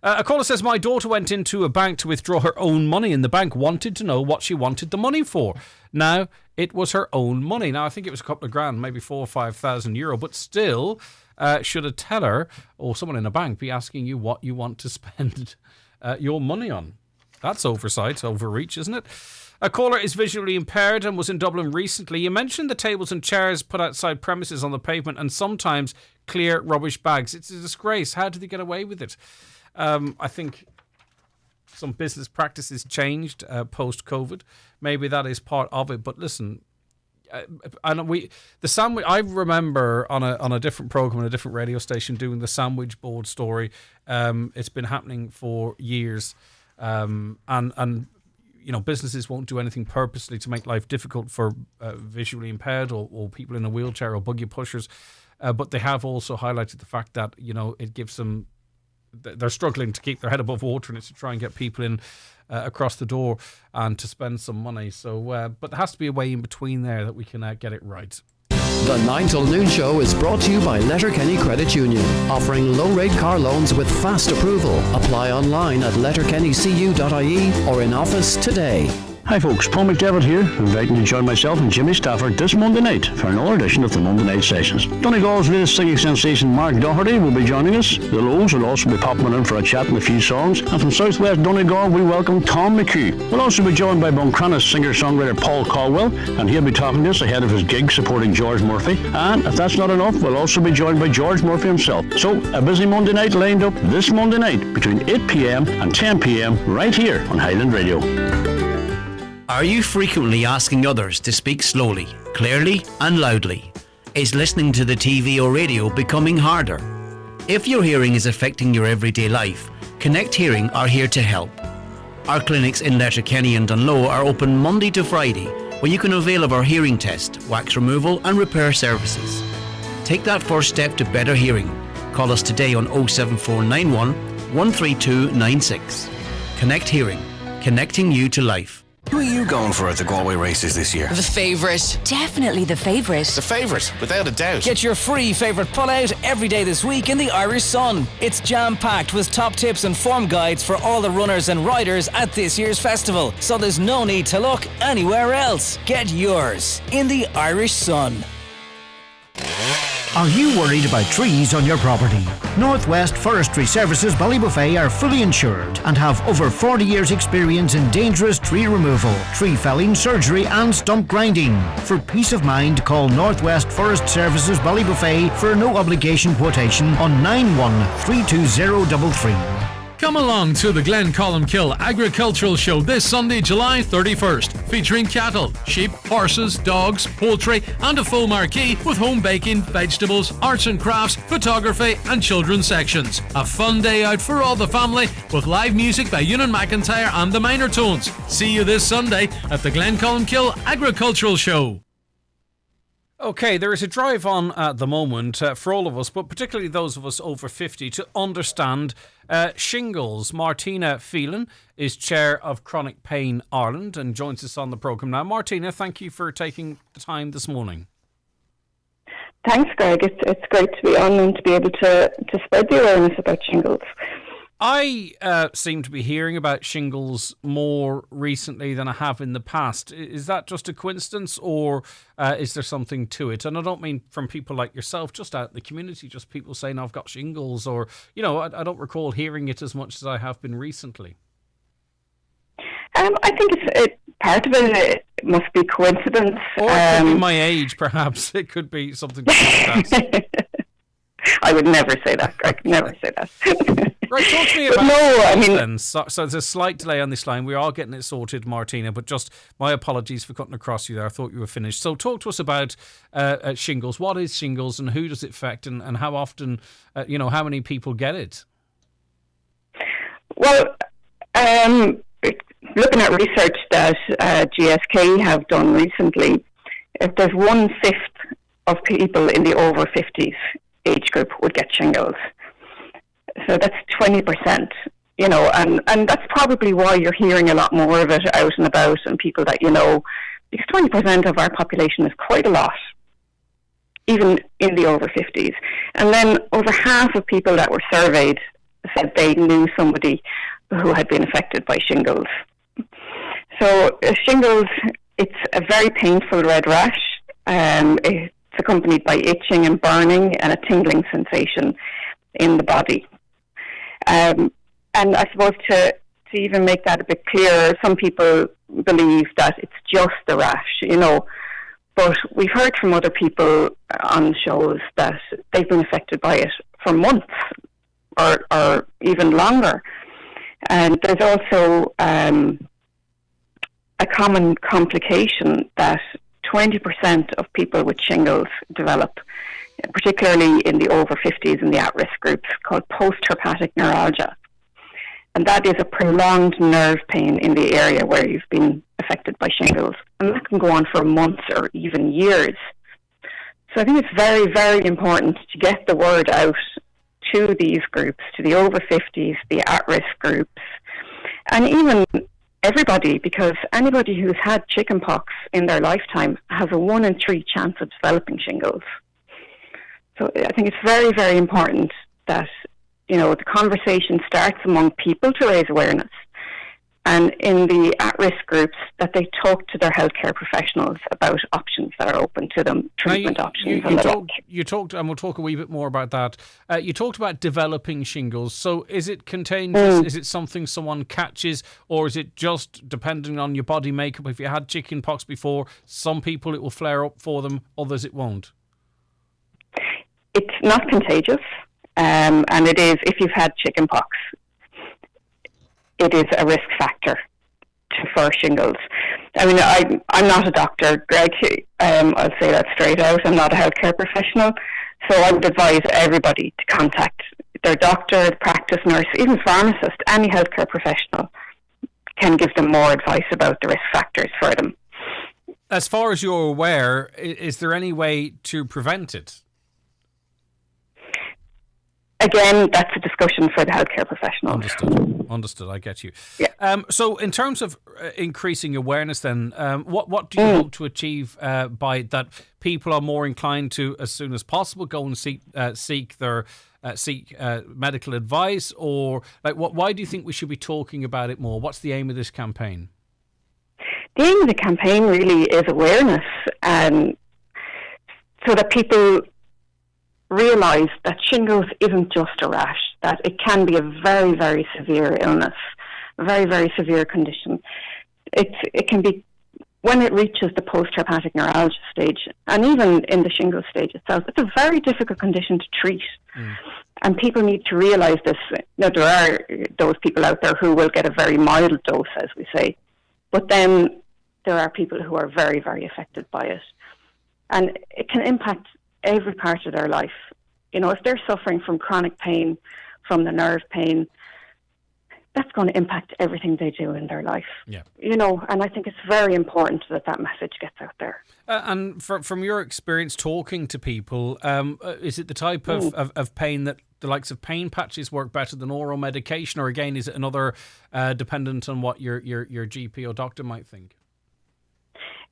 A caller says, my daughter went into a bank to withdraw her own money, and the bank wanted to know what she wanted the money for. Now, it was her own money. Now, I think it was a couple of grand, maybe 4,000 or 5,000 euro, but still, should a teller or someone in a bank be asking you what you want to spend your money on? That's oversight, overreach, isn't it? A caller is visually impaired and was in Dublin recently. You mentioned the tables and chairs put outside premises on the pavement and sometimes clear rubbish bags. It's a disgrace. How did they get away with it? I think some business practices changed post-COVID. Maybe that is part of it. But listen, the sandwich. I remember on a different program on a different radio station doing the sandwich board story. It's been happening for years, and businesses won't do anything purposely to make life difficult for visually impaired or people in a wheelchair or buggy pushers. But they have also highlighted the fact that it gives them. They're struggling to keep their head above water, and it's to try and get people in across the door and to spend some money. So, but there has to be a way in between there that we can get it right. The 9 till noon show is brought to you by Letterkenny Credit Union, offering low-rate car loans with fast approval. Apply online at letterkennycu.ie or in office today. Hi folks, Paul McDevitt here, inviting you to join myself and Jimmy Stafford this Monday night for another edition of the Monday Night Sessions. Donegal's latest singing sensation Mark Doherty will be joining us. The Lows will also be popping in for a chat and a few songs. And from Southwest Donegal we welcome Tom McHugh. We'll also be joined by Buncrana's singer-songwriter Paul Caldwell, and he'll be talking to us ahead of his gig supporting George Murphy. And if that's not enough, we'll also be joined by George Murphy himself. So a busy Monday night lined up this Monday night between 8 p.m. and 10 p.m. right here on Highland Radio. Are you frequently asking others to speak slowly, clearly and loudly? Is listening to the TV or radio becoming harder? If your hearing is affecting your everyday life, Connect Hearing are here to help. Our clinics in Letterkenny and Dunloe are open Monday to Friday, where you can avail of our hearing test, wax removal and repair services. Take that first step to better hearing. Call us today on 07491 13296. Connect Hearing, connecting you to life. Who are you going for at the Galway races this year? The favourite. Definitely the favourite. The favourite, without a doubt. Get your free favourite pull-out every day this week in the Irish Sun. It's jam-packed with top tips and form guides for all the runners and riders at this year's festival, so there's no need to look anywhere else. Get yours in the Irish Sun. Are you worried about trees on your property? Northwest Forestry Services Ballybuffet are fully insured and have over 40 years experience in dangerous tree removal, tree felling, surgery and stump grinding. For peace of mind, call Northwest Forest Services Ballybuffet for a no obligation quotation on 913233. Come along to the Glencolmkill Agricultural Show this Sunday, July 31st, featuring cattle, sheep, horses, dogs, poultry and a full marquee with home baking, vegetables, arts and crafts, photography and children's sections. A fun day out for all the family with live music by Ewan McIntyre and the Minor Tones. See you this Sunday at the Glencolmkill Agricultural Show. Okay, there is a drive on at the moment for all of us, but particularly those of us over 50, to understand shingles. Martina Phelan is chair of Chronic Pain Ireland and joins us on the programme now. Martina, thank you for taking the time this morning. Thanks, Greg. It's great to be on and to be able to spread the awareness about shingles. I seem to be hearing about shingles more recently than I have in the past. Is that just a coincidence, or is there something to it? And I don't mean from people like yourself, just out in the community, just people saying, I've got shingles, or, I don't recall hearing it as much as I have been recently. I think it's part of it must be coincidence. Or it could be my age, perhaps. It could be something like that. I would never say that, Greg. Never say that. Right, talk to me about then. So there's a slight delay on this line. We are getting it sorted, Martina, but just my apologies for cutting across you there. I thought you were finished. So talk to us about shingles. What is shingles and who does it affect, and how often, how many people get it? Well, looking at research that GSK have done recently, if there's 1/5 of people in the over 50s age group would get shingles. So that's 20%, you know, and that's probably why you're hearing a lot more of it out and about and people that you know, because 20% of our population is quite a lot, even in the over 50s. And then over half of people that were surveyed said they knew somebody who had been affected by shingles. So shingles, it's a very painful red rash. It's accompanied by itching and burning and a tingling sensation in the body. And I suppose to even make that a bit clearer, some people believe that it's just the rash, you know, but we've heard from other people on shows that they've been affected by it for months or even longer. And there's also a common complication that 20% of people with shingles develop, particularly in the over 50s and the at-risk groups, called post-herpetic neuralgia. And that is a prolonged nerve pain in the area where you've been affected by shingles. And that can go on for months or even years. So I think it's very, very important to get the word out to these groups, to the over 50s, the at-risk groups, and even everybody, because anybody who's had chickenpox in their lifetime has a 1 in 3 chance of developing shingles. So I think it's very, very important that, you know, the conversation starts among people to raise awareness, and in the at-risk groups that they talk to their healthcare professionals about options that are open to them, treatment options. You talked, and we'll talk a wee bit more about that. You talked about developing shingles. So is it contagious? Is it something someone catches, or is it just depending on your body makeup? If you had chickenpox before, some people it will flare up for them, others it won't. It's not contagious, and it is, if you've had chickenpox, it is a risk factor for shingles. I mean, I'm not a doctor, Greg. I'll say that straight out. I'm not a healthcare professional. So I would advise everybody to contact their doctor, the practice nurse, even pharmacist. Any healthcare professional can give them more advice about the risk factors for them. As far as you're aware, is there any way to prevent it? Again, that's a discussion for the healthcare professionals. Understood. I get you. Yeah. So, in terms of increasing awareness, then, what do you hope to achieve by that? People are more inclined to, as soon as possible, go and seek medical advice, or like, why do you think we should be talking about it more? What's the aim of this campaign? The aim of the campaign really is awareness, and so that people realise that shingles isn't just a rash, that it can be a very, very severe illness, a very, very severe condition. It can be, when it reaches the post-herpetic neuralgia stage, and even in the shingles stage itself, it's a very difficult condition to treat. And people need to realise this. Now, there are those people out there who will get a very mild dose, as we say, but then there are people who are very, very affected by it. And it can impact every part of their life. You know, if they're suffering from chronic pain, from the nerve pain, that's going to impact everything they do in their life. Yeah. You know, and I think it's very important that that message gets out there. And from your experience talking to people, is it the type of pain that the likes of pain patches work better than oral medication, or again, is it another dependent on what your GP or doctor might think?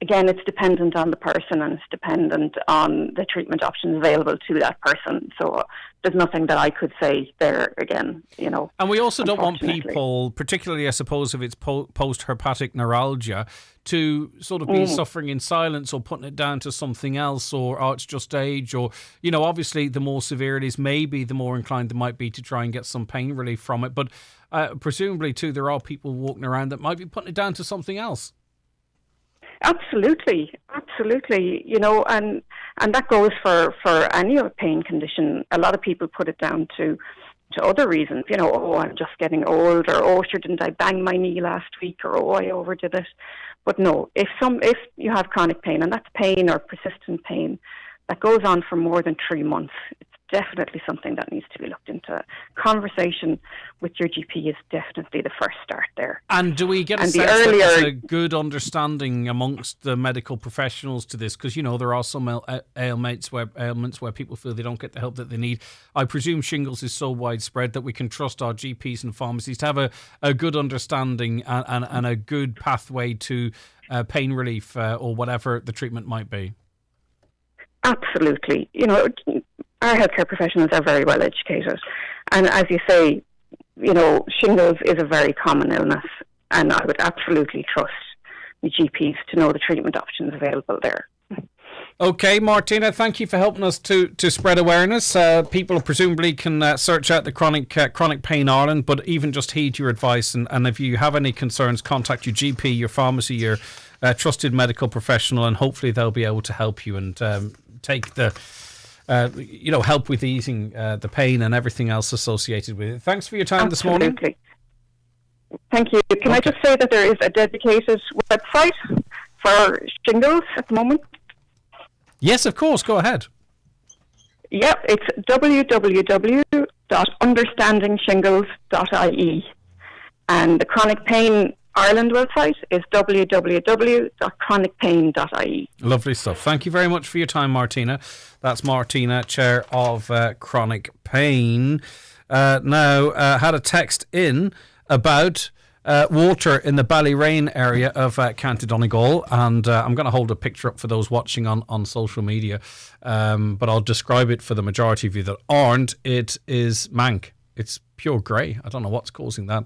Again, it's dependent on the person, and it's dependent on the treatment options available to that person. So there's nothing that I could say there, again, you know. And we also don't want people, particularly I suppose if it's post-herpetic neuralgia, to sort of be suffering in silence or putting it down to something else, or it's just age, or, you know, obviously the more severe it is, maybe the more inclined they might be to try and get some pain relief from it. But presumably too, there are people walking around that might be putting it down to something else. Absolutely. You know, and that goes for any pain condition. A lot of people put it down to other reasons. You know, oh, I'm just getting old, or oh, sure, didn't I bang my knee last week, or oh, I overdid it. But no, if you have chronic pain, and that's pain or persistent pain that goes on for more than 3 months, it's definitely something that needs to be looked into. Conversation with your GP is definitely the first start there. And do we get a sense that there's a good understanding amongst the medical professionals to this? Because, there are some ailments where people feel they don't get the help that they need. I presume shingles is so widespread that we can trust our GPs and pharmacies to have a good understanding and a good pathway to pain relief or whatever the treatment might be. Absolutely. Our healthcare professionals are very well educated. And as you say, shingles is a very common illness, and I would absolutely trust the GPs to know the treatment options available there. Okay, Martina, thank you for helping us to spread awareness. People presumably can search out the Chronic Pain Ireland, but even just heed your advice. And if you have any concerns, contact your GP, your pharmacy, your trusted medical professional, and hopefully they'll be able to help you and take the help with easing the pain and everything else associated with it. Thanks for your time this morning. Thank you. Can I just say that there is a dedicated website for shingles at the moment? Yes, of course. Go ahead. Yep, it's www.understandingshingles.ie. And the Chronic Pain Ireland website is www.chronicpain.ie. Lovely stuff. Thank you very much for your time, Martina. That's Martina, Chair of Chronic Pain. Now, had a text in about water in the Ballyrain area of County Donegal, and I'm going to hold a picture up for those watching on social media, but I'll describe it for the majority of you that aren't. It is mank. It's pure grey. I don't know what's causing that.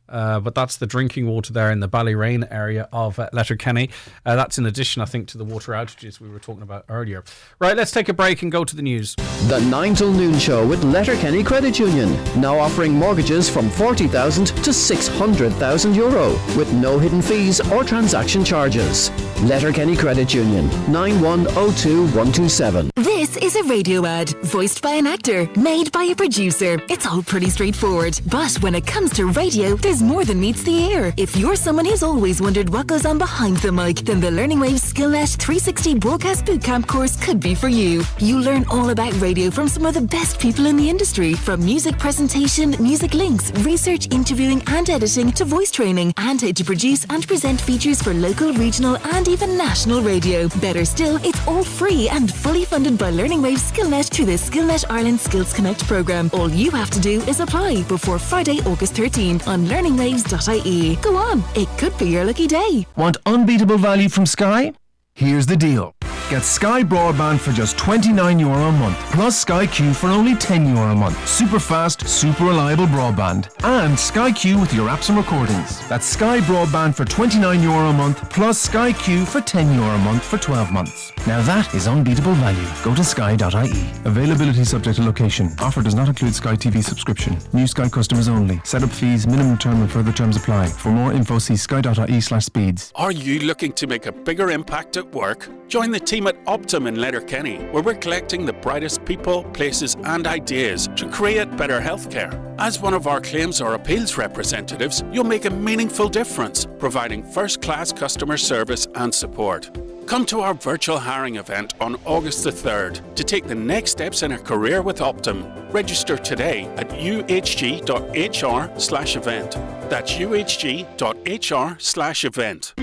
But that's the drinking water there in the Ballyrain area of Letterkenny. That's in addition, I think, to the water outages we were talking about earlier. Right, let's take a break and go to the news. The 9 till noon show with Letterkenny Credit Union, now offering mortgages from 40,000 to 600,000 euro with no hidden fees or transaction charges. Letterkenny Credit Union, 9102127. This is a radio ad, voiced by an actor, made by a producer. It's all pretty straightforward. But when it comes to radio, there's more than meets the ear. If you're someone who's always wondered what goes on behind the mic, then the Learning Waves SkillNet 360 Broadcast Bootcamp course could be for you. You learn all about radio from some of the best people in the industry, from music presentation, music links, research, interviewing and editing, to voice training, and how to produce and present features for local, regional and even national radio. Better still, it's all free and fully funded by Learning Waves SkillNet through the SkillNet Ireland Skills Connect programme. All you have to do is apply before Friday, August 13th on learningwaves.ie. Go on, it could be your lucky day. Want unbeatable value from Sky? Here's the deal. Get Sky Broadband for just €29 a month, plus Sky Q for only €10 a month. Super fast, super reliable broadband. And Sky Q with your apps and recordings. That's Sky Broadband for €29 a month, plus Sky Q for €10 a month for 12 months. Now that is unbeatable value. Go to sky.ie. Availability subject to location. Offer does not include Sky TV subscription. New Sky customers only. Setup fees, minimum term and further terms apply. For more info, see sky.ie/speeds. Are you looking to make a bigger impact at work? Join the team at Optum in Letterkenny, where we're collecting the brightest people, places and ideas to create better healthcare. As one of our claims or appeals representatives, you'll make a meaningful difference, providing first-class customer service and support. Come to our virtual hiring event on August the 3rd to take the next steps in a career with Optum. Register today at uhg.hr/event. That's uhg.hr/event.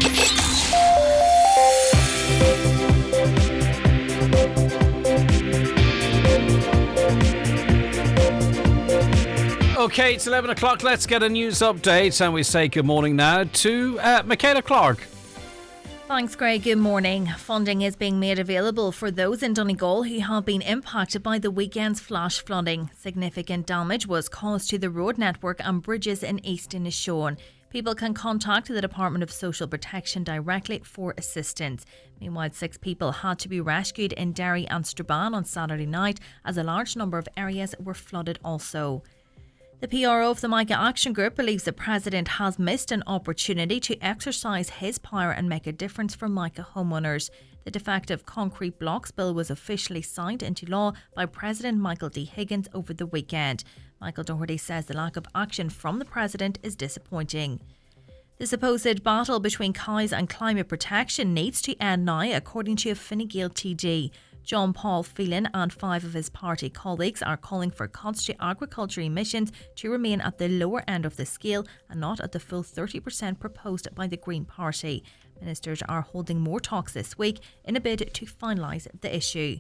Okay, it's 11 o'clock. Let's get a news update, and we say good morning now to Michaela Clark. Thanks, Greg. Good morning. Funding is being made available for those in Donegal who have been impacted by the weekend's flash flooding. Significant damage was caused to the road network and bridges in East Inishowen. People can contact the Department of Social Protection directly for assistance. Meanwhile, 6 people had to be rescued in Derry and Strabane on Saturday night, as a large number of areas were flooded also. The PRO of the Micah Action Group believes the President has missed an opportunity to exercise his power and make a difference for Micah homeowners. The defective concrete blocks bill was officially signed into law by President Michael D. Higgins over the weekend. Michael Doherty says the lack of action from the President is disappointing. The supposed battle between cows and climate protection needs to end now, according to a Fine Gael TD. John Paul Phelan and 5 of his party colleagues are calling for cuts to agriculture emissions to remain at the lower end of the scale and not at the full 30% proposed by the Green Party. Ministers are holding more talks this week in a bid to finalise the issue.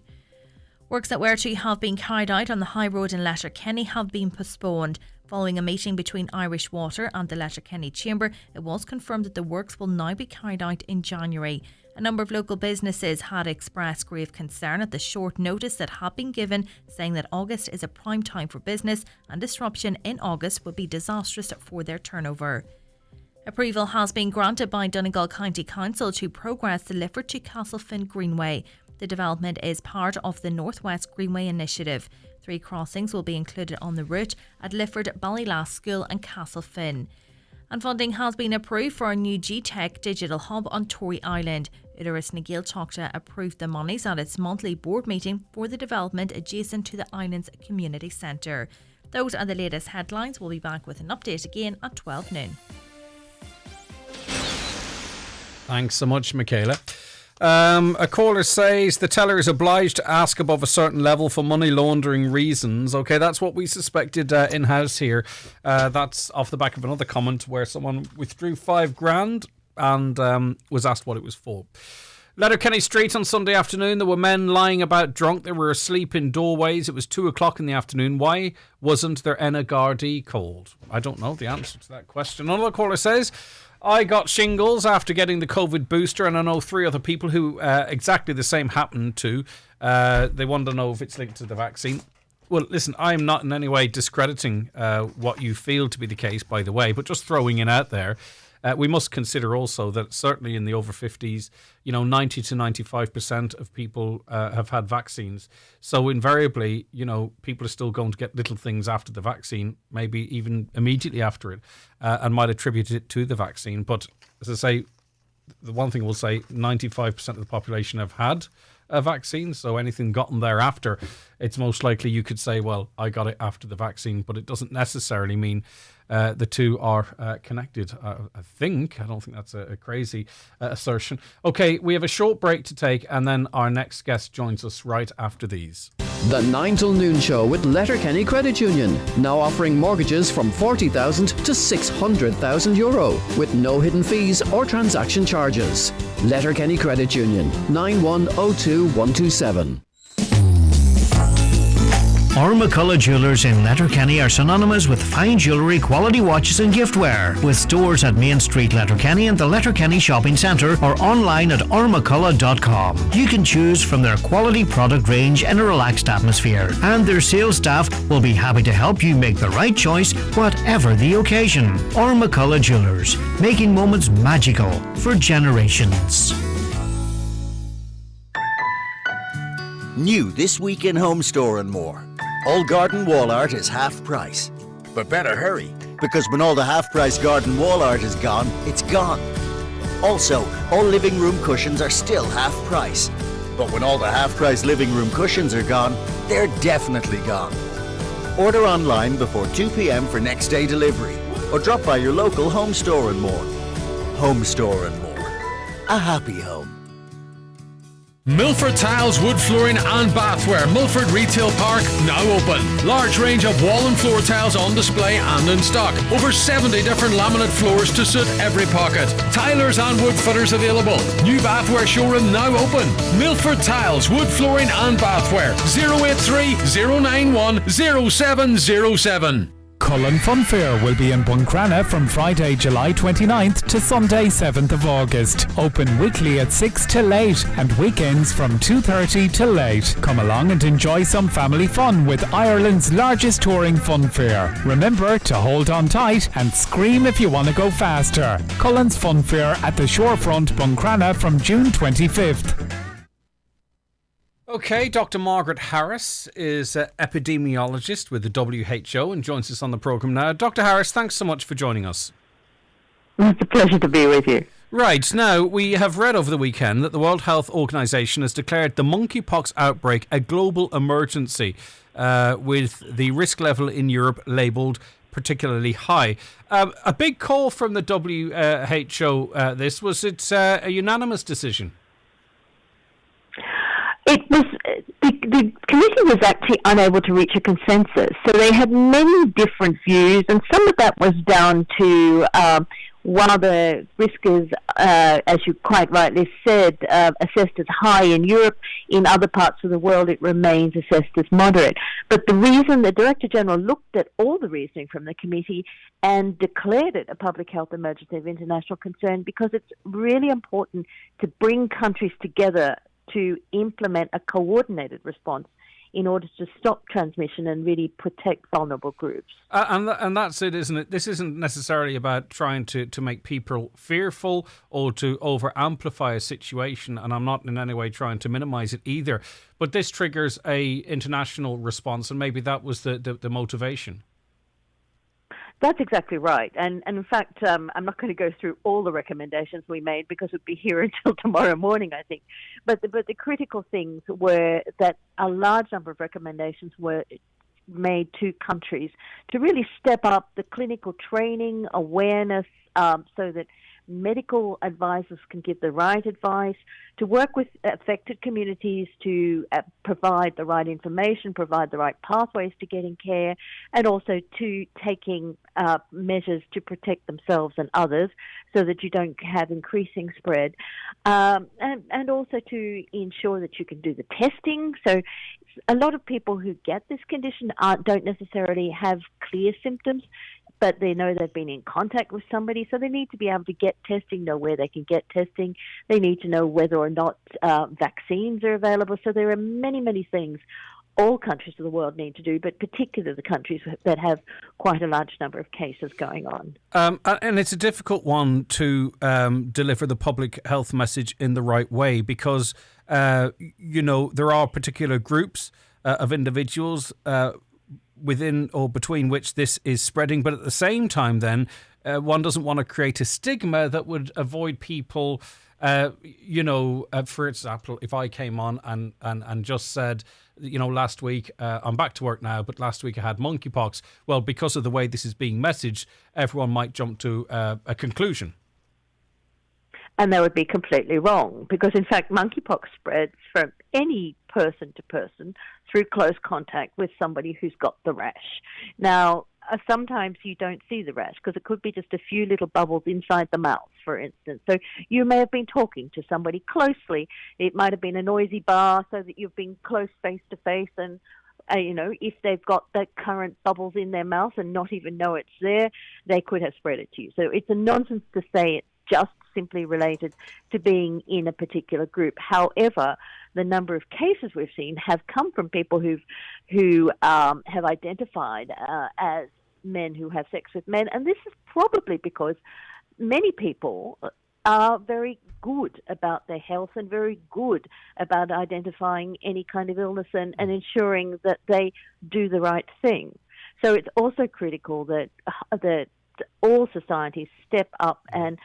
Works that were to have been carried out on the High Road in Letterkenny have been postponed. Following a meeting between Irish Water and the Letterkenny Chamber, it was confirmed that the works will now be carried out in January. A number of local businesses had expressed grave concern at the short notice that had been given, saying that August is a prime time for business and disruption in August would be disastrous for their turnover. Approval has been granted by Donegal County Council to progress the Lifford to Castlefin Greenway. The development is part of the North West Greenway initiative. 3 crossings will be included on the route at Lifford, Ballylass School and Castlefin. And funding has been approved for a new GTech digital hub on Tory Island. Uterus Ncbi Chapter approved the monies at its monthly board meeting for the development adjacent to the island's community centre. Those are the latest headlines. We'll be back with an update again at 12 noon. Thanks so much, Michaela. A caller says the teller is obliged to ask above a certain level for money laundering reasons. Okay, that's what we suspected in-house here. That's off the back of another comment where someone withdrew $5,000 and was asked what it was for. Letterkenny Street on Sunday afternoon, there were men lying about drunk. They were asleep in doorways. It was 2 o'clock in the afternoon. Why wasn't there an Gardaí called? I don't know the answer to that question. Another caller says, I got shingles after getting the COVID booster, and I know 3 other people who exactly the same happened to. They want to know if it's linked to the vaccine. Well, listen, I'm not in any way discrediting what you feel to be the case, by the way, but just throwing it out there. We must consider also that certainly in the over 50s, 90 to 95% of people have had vaccines. So invariably, people are still going to get little things after the vaccine, maybe even immediately after it, and might attribute it to the vaccine. But as I say, the one thing we'll say, 95% of the population have had a vaccine. So anything gotten thereafter, it's most likely you could say, well, I got it after the vaccine, but it doesn't necessarily mean the two are connected. I don't think that's a crazy assertion. Okay, we have a short break to take, and then our next guest joins us right after these. The 9 till noon show with Letterkenny Credit Union, now offering mortgages from €40,000 to €600,000 with no hidden fees or transaction charges. Letterkenny Credit Union, 9102127. McCullough Jewellers in Letterkenny are synonymous with fine jewellery, quality watches and giftware. With stores at Main Street, Letterkenny and the Letterkenny Shopping Centre, or online at ormccullough.com. You can choose from their quality product range in a relaxed atmosphere, and their sales staff will be happy to help you make the right choice, whatever the occasion. McCullough Jewellers, making moments magical for generations. New this week in Home Store and More. All garden wall art is half price. But better hurry, because when all the half price garden wall art is gone, it's gone. Also, all living room cushions are still half price. But when all the half price living room cushions are gone, they're definitely gone. Order online before 2 p.m. for next day delivery, or drop by your local Home Store and More. Home Store and More. A happy home. Milford Tiles, wood flooring and bathware. Milford Retail Park now open. Large range of wall and floor tiles on display and in stock. Over 70 different laminate floors to suit every pocket. Tilers and wood fitters available. New bathware showroom now open. Milford Tiles, wood flooring and bathware. 083 091 0707. Cullen Fun Fair will be in Buncrana from Friday, July 29th to Sunday, 7th of August. Open weekly at 6 till 8 and weekends from 2:30 till 8. Come along and enjoy some family fun with Ireland's largest touring fun fair. Remember to hold on tight and scream if you want to go faster. Cullen's Fun Fair at the Shorefront, Buncrana from June 25th. Okay, Dr. Margaret Harris is an epidemiologist with the WHO and joins us on the programme now. Dr. Harris, thanks so much for joining us. It's a pleasure to be with you. Right, now, we have read over the weekend that the World Health Organization has declared the monkeypox outbreak a global emergency, with the risk level in Europe labelled particularly high. A big call from the WHO, was it a unanimous decision? It was the committee was actually unable to reach a consensus, so they had many different views, and some of that was down to while the risk is, as you quite rightly said, assessed as high in Europe, in other parts of the world it remains assessed as moderate. But the reason the Director General looked at all the reasoning from the committee and declared it a public health emergency of international concern, because it's really important to bring countries together to implement a coordinated response in order to stop transmission and really protect vulnerable groups. And that's it, isn't it? This isn't necessarily about trying to make people fearful or to over-amplify a situation, and I'm not in any way trying to minimise it either. But this triggers a international response, and maybe that was the motivation. That's exactly right. And in fact, I'm not going to go through all the recommendations we made because we'd be here until tomorrow morning, I think. But the critical things were that a large number of recommendations were made to countries to really step up the clinical training, awareness, so that medical advisors can give the right advice, to work with affected communities to provide the right information, provide the right pathways to getting care, and also to taking measures to protect themselves and others so that you don't have increasing spread, and also to ensure that you can do the testing. So a lot of people who get this condition don't necessarily have clear symptoms, but they know they've been in contact with somebody, so they need to be able to get testing, know where they can get testing. They need to know whether or not vaccines are available. So there are many, many things all countries of the world need to do, but particularly the countries that have quite a large number of cases going on. And it's a difficult one to deliver the public health message in the right way because, there are particular groups of individuals within or between which this is spreading. But at the same time, then, one doesn't want to create a stigma that would avoid people, for example, if I came on and just said, last week, I'm back to work now, but last week I had monkeypox. Well, because of the way this is being messaged, everyone might jump to a conclusion. And that would be completely wrong because, in fact, monkeypox spreads from any person to person through close contact with somebody who's got the rash. Now, sometimes you don't see the rash because it could be just a few little bubbles inside the mouth, for instance. So you may have been talking to somebody closely. It might have been a noisy bar so that you've been close face to face and if they've got the current bubbles in their mouth and not even know it's there, they could have spread it to you. So it's a nonsense to say it's just simply related to being in a particular group. However, the number of cases we've seen have come from people who have identified as men who have sex with men, and this is probably because many people are very good about their health and very good about identifying any kind of illness and ensuring that they do the right thing. So it's also critical that all societies step up and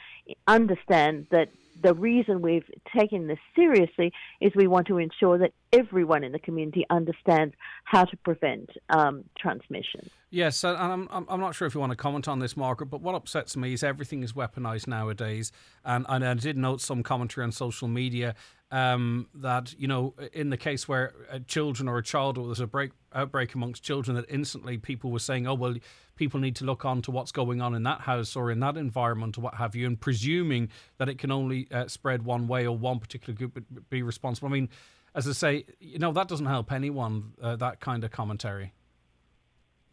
understand that the reason we've taken this seriously is we want to ensure that everyone in the community understands how to prevent transmission. Yes, and I'm not sure if you want to comment on this, Margaret, but what upsets me is everything is weaponised nowadays. And I did note some commentary on social media that, in the case where children or a child, or there's a outbreak amongst children, that instantly people were saying, oh, well, people need to look on to what's going on in that house or in that environment or what have you, and presuming that it can only spread one way or one particular group would be responsible. I mean, as I say, that doesn't help anyone, that kind of commentary.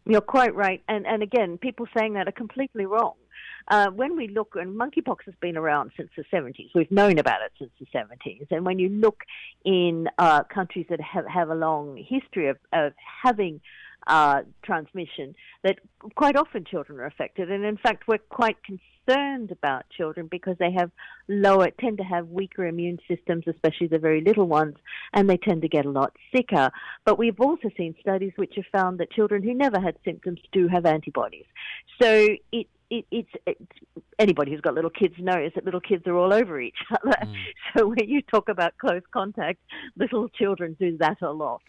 You're quite right. And again, people saying that are completely wrong. When we look, and monkeypox has been around since the 70s. We've known about it since the 70s. And when you look in countries that have a long history of having transmission, that quite often children are affected. And in fact, we're quite concerned about children because they tend to have weaker immune systems, especially the very little ones, and they tend to get a lot sicker. But we've also seen studies which have found that children who never had symptoms do have antibodies. So it's anybody who's got little kids knows that little kids are all over each other. So when you talk about close contact, little children do that a lot.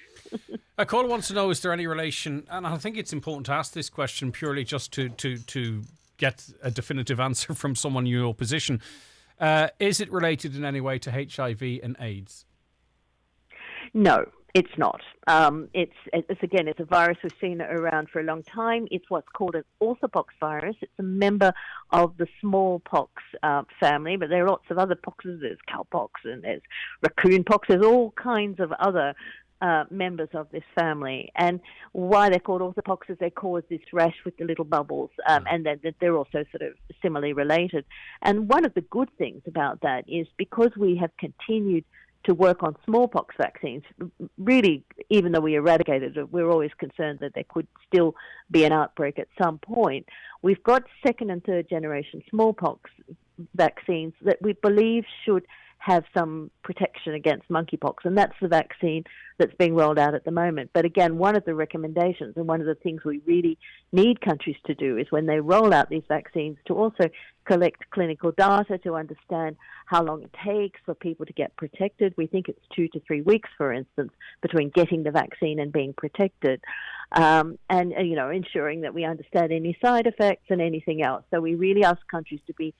A caller wants to know, is there any relation, and I think it's important to ask this question purely just to get a definitive answer from someone in your position. Is it related in any way to HIV and AIDS? No, it's not. It's a virus we've seen around for a long time. It's what's called an orthopox virus. It's a member of the smallpox family, but there are lots of other poxes. There's cowpox and there's raccoon pox. There's all kinds of other members of this family. And why they're called orthopox is they cause this rash with the little bubbles, and they're also sort of similarly related. And one of the good things about that is because we have continued to work on smallpox vaccines, really, even though we eradicated it, we're always concerned that there could still be an outbreak at some point. We've got second and third generation smallpox vaccines that we believe should have some protection against monkeypox, and that's the vaccine that's being rolled out at the moment. But again, one of the recommendations and one of the things we really need countries to do is when they roll out these vaccines to also collect clinical data to understand how long it takes for people to get protected. We think it's 2 to 3 weeks, for instance, between getting the vaccine and being protected, and ensuring that we understand any side effects and anything else. So we really ask countries to be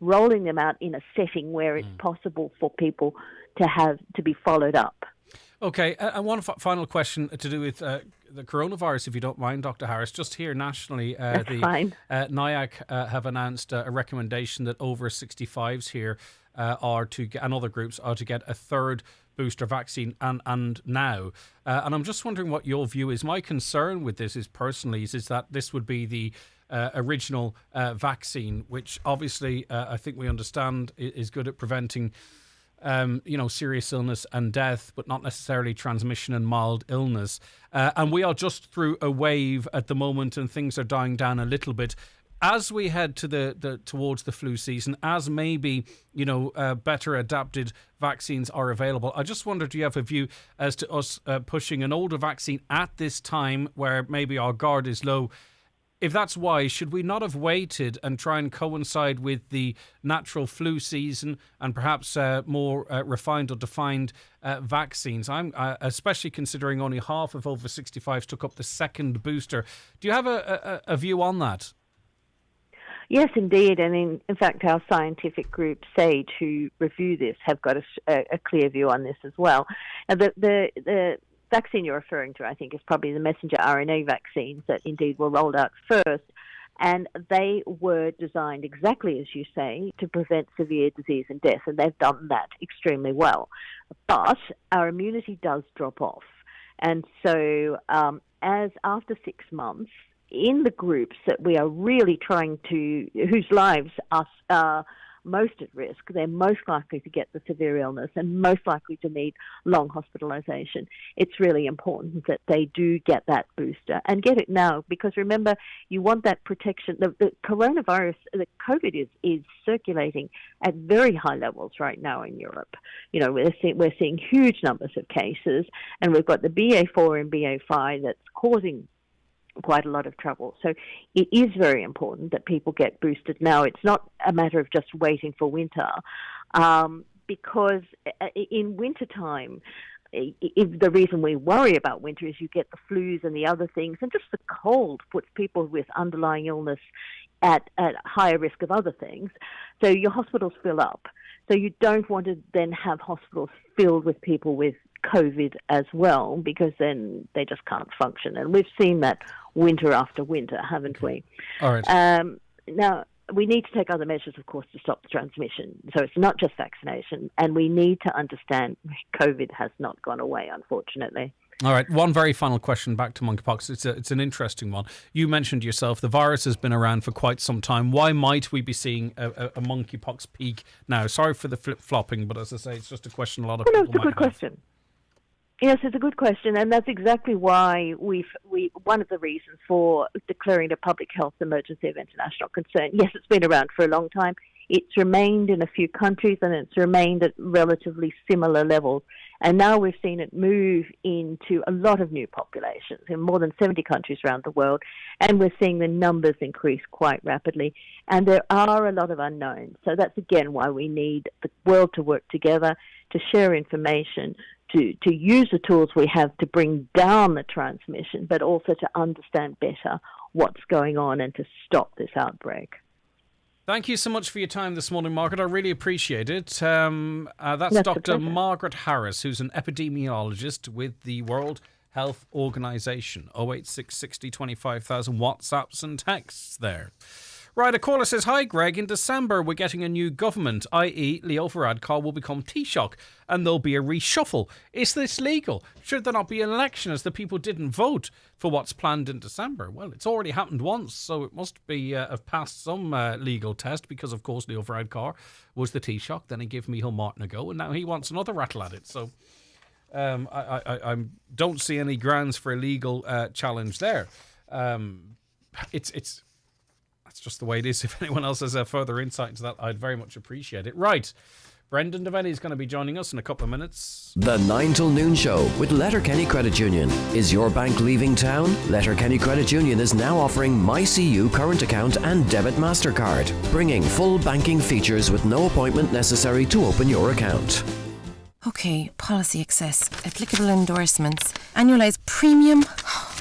rolling them out in a setting where it's possible for people to be followed up. Okay, and one final question to do with the coronavirus, if you don't mind, Dr. Harris. Just here nationally, fine. NIAC have announced a recommendation that over 65s here and other groups are to get a third booster vaccine and now. And I'm just wondering what your view is. My concern with this is that this would be the original vaccine, which obviously I think we understand is good at preventing serious illness and death, but not necessarily transmission and mild illness. And we are just through a wave at the moment, and things are dying down a little bit. As we head to towards the flu season, as maybe better adapted vaccines are available, I just wonder, do you have a view as to us pushing an older vaccine at this time where maybe our guard is low? If that's wise, should we not have waited and try and coincide with the natural flu season and perhaps more refined or defined vaccines? I'm especially considering only half of over 65s took up the second booster. Do you have a view on that? Yes, indeed. And in fact, our scientific group, SAGE, who review this, have got a clear view on this as well. And the vaccine you're referring to, I think, is probably the messenger RNA vaccines that indeed were rolled out first. And they were designed exactly as you say to prevent severe disease and death. And they've done that extremely well. But our immunity does drop off. And so as after 6 months, in the groups that we are really whose lives are most at risk, they're most likely to get the severe illness and most likely to need long hospitalisation. It's really important that they do get that booster and get it now, because remember, you want that protection. The coronavirus, the COVID is circulating at very high levels right now in Europe. We're seeing huge numbers of cases, and we've got the BA4 and BA5 that's causing quite a lot of trouble. So it is very important that people get boosted now. It's not a matter of just waiting for winter, because in wintertime, the reason we worry about winter is you get the flus and the other things, and just the cold puts people with underlying illness at higher risk of other things. So your hospitals fill up. So you don't want to then have hospitals filled with people with COVID as well, because then they just can't function. And we've seen that winter after winter, haven't we? All right. Now, we need to take other measures, of course, to stop the transmission. So it's not just vaccination. And we need to understand COVID has not gone away, unfortunately. All right. One very final question back to monkeypox. It's an interesting one. You mentioned yourself the virus has been around for quite some time. Why might we be seeing a monkeypox peak now? Sorry for the flip-flopping, but as I say, it's just a question a lot of people might have. It's a good question. Yes, it's a good question, and that's exactly why one of the reasons for declaring a public health emergency of international concern. Yes, it's been around for a long time. It's remained in a few countries, and it's remained at relatively similar levels. And now we've seen it move into a lot of new populations in more than 70 countries around the world, and we're seeing the numbers increase quite rapidly. And there are a lot of unknowns. So that's, again, why we need the world to work together, to share information, to use the tools we have to bring down the transmission, but also to understand better what's going on and to stop this outbreak. Thank you so much for your time this morning, Margaret. I really appreciate it. That's Dr. Margaret Harris, who's an epidemiologist with the World Health Organization. 086 60 25,000 WhatsApps and texts there. Right, a caller says, "Hi Greg, in December we're getting a new government, i.e. Leo Varadkar will become Taoiseach and there'll be a reshuffle. Is this legal? Should there not be an election as the people didn't vote for what's planned in December?" Well, it's already happened once, so it must be have passed some legal test because, of course, Leo Varadkar was the Taoiseach. Then he gave Micheál Martin a go and now he wants another rattle at it. So I don't see any grounds for a legal challenge there. That's just the way it is. If anyone else has a further insight into that, I'd very much appreciate it. Right. Brendan Devaney is going to be joining us in a couple of minutes. The 9 till noon show with Letterkenny Credit Union. Is your bank leaving town? Letterkenny Credit Union is now offering MyCU current account and debit MasterCard, bringing full banking features with no appointment necessary to open your account. Okay, policy access, applicable endorsements, annualised premium.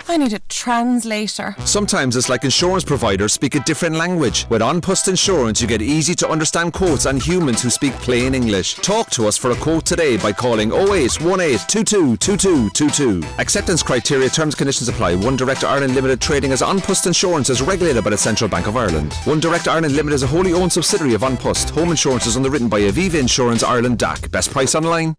I need a translator. Sometimes it's like insurance providers speak a different language. With OnPost Insurance, you get easy to understand quotes and humans who speak plain English. Talk to us for a quote today by calling 0818 22 2222. Acceptance criteria, terms and conditions apply. One Direct Ireland Limited trading as OnPost Insurance is regulated by the Central Bank of Ireland. One Direct Ireland Limited is a wholly owned subsidiary of OnPost. Home insurance is underwritten by Aviva Insurance Ireland DAC. Best price online.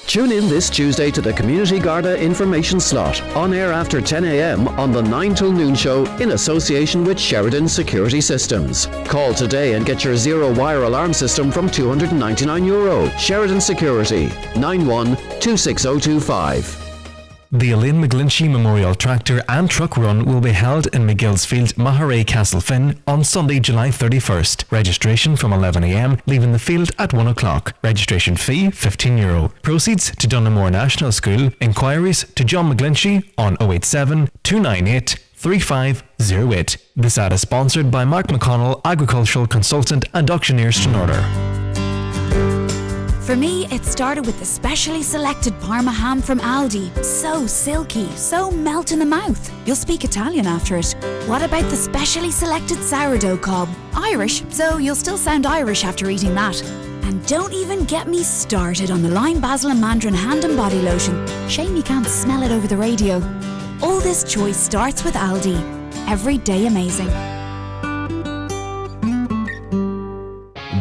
Tune in this Tuesday to the Community Garda information slot, on air after 10 a.m. on the 9 till noon show in association with Sheridan Security Systems. Call today and get your zero-wire alarm system from €299. Sheridan Security, 91-26025. The Elaine McGlinchey Memorial Tractor and Truck Run will be held in McGillsfield, Maharay, Castlefin on Sunday, July 31st. Registration from 11 a.m, leaving the field at 1 o'clock. Registration fee €15. Proceeds to Dunamore National School. Inquiries to John McGlinchey on 087 298 3508. This ad is sponsored by Mark McConnell, Agricultural Consultant and Auctioneer Stranorder. For me, it started with the specially selected Parma ham from Aldi. So silky, so melt in the mouth. You'll speak Italian after it. What about the specially selected sourdough cob? Irish, so you'll still sound Irish after eating that. And don't even get me started on the lime, basil and mandarin hand and body lotion. Shame you can't smell it over the radio. All this choice starts with Aldi. Every day amazing.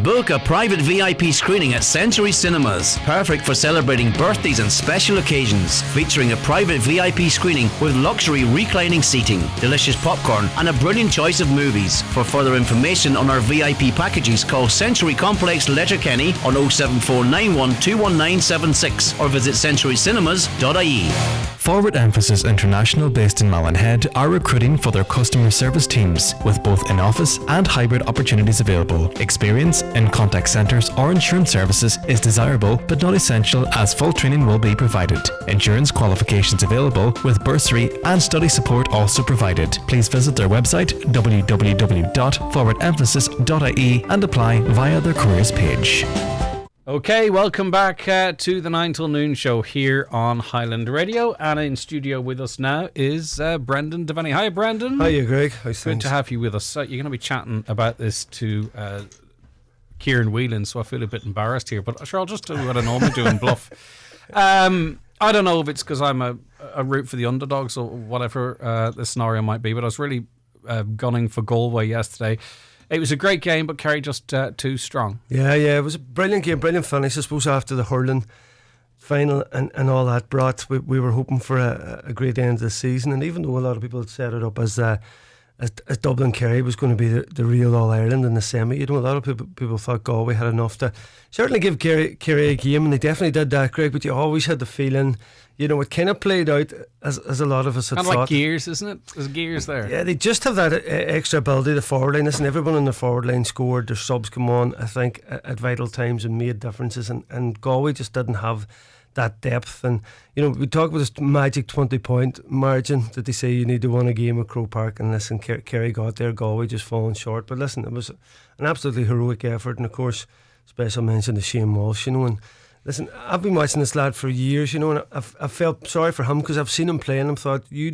Book a private VIP screening at Century Cinemas. Perfect for celebrating birthdays and special occasions. Featuring a private VIP screening with luxury reclining seating, delicious popcorn and a brilliant choice of movies. For further information on our VIP packages, call Century Complex Letterkenny on 07491219976 or visit centurycinemas.ie. Forward Emphasis International, based in Mallinhead, are recruiting for their customer service teams with both in-office and hybrid opportunities available. Experience in contact centres or insurance services is desirable but not essential, as full training will be provided. Insurance qualifications available with bursary and study support also provided. Please visit their website www.forwardemphasis.ie and apply via their careers page. Okay, welcome back to the 9 till noon show here on Highland Radio. And in studio with us now is Brendan Devaney. Hi, Brendan. Hiya, Greg. How's Good things? to have you with us. You're going to be chatting about this to Kieran Whelan, so I feel a bit embarrassed here. But sure, I'll just do what I normally do and bluff. I don't know if it's because I'm a root for the underdogs or whatever the scenario might be, but I was really gunning for Galway yesterday. It was a great game, but Kerry just too strong. Yeah, it was a brilliant game, brilliant finish. I suppose after the hurling final and all that brought, we were hoping for a great end of the season. And even though a lot of people had set it up as Dublin Kerry was going to be the real All Ireland in the semi, a lot of people thought Galway had enough to certainly give Kerry a game, and they definitely did that, Greg. But you always had the feeling, it kind of played out as a lot of us had kind thought. Kind of like gears, isn't it? There's gears there. Yeah, they just have that extra ability, the forward line. Listen, everyone on the forward line scored. Their subs come on, I think, at vital times and made differences. And Galway just didn't have that depth. And, we talk about this magic 20-point margin that they say you need to win a game at Croke Park. And listen, Kerry got there, Galway just falling short. But listen, it was an absolutely heroic effort. And, of course, special mention to Shane Walsh, and Listen, I've been watching this lad for years, you know, and I've felt sorry for him because I've seen him play and I've thought, you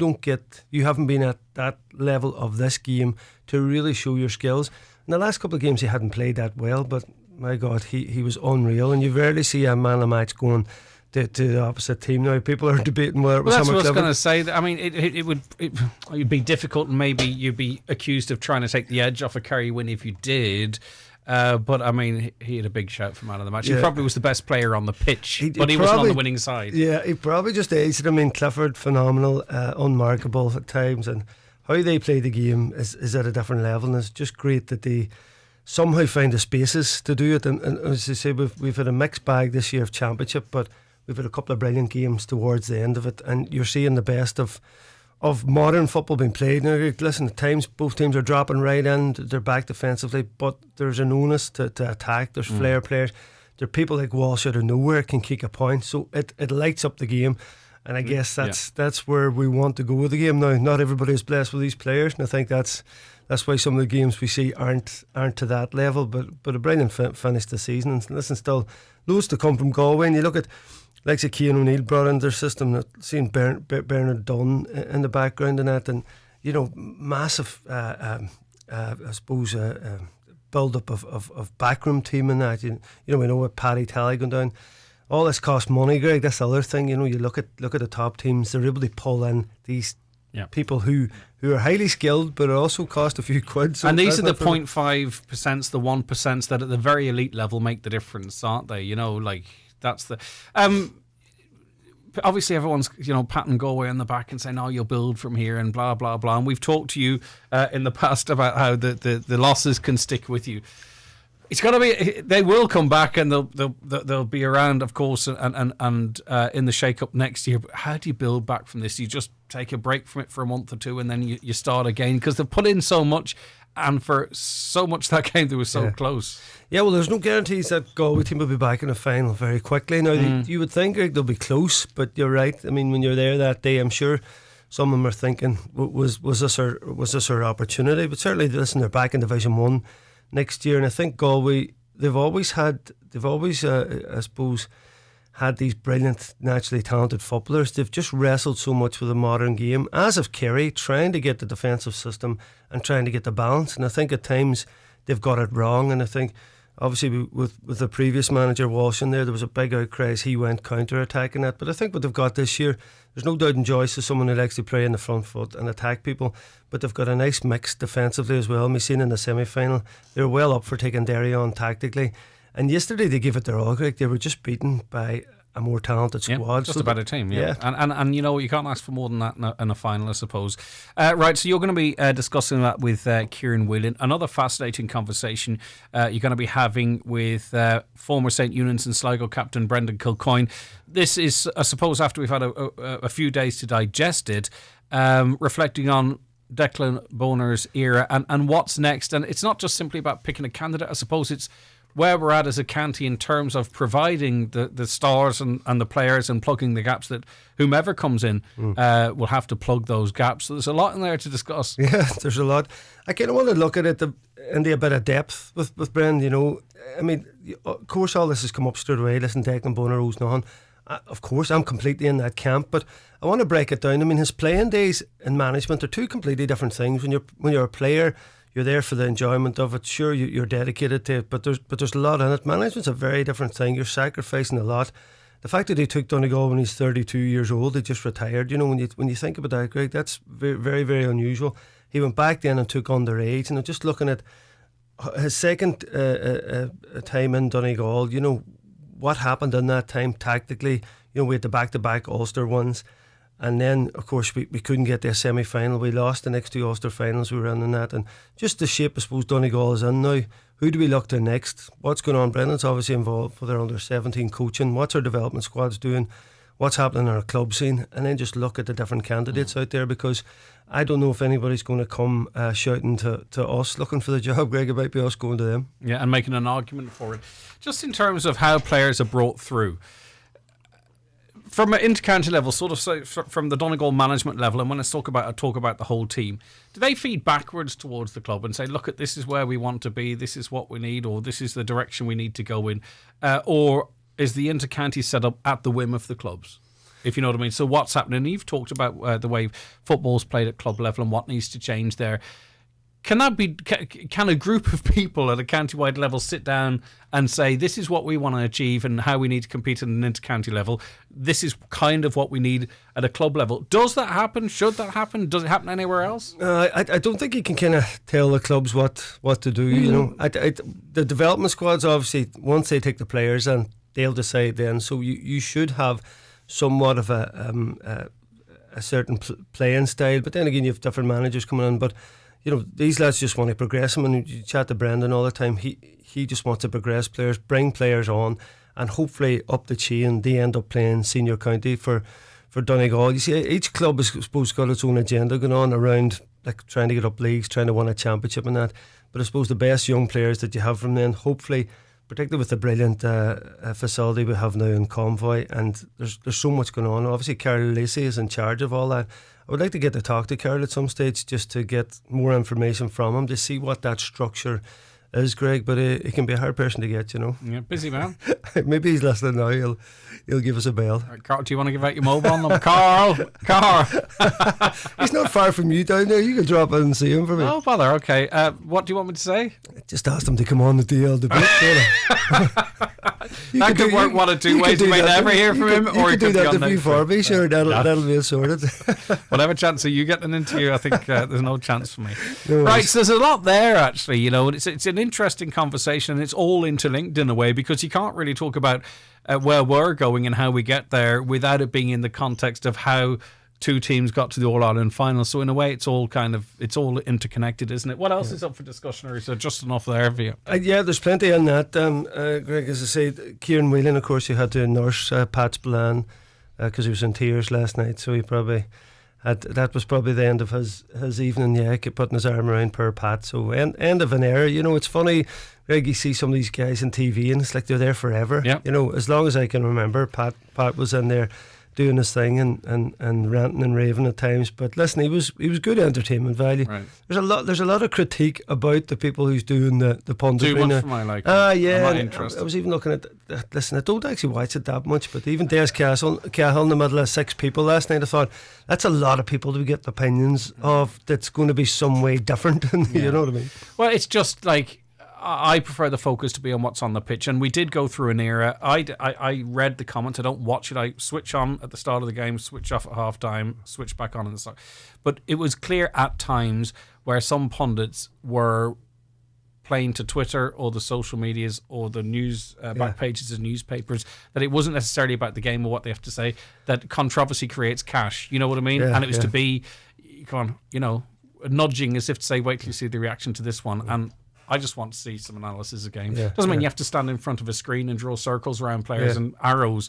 haven't been at that level of this game to really show your skills. In the last couple of games he hadn't played that well, but my God, he was unreal, and you rarely see a man of the match going to the opposite team now. People are debating whether it was that's how what much I was going to say. I mean, it'd be difficult, and maybe you'd be accused of trying to take the edge off a Kerry win if you did. But I mean, he had a big shout for man of the match. He probably was the best player on the pitch, but he wasn't on the winning side. Yeah, he probably just aged it. I mean, Clifford, phenomenal, unmarkable at times, and how they play the game is at a different level, and it's just great that they somehow find the spaces to do it. And as I say, we've had a mixed bag this year of championship, but we've had a couple of brilliant games towards the end of it, and you're seeing the best of modern football being played. Now, listen, at times both teams are dropping right in, they're back defensively, but there's an onus to attack. There's flair players. There are people like Walsh out of nowhere can kick a point, so it lights up the game. And I guess that's where we want to go with the game now. Not everybody is blessed with these players, and I think that's why some of the games we see aren't to that level. But a brilliant finish this season, and listen, still loads to come from Galway. And you look at like Cian O'Neill brought in their system, seeing Bernard Dunn in the background and that, and you know, massive I suppose build up of backroom team and that. You know, we know what Paddy Tally going down. All this costs money, Greg. That's the other thing. You know, you look at the top teams, they're able to pull in these people who are highly skilled, but it also cost a few quid. So and these are the 0.5%, the 1% that at the very elite level make the difference, aren't they? You know, like that's the. Obviously, everyone's patting Galway on the back and saying, "Oh, you'll build from here," and blah blah blah. And we've talked to you in the past about how the losses can stick with you. It's got to be. They will come back, and they'll be around, of course, and in the shake-up next year. But how do you build back from this? You just take a break from it for a month or two, and then you start again, because they've put in so much, and for so much that game they were so close. Yeah, well, there's no guarantees that Galway team will be back in the final very quickly. Now, you would think they'll be close, but you're right. I mean, when you're there that day, I'm sure some of them are thinking, was this our opportunity? But certainly, listen, they're back in Division 1 next year, and I think Galway, they've always I suppose, had these brilliant, naturally talented footballers. They've just wrestled so much with the modern game, as have Kerry, trying to get the defensive system and trying to get the balance. And I think at times they've got it wrong. And I think, obviously, with the previous manager Walsh in there was a big outcry as he went counter-attacking that. But I think what they've got this year, there's no doubt in Joyce is someone who likes to play in the front foot and attack people, but they've got a nice mix defensively as well. And we've seen in the semi-final, they were well up for taking Derry on tactically. And yesterday they gave it their all, Greg. They were just beaten by a more talented squad. Just a better team, And you know, you can't ask for more than that in a final, I suppose. Right, so you're going to be discussing that with Kieran Whelan. Another fascinating conversation you're going to be having with former St Eunan's and Sligo captain Brendan Kilcoyne. This is, I suppose, after we've had a few days to digest it, reflecting on Declan Bonner's era and what's next. And it's not just simply about picking a candidate. I suppose it's where we're at as a county in terms of providing the stars and the players and plugging the gaps that whomever comes in will have to plug those gaps. So there's a lot in there to discuss. Yeah, there's a lot. I kind of want to look at it in a bit of depth with Brendan, you know. I mean, of course all this has come up straight away. Listen, Declan Bonner, who's on. Of course, I'm completely in that camp, but I want to break it down. I mean, his playing days in management are two completely different things. When you're a player, you're there for the enjoyment of it. Sure, you're dedicated to it, but there's a lot in it. Management's a very different thing. You're sacrificing a lot. The fact that he took Donegal when he's 32 years old, he just retired. You know, when you think about that, Greg, that's very, very, very unusual. He went back then and took underage, and I'm just looking at his second time in Donegal. You know what happened in that time tactically. You know, we had the back-to-back Ulster ones. And then, of course, we couldn't get to a semi-final. We lost the next two Ulster finals we were in that. And just the shape, I suppose, Donegal is in now. Who do we look to next? What's going on? Brendan's obviously involved for their under-17 coaching. What's our development squads doing? What's happening in our club scene? And then just look at the different candidates out there, because I don't know if anybody's going to come shouting to us looking for the job, Greg. It might be us going to them. Yeah, and making an argument for it. Just in terms of how players are brought through. From an inter-county level, sort of from the Donegal management level, and when I talk about the whole team, do they feed backwards towards the club and say, look, this is where we want to be, this is what we need, or this is the direction we need to go in? Or is the inter-county set up at the whim of the clubs? If you know what I mean. So what's happening? You've talked about the way football's played at club level and what needs to change there. Can a group of people at a county-wide level sit down and say, this is what we want to achieve and how we need to compete at an inter-county level? This is kind of what we need at a club level. Does that happen? Should that happen? Does it happen anywhere else? I don't think you can kind of tell the clubs what to do. You know, the development squads, obviously, once they take the players and they'll decide then. So you should have somewhat of a certain playing style. But then again, you have different managers coming in. But you know, these lads just want to progress them, and you chat to Brendan all the time. He just wants to progress players, bring players on, and hopefully up the chain they end up playing senior county for Donegal. You see, each club is supposed to got its own agenda going on around, like trying to get up leagues, trying to win a championship and that. But I suppose the best young players that you have from then, hopefully, particularly with the brilliant facility we have now in Convoy, and there's so much going on. Obviously, Carol Lacey is in charge of all that. I would like to get to talk to Carol at some stage just to get more information from him to see what that structure is, Greg. But he can be a hard person to get, you know. Yeah, busy man. Maybe he's listening now. He'll give us a bell. Carl, do you want to give out your mobile number? Carl. He's not far from you down there. You can drop in and see him for me. Oh, bother. Okay. What do you want me to say? Just ask him to come on the DL debate. That could work one of two ways. You may never hear from him, or you could do that interview for me. Sure, that'll be sorted. Whatever chance of you getting an interview, I think there's no chance for me. No right, so there's a lot there actually, you know, and it's an interesting conversation, and it's all interlinked in a way, because you can't really talk about where we're going and how we get there without it being in the context of how two teams got to the All-Ireland final. So in a way, it's all interconnected, isn't it? What else is up for discussion, or is there just enough there for you? Yeah, there's plenty in that, Greg. As I say, Kieran Whelan, of course, you had to nurse Pat Spillane because he was in tears last night, so he probably that was probably the end of his evening. Yeah, putting his arm around poor Pat. So end of an era. You know, it's funny, Greg, you see some of these guys on TV and it's like they're there forever. Yeah. You know, as long as I can remember, Pat was in there doing his thing and ranting and raving at times. But listen, he was good entertainment value. Right. There's a lot of critique about the people who's doing the punditry. Too much for my liking. Yeah. I'm not interested. I was even looking at that. Listen, I don't actually watch it that much, but even Des Cahill in the middle of 6 people last night, I thought that's a lot of people to get opinions of that's going to be some way different. You know what I mean? Well, it's just like, I prefer the focus to be on what's on the pitch, and we did go through an era. I read the comments. I don't watch it. I switch on at the start of the game, switch off at half time, switch back on in the start. But it was clear at times where some pundits were playing to Twitter or the social medias or the news back pages of newspapers that it wasn't necessarily about the game or what they have to say, that controversy creates cash. You know what I mean? Yeah, and it was to be, you know, nudging as if to say, wait till you see the reaction to this one. And I just want to see some analysis of the game. Doesn't mean you have to stand in front of a screen and draw circles around players and arrows.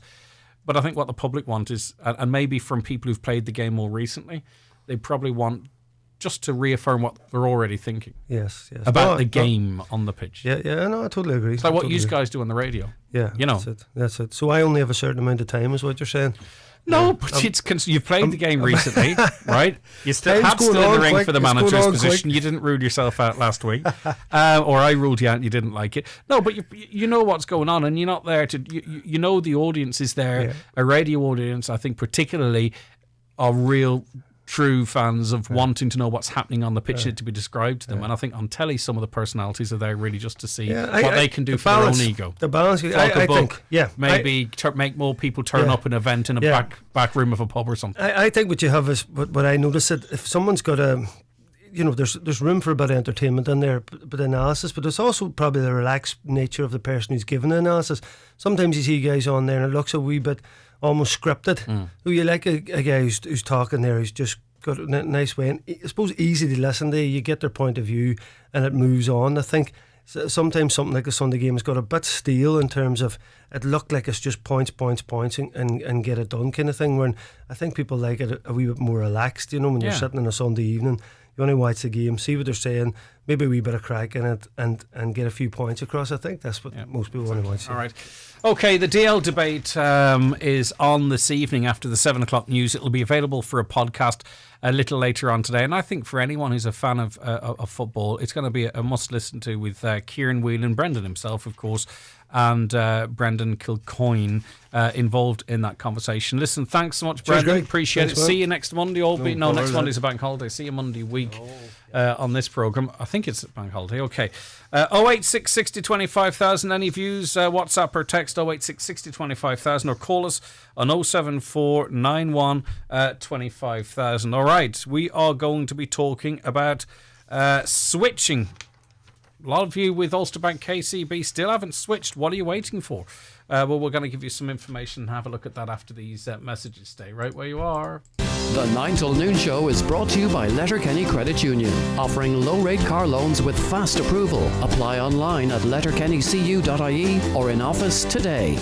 But I think what the public want is, and maybe from people who've played the game more recently, they probably want just to reaffirm what they're already thinking. Yes. About the game on the pitch. Yeah, no, I totally agree. It's like what you guys do on the radio. Yeah, you know. That's it. So I only have a certain amount of time, is what you're saying? No, but you've played the game recently, right? You still in the ring quick, for the manager's position. You didn't rule yourself out last week, or I ruled you out and you didn't like it. No, but you know what's going on, and you're not there to. You know the audience is there. Yeah. A radio audience, I think, particularly, are real, true fans of wanting to know what's happening on the pitch to be described to them. And I think on telly, some of the personalities are there really just to see what they can do for their own ego. The balance, I think, maybe make more people turn up an event in a back room of a pub or something. I think what you have is what I notice, that if someone's got a, you know, there's room for a bit of entertainment in there, but analysis, but there's also probably the relaxed nature of the person who's giving the analysis. Sometimes you see guys on there and it looks a wee bit almost scripted. Who you like a guy who's talking there, who's just got a nice way, and I suppose easy to listen to. You get their point of view and it moves on. I think sometimes something like the Sunday game has got a bit stale in terms of it looked like it's just points and get it done kind of thing, when I think people like it a wee bit more relaxed, you know, when you're sitting on a Sunday evening. You only watch the game, see what they're saying, maybe a wee bit of crack in it and get a few points across. I think that's what most people want to watch. All right. Okay, the DL debate is on this evening after the 7 o'clock news. It'll be available for a podcast a little later on today. And I think for anyone who's a fan of football, it's going to be a must listen to with Kieran Whelan, Brendan himself, of course, and Brendan Kilcoyne involved in that conversation. Listen, thanks so much, Brendan. Appreciate it. See you next Monday. Next Monday's a bank holiday. See you Monday week on this programme. I think it's a bank holiday. Okay. 086 60 25,000. Any views? WhatsApp or text 086 60 25,000 or call us on 074 91 25,000. All right. We are going to be talking about switching. A lot of you with Ulster Bank KCB still haven't switched. What are you waiting for? Well, we're going to give you some information and have a look at that after these messages. Stay right where you are. The 9 till noon show is brought to you by Letterkenny Credit Union, offering low-rate car loans with fast approval. Apply online at letterkennycu.ie or in office today.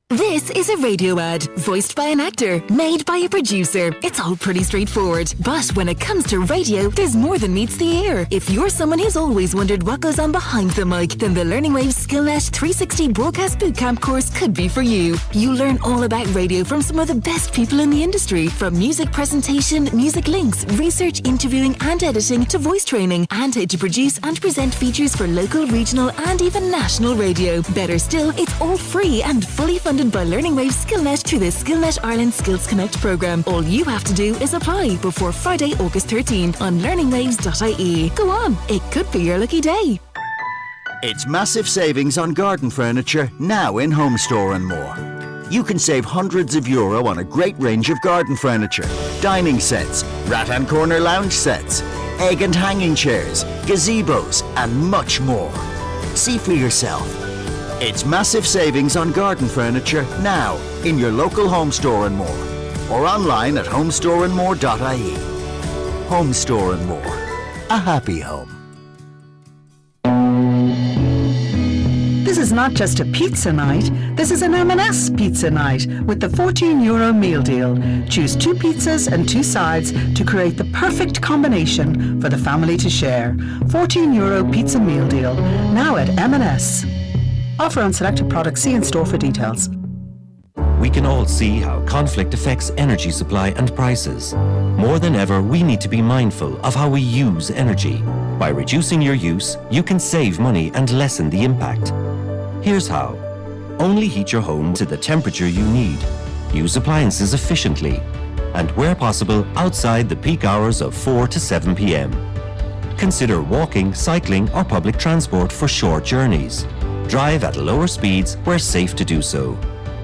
This is a radio ad, voiced by an actor, made by a producer. It's all pretty straightforward. But when it comes to radio, there's more than meets the ear. If you're someone who's always wondered what goes on behind the mic, then the Learning Waves SkillNet 360 Broadcast Bootcamp course could be for you. You learn all about radio from some of the best people in the industry, from music presentation, music links, research, interviewing and editing, to voice training, and how to produce and present features for local, regional and even national radio. Better still, it's all free and fully funded by Learning Waves SkillNet through the SkillNet Ireland Skills Connect programme. All you have to do is apply before Friday, August 13th on learningwaves.ie. Go on, it could be your lucky day. It's massive savings on garden furniture now in Home Store and More. You can save hundreds of euro on a great range of garden furniture, dining sets, rat and corner lounge sets, egg and hanging chairs, gazebos and much more. See for yourself. It's massive savings on garden furniture now in your local Home Store and More, or online at homestoreandmore.ie. Home Store and More, a happy home. This is not just a pizza night, this is an M&S pizza night with the €14 meal deal. Choose 2 pizzas and 2 sides to create the perfect combination for the family to share. €14 pizza meal deal, now at M&S. Offer on selected products. See in store for details. We can all see how conflict affects energy supply and prices. More than ever, we need to be mindful of how we use energy. By reducing your use, you can save money and lessen the impact. Here's how. Only heat your home to the temperature you need. Use appliances efficiently. And where possible, outside the peak hours of 4 to 7 p.m. Consider walking, cycling or public transport for short journeys. Drive at lower speeds where safe to do so.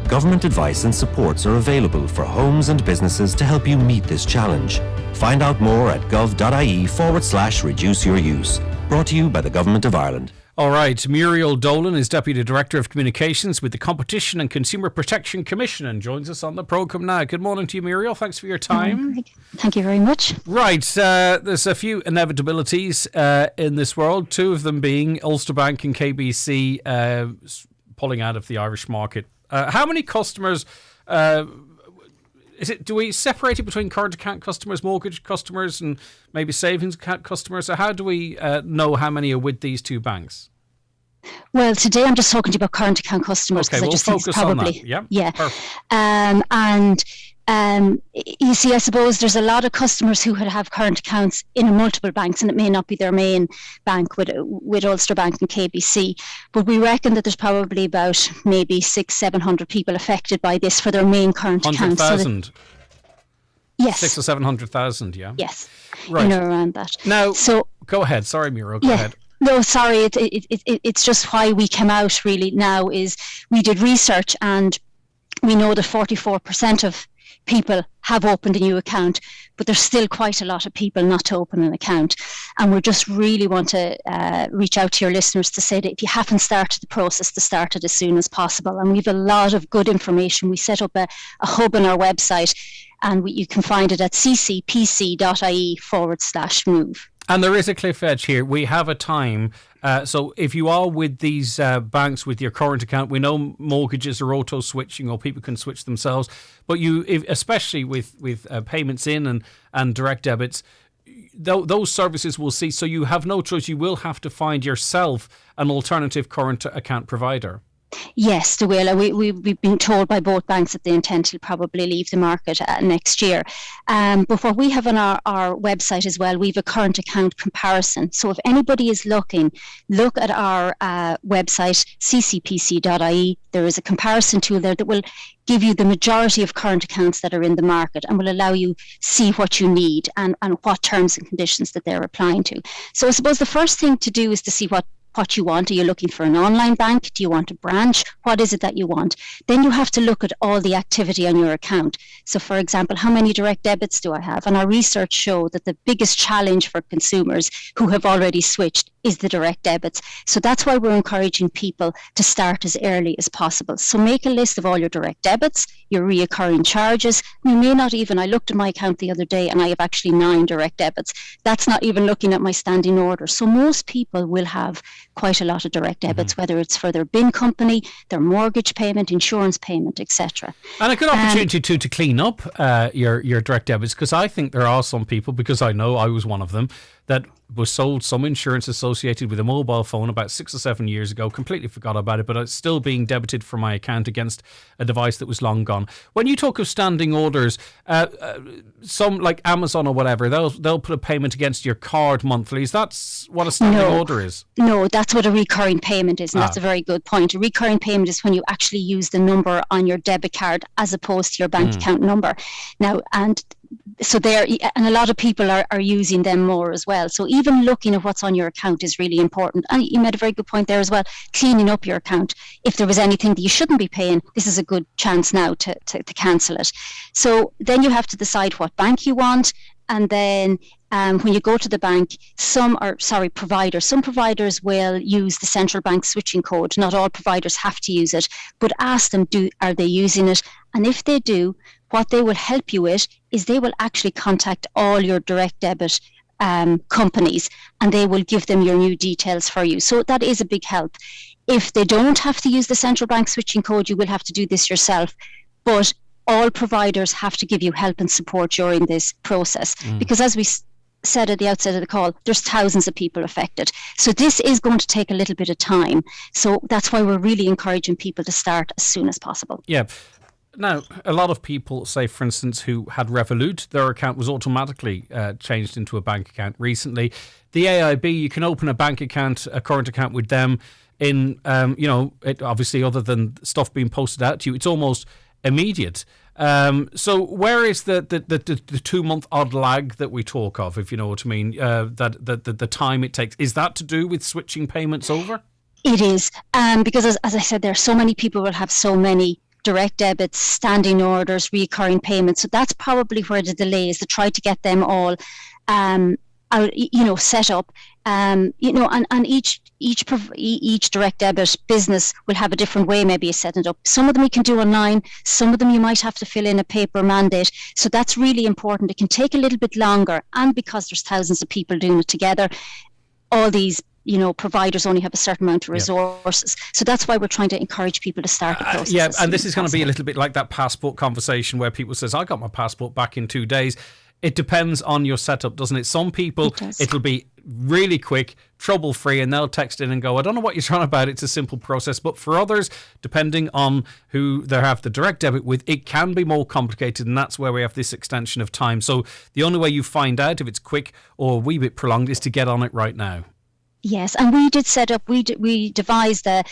Government advice and supports are available for homes and businesses to help you meet this challenge. Find out more at gov.ie/reduce your use. Brought to you by the Government of Ireland. All right, Muriel Dolan is Deputy Director of Communications with the Competition and Consumer Protection Commission and joins us on the programme now. Good morning to you, Muriel. Thanks for your time. Thank you very much. Right, there's a few inevitabilities in this world, 2 of them being Ulster Bank and KBC pulling out of the Irish market. How many customers... do we separate it between current account customers, mortgage customers, and maybe savings account customers? So how do we know how many are with these 2 banks? Well, today I'm just talking to you about current account customers because okay, I just we'll think it's focus probably on that. yeah. You see, I suppose there's a lot of customers who would have current accounts in multiple banks, and it may not be their main bank with Ulster Bank and KBC. But we reckon that there's probably about maybe 600-700 people affected by this for their main current accounts. 100,000. Yes. 600,000 or 700,000. Yeah. Yes. Right. Around that. Now, so go ahead. Sorry, Muriel. Go ahead. No, sorry. It's just why we came out really now is we did research and we know that 44% of people have opened a new account, but there's still quite a lot of people not to open an account. And we just really want to reach out to your listeners to say that if you haven't started the process, to start it as soon as possible. And we have a lot of good information. We set up a hub on our website, and you can find it at ccpc.ie/move. And there is a cliff edge here. We have a time. So if you are with these banks with your current account, we know mortgages are auto switching or people can switch themselves. But especially with payments in and direct debits, those services will cease. So you have no choice. You will have to find yourself an alternative current account provider. Yes, they will. We've been told by both banks that they intend to probably leave the market next year. But what we have on our website as well, we have a current account comparison. So if anybody is looking, look at our website, ccpc.ie. There is a comparison tool there that will give you the majority of current accounts that are in the market and will allow you see what you need and what terms and conditions that they're applying to. So I suppose the first thing to do is to see what you want. Are you looking for an online bank? Do you want a branch? What is it that you want? Then you have to look at all the activity on your account. So for example, how many direct debits do I have? And our research showed that the biggest challenge for consumers who have already switched is the direct debits. So that's why we're encouraging people to start as early as possible. So make a list of all your direct debits, your reoccurring charges. You may not even, I looked at my account the other day and I have actually 9 direct debits. That's not even looking at my standing order. So most people will have quite a lot of direct debits, whether it's for their bin company, their mortgage payment, insurance payment, etc. And a good opportunity to clean up your direct debits, because I think there are some people, because I know I was one of them, that was sold some insurance associated with a mobile phone about 6 or 7 years ago, completely forgot about it, but it's still being debited from my account against a device that was long gone. When you talk of standing orders, some like Amazon or whatever, they'll put a payment against your card monthly. Is that what a standing order is? No, that's what a recurring payment is, and that's a very good point. A recurring payment is when you actually use the number on your debit card as opposed to your bank account number. Now, and so there, and a lot of people are using them more as well. So even looking at what's on your account is really important. And you made a very good point there as well, cleaning up your account. If there was anything that you shouldn't be paying, this is a good chance now to cancel it. So then you have to decide what bank you want. And then when you go to the bank, some providers will use the central bank switching code. Not all providers have to use it, but ask them, are they using it? And if they do, what they will help you with is they will actually contact all your direct debit companies and they will give them your new details for you. So that is a big help. If they don't have to use the central bank switching code, you will have to do this yourself. But all providers have to give you help and support during this process because, as we said at the outset of the call, there's thousands of people affected. So this is going to take a little bit of time. So that's why we're really encouraging people to start as soon as possible. Yeah. Now, a lot of people, say, for instance, who had Revolut, their account was automatically changed into a bank account recently. The AIB, you can open a bank account, a current account with them in, obviously other than stuff being posted out to you, it's almost immediate. So where is the 2-month odd lag that we talk of, if you know what I mean, the time it takes? Is that to do with switching payments over? It is, because as I said, there are so many people will have so many direct debits, standing orders, recurring payments. So that's probably where the delay is, to try to get them all set up. And each direct debit business will have a different way maybe of setting it up. Some of them you can do online, some of them you might have to fill in a paper mandate. So that's really important. It can take a little bit longer, and because there's thousands of people doing it together, all these providers only have a certain amount of resources. So that's why we're trying to encourage people to start the process. And this is going to be a little bit like that passport conversation where people says, I got my passport back in 2 days. It depends on your setup, doesn't it? Some people, it'll be really quick, trouble-free, and they'll text in and go, I don't know what you're trying about, it's a simple process. But for others, depending on who they have the direct debit with, it can be more complicated, and that's where we have this extension of time. So the only way you find out if it's quick or a wee bit prolonged is to get on it right now. Yes, and we did set up, we devised a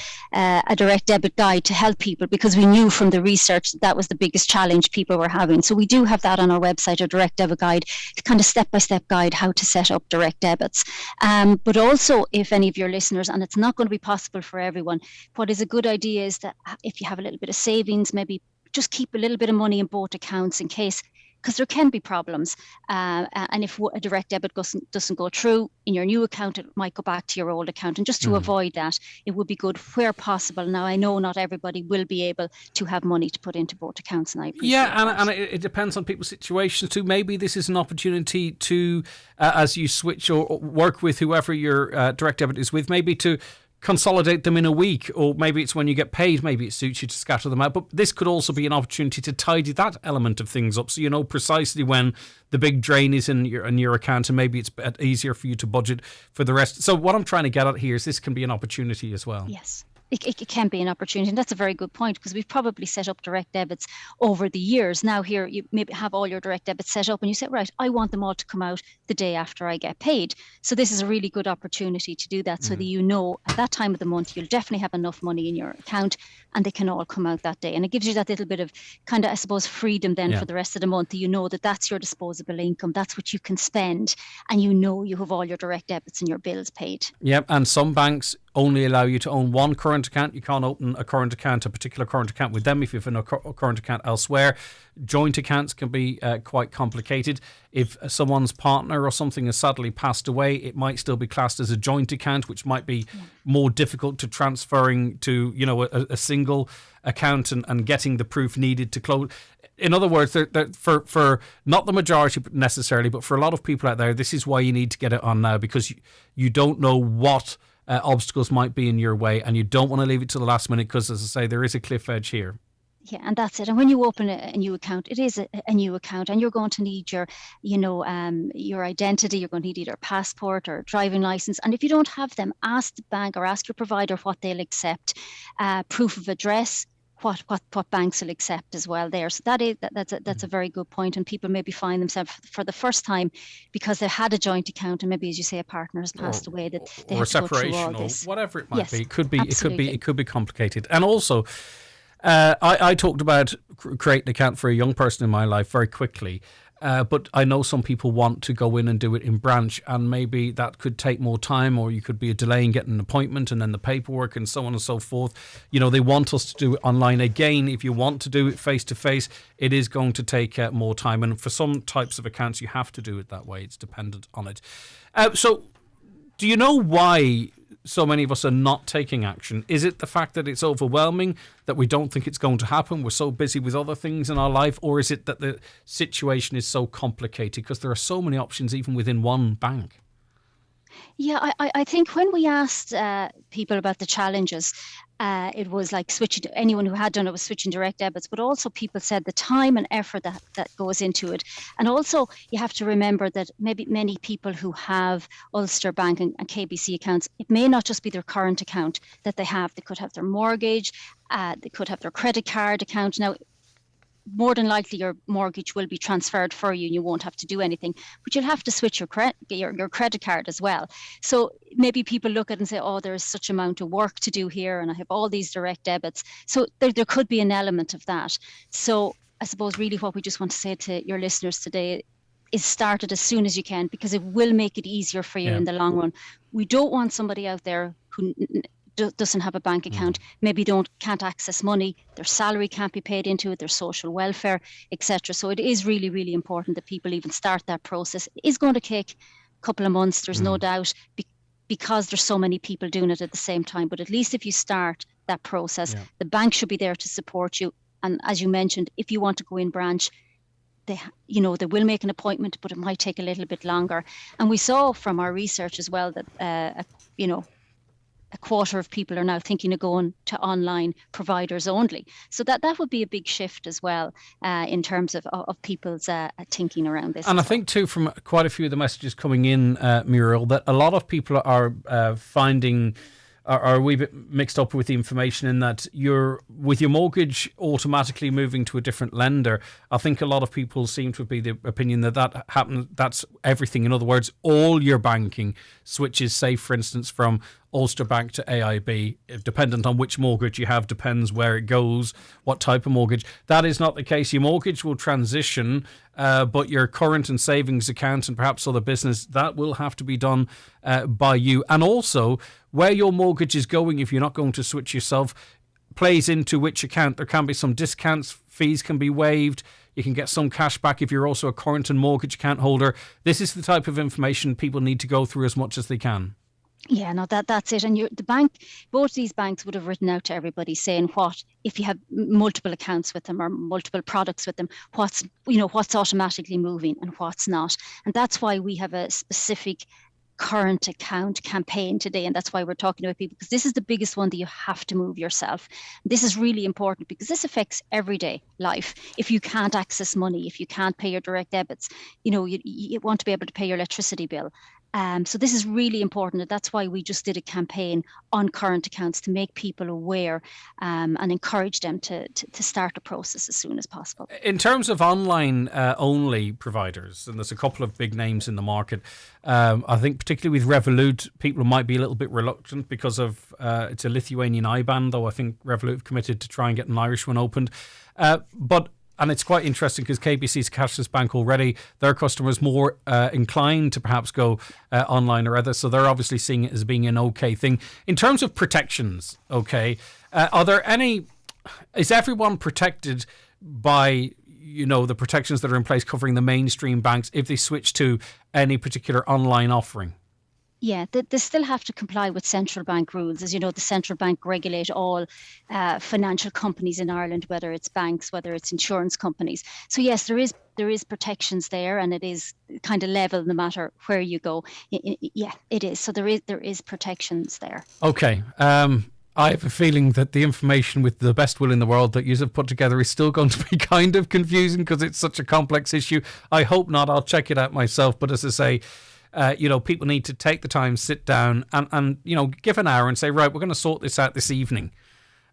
direct debit guide to help people, because we knew from the research that was the biggest challenge people were having. So we do have that on our website, a direct debit guide, kind of step-by-step guide how to set up direct debits. But also, if any of your listeners, and it's not going to be possible for everyone, what is a good idea is that if you have a little bit of savings, maybe just keep a little bit of money in both accounts in case, because there can be problems. And if a direct debit doesn't go through in your new account, it might go back to your old account. And just to avoid that, it would be good where possible. Now, I know not everybody will be able to have money to put into both accounts, and I appreciate that. And it depends on people's situations too. Maybe this is an opportunity to, as you switch or work with whoever your direct debit is with, maybe to consolidate them in a week, or maybe it's when you get paid, maybe it suits you to scatter them out. But this could also be an opportunity to tidy that element of things up, so you know precisely when the big drain is in your account, and maybe it's easier for you to budget for the rest. So what I'm trying to get at here is this can be an opportunity as well. Yes. It can be an opportunity, and that's a very good point, because we've probably set up direct debits over the years. Now here you maybe have all your direct debits set up and you say, right, I want them all to come out the day after I get paid. So this is a really good opportunity to do that, so that you know at that time of the month you'll definitely have enough money in your account and they can all come out that day. And it gives you that little bit of kind of, I suppose, freedom then for the rest of the month. You know that that's your disposable income, that's what you can spend, and you know you have all your direct debits and your bills paid. Yep, and some banks only allow you to own one current account. You can't open a particular current account with them if you have a current account elsewhere. Joint accounts can be quite complicated. If someone's partner or something has sadly passed away, it might still be classed as a joint account, which might be more difficult to transferring to, you know, a single account and getting the proof needed to close. In other words, for not the majority necessarily, but for a lot of people out there, this is why you need to get it on now, because you don't know what obstacles might be in your way, and you don't want to leave it to the last minute, because, as I say, there is a cliff edge here. Yeah, and that's it. And when you open a new account, it is a new account, and you're going to need your, your identity. You're going to need either passport or driving license. And if you don't have them, ask the bank or ask your provider what they'll accept. Proof of address, what banks will accept as well there. So that's a very good point. And people maybe find themselves for the first time, because they had a joint account, and maybe, as you say, a partner has passed away, that they or have to go through all separation, or this. whatever it might Yes, be. It could be complicated. And also, I talked about creating an account for a young person in my life very quickly. But I know some people want to go in and do it in branch, and maybe that could take more time, or you could be a delay in getting an appointment and then the paperwork and so on and so forth. You know, they want us to do it online. Again, if you want to do it face to face, it is going to take more time. And for some types of accounts, you have to do it that way. It's dependent on it. So do you know why so many of us are not taking action? Is it the fact that it's overwhelming, that we don't think it's going to happen, we're so busy with other things in our life, or is it that the situation is so complicated because there are so many options even within one bank? Yeah, I think when we asked people about the challenges, it was like switching. Anyone who had done it was switching direct debits, but also people said the time and effort that goes into it. And also you have to remember that maybe many people who have Ulster Bank and KBC accounts, it may not just be their current account that they have. They could have their mortgage, they could have their credit card account. Now, more than likely your mortgage will be transferred for you and you won't have to do anything, but you'll have to switch your credit card as well. So maybe people look at it and say, oh, there's such amount of work to do here and I have all these direct debits. So there could be an element of that. So I suppose really what we just want to say to your listeners today is start it as soon as you can, because it will make it easier for you in the long run. We don't want somebody out there who doesn't have a bank account, maybe can't access money, their salary can't be paid into it, their social welfare, etc. So it is really, really important that people even start that process. It is going to take a couple of months, there's no doubt, because there's so many people doing it at the same time. But at least if you start that process, the bank should be there to support you. And as you mentioned, if you want to go in branch, they will make an appointment, but it might take a little bit longer. And we saw from our research as well that a quarter of people are now thinking of going to online providers only. So that would be a big shift as well in terms of people's thinking around this. And I think too, from quite a few of the messages coming in, Muriel, that a lot of people are finding are a wee bit mixed up with the information in that with your mortgage automatically moving to a different lender. I think a lot of people seem to be the opinion that happens. That's everything. In other words, all your banking switches, say for instance, from Ulster Bank to AIB, dependent on which mortgage you have, depends where it goes, what type of mortgage. That is not the case. Your mortgage will transition, but your current and savings account and perhaps other business, that will have to be done by you. And also, where your mortgage is going, if you're not going to switch yourself, plays into which account. There can be some discounts, fees can be waived. You can get some cash back if you're also a current and mortgage account holder. This is the type of information people need to go through as much as they can. Yeah, no, that's it. And the bank, both these banks would have written out to everybody saying if you have multiple accounts with them or multiple products with them, what's automatically moving and what's not. And that's why we have a specific current account campaign today, and that's why we're talking about people, because this is the biggest one that you have to move yourself. This is really important because this affects everyday life. If you can't access money, if you can't pay your direct debits, you want to be able to pay your electricity bill. So this is really important, and that's why we just did a campaign on current accounts to make people aware and encourage them to start the process as soon as possible. In terms of online only providers, and there's a couple of big names in the market, I think particularly with Revolut, people might be a little bit reluctant because of it's a Lithuanian IBAN, though I think Revolut have committed to try and get an Irish one opened. And it's quite interesting because KBC's Cashless Bank already, their customers more inclined to perhaps go online or other. So they're obviously seeing it as being an okay thing. In terms of protections, are there any, is everyone protected by, the protections that are in place covering the mainstream banks if they switch to any particular online offering? Yeah, they still have to comply with central bank rules. As you know, the central bank regulate all financial companies in Ireland, whether it's banks, whether it's insurance companies. So yes, there is protections there, and it is kind of level no matter where you go. Yeah, it is. So there is protections there. Okay. I have a feeling that the information, with the best will in the world, that you have put together is still going to be kind of confusing because it's such a complex issue. I hope not. I'll check it out myself. But as I say, people need to take the time, sit down and give an hour and say, right, we're going to sort this out this evening.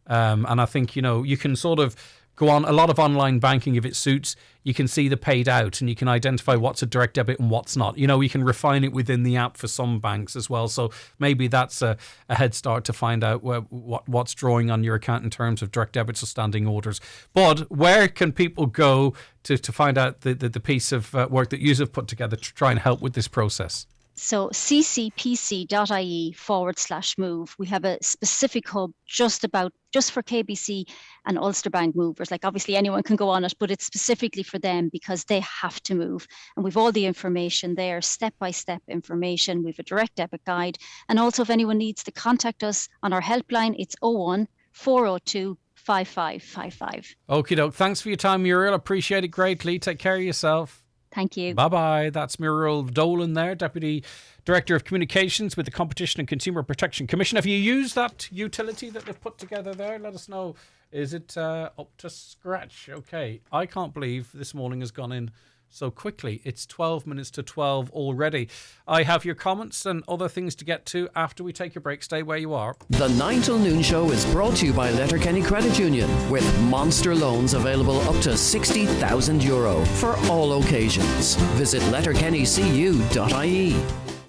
And I think, you can sort of go on a lot of online banking if it suits. You can see the paid out and you can identify what's a direct debit and what's not. You can refine it within the app for some banks as well. So maybe that's a head start to find out what's drawing on your account in terms of direct debits or standing orders. But where can people go to find out the piece of work that you have put together to try and help with this process? So ccpc.ie/move. We have a specific hub just for KBC and Ulster Bank movers. Like obviously anyone can go on it, but it's specifically for them because they have to move. And we've all the information there, step-by-step information. We've a direct debit guide. And also if anyone needs to contact us on our helpline, it's 01 402 5555. Okie doke. Thanks for your time, Muriel. Appreciate it greatly. Take care of yourself. Thank you. Bye-bye. That's Muriel Dolan there, Deputy Director of Communications with the Competition and Consumer Protection Commission. Have you used that utility that they've put together there? Let us know. Is it up to scratch? Okay. I can't believe this morning has gone in so quickly. It's 12 minutes to 12 already. I have your comments and other things to get to after we take a break. Stay where you are. The 9 till noon show is brought to you by Letterkenny Credit Union, with monster loans available up to €60,000 for all occasions. Visit letterkennycu.ie.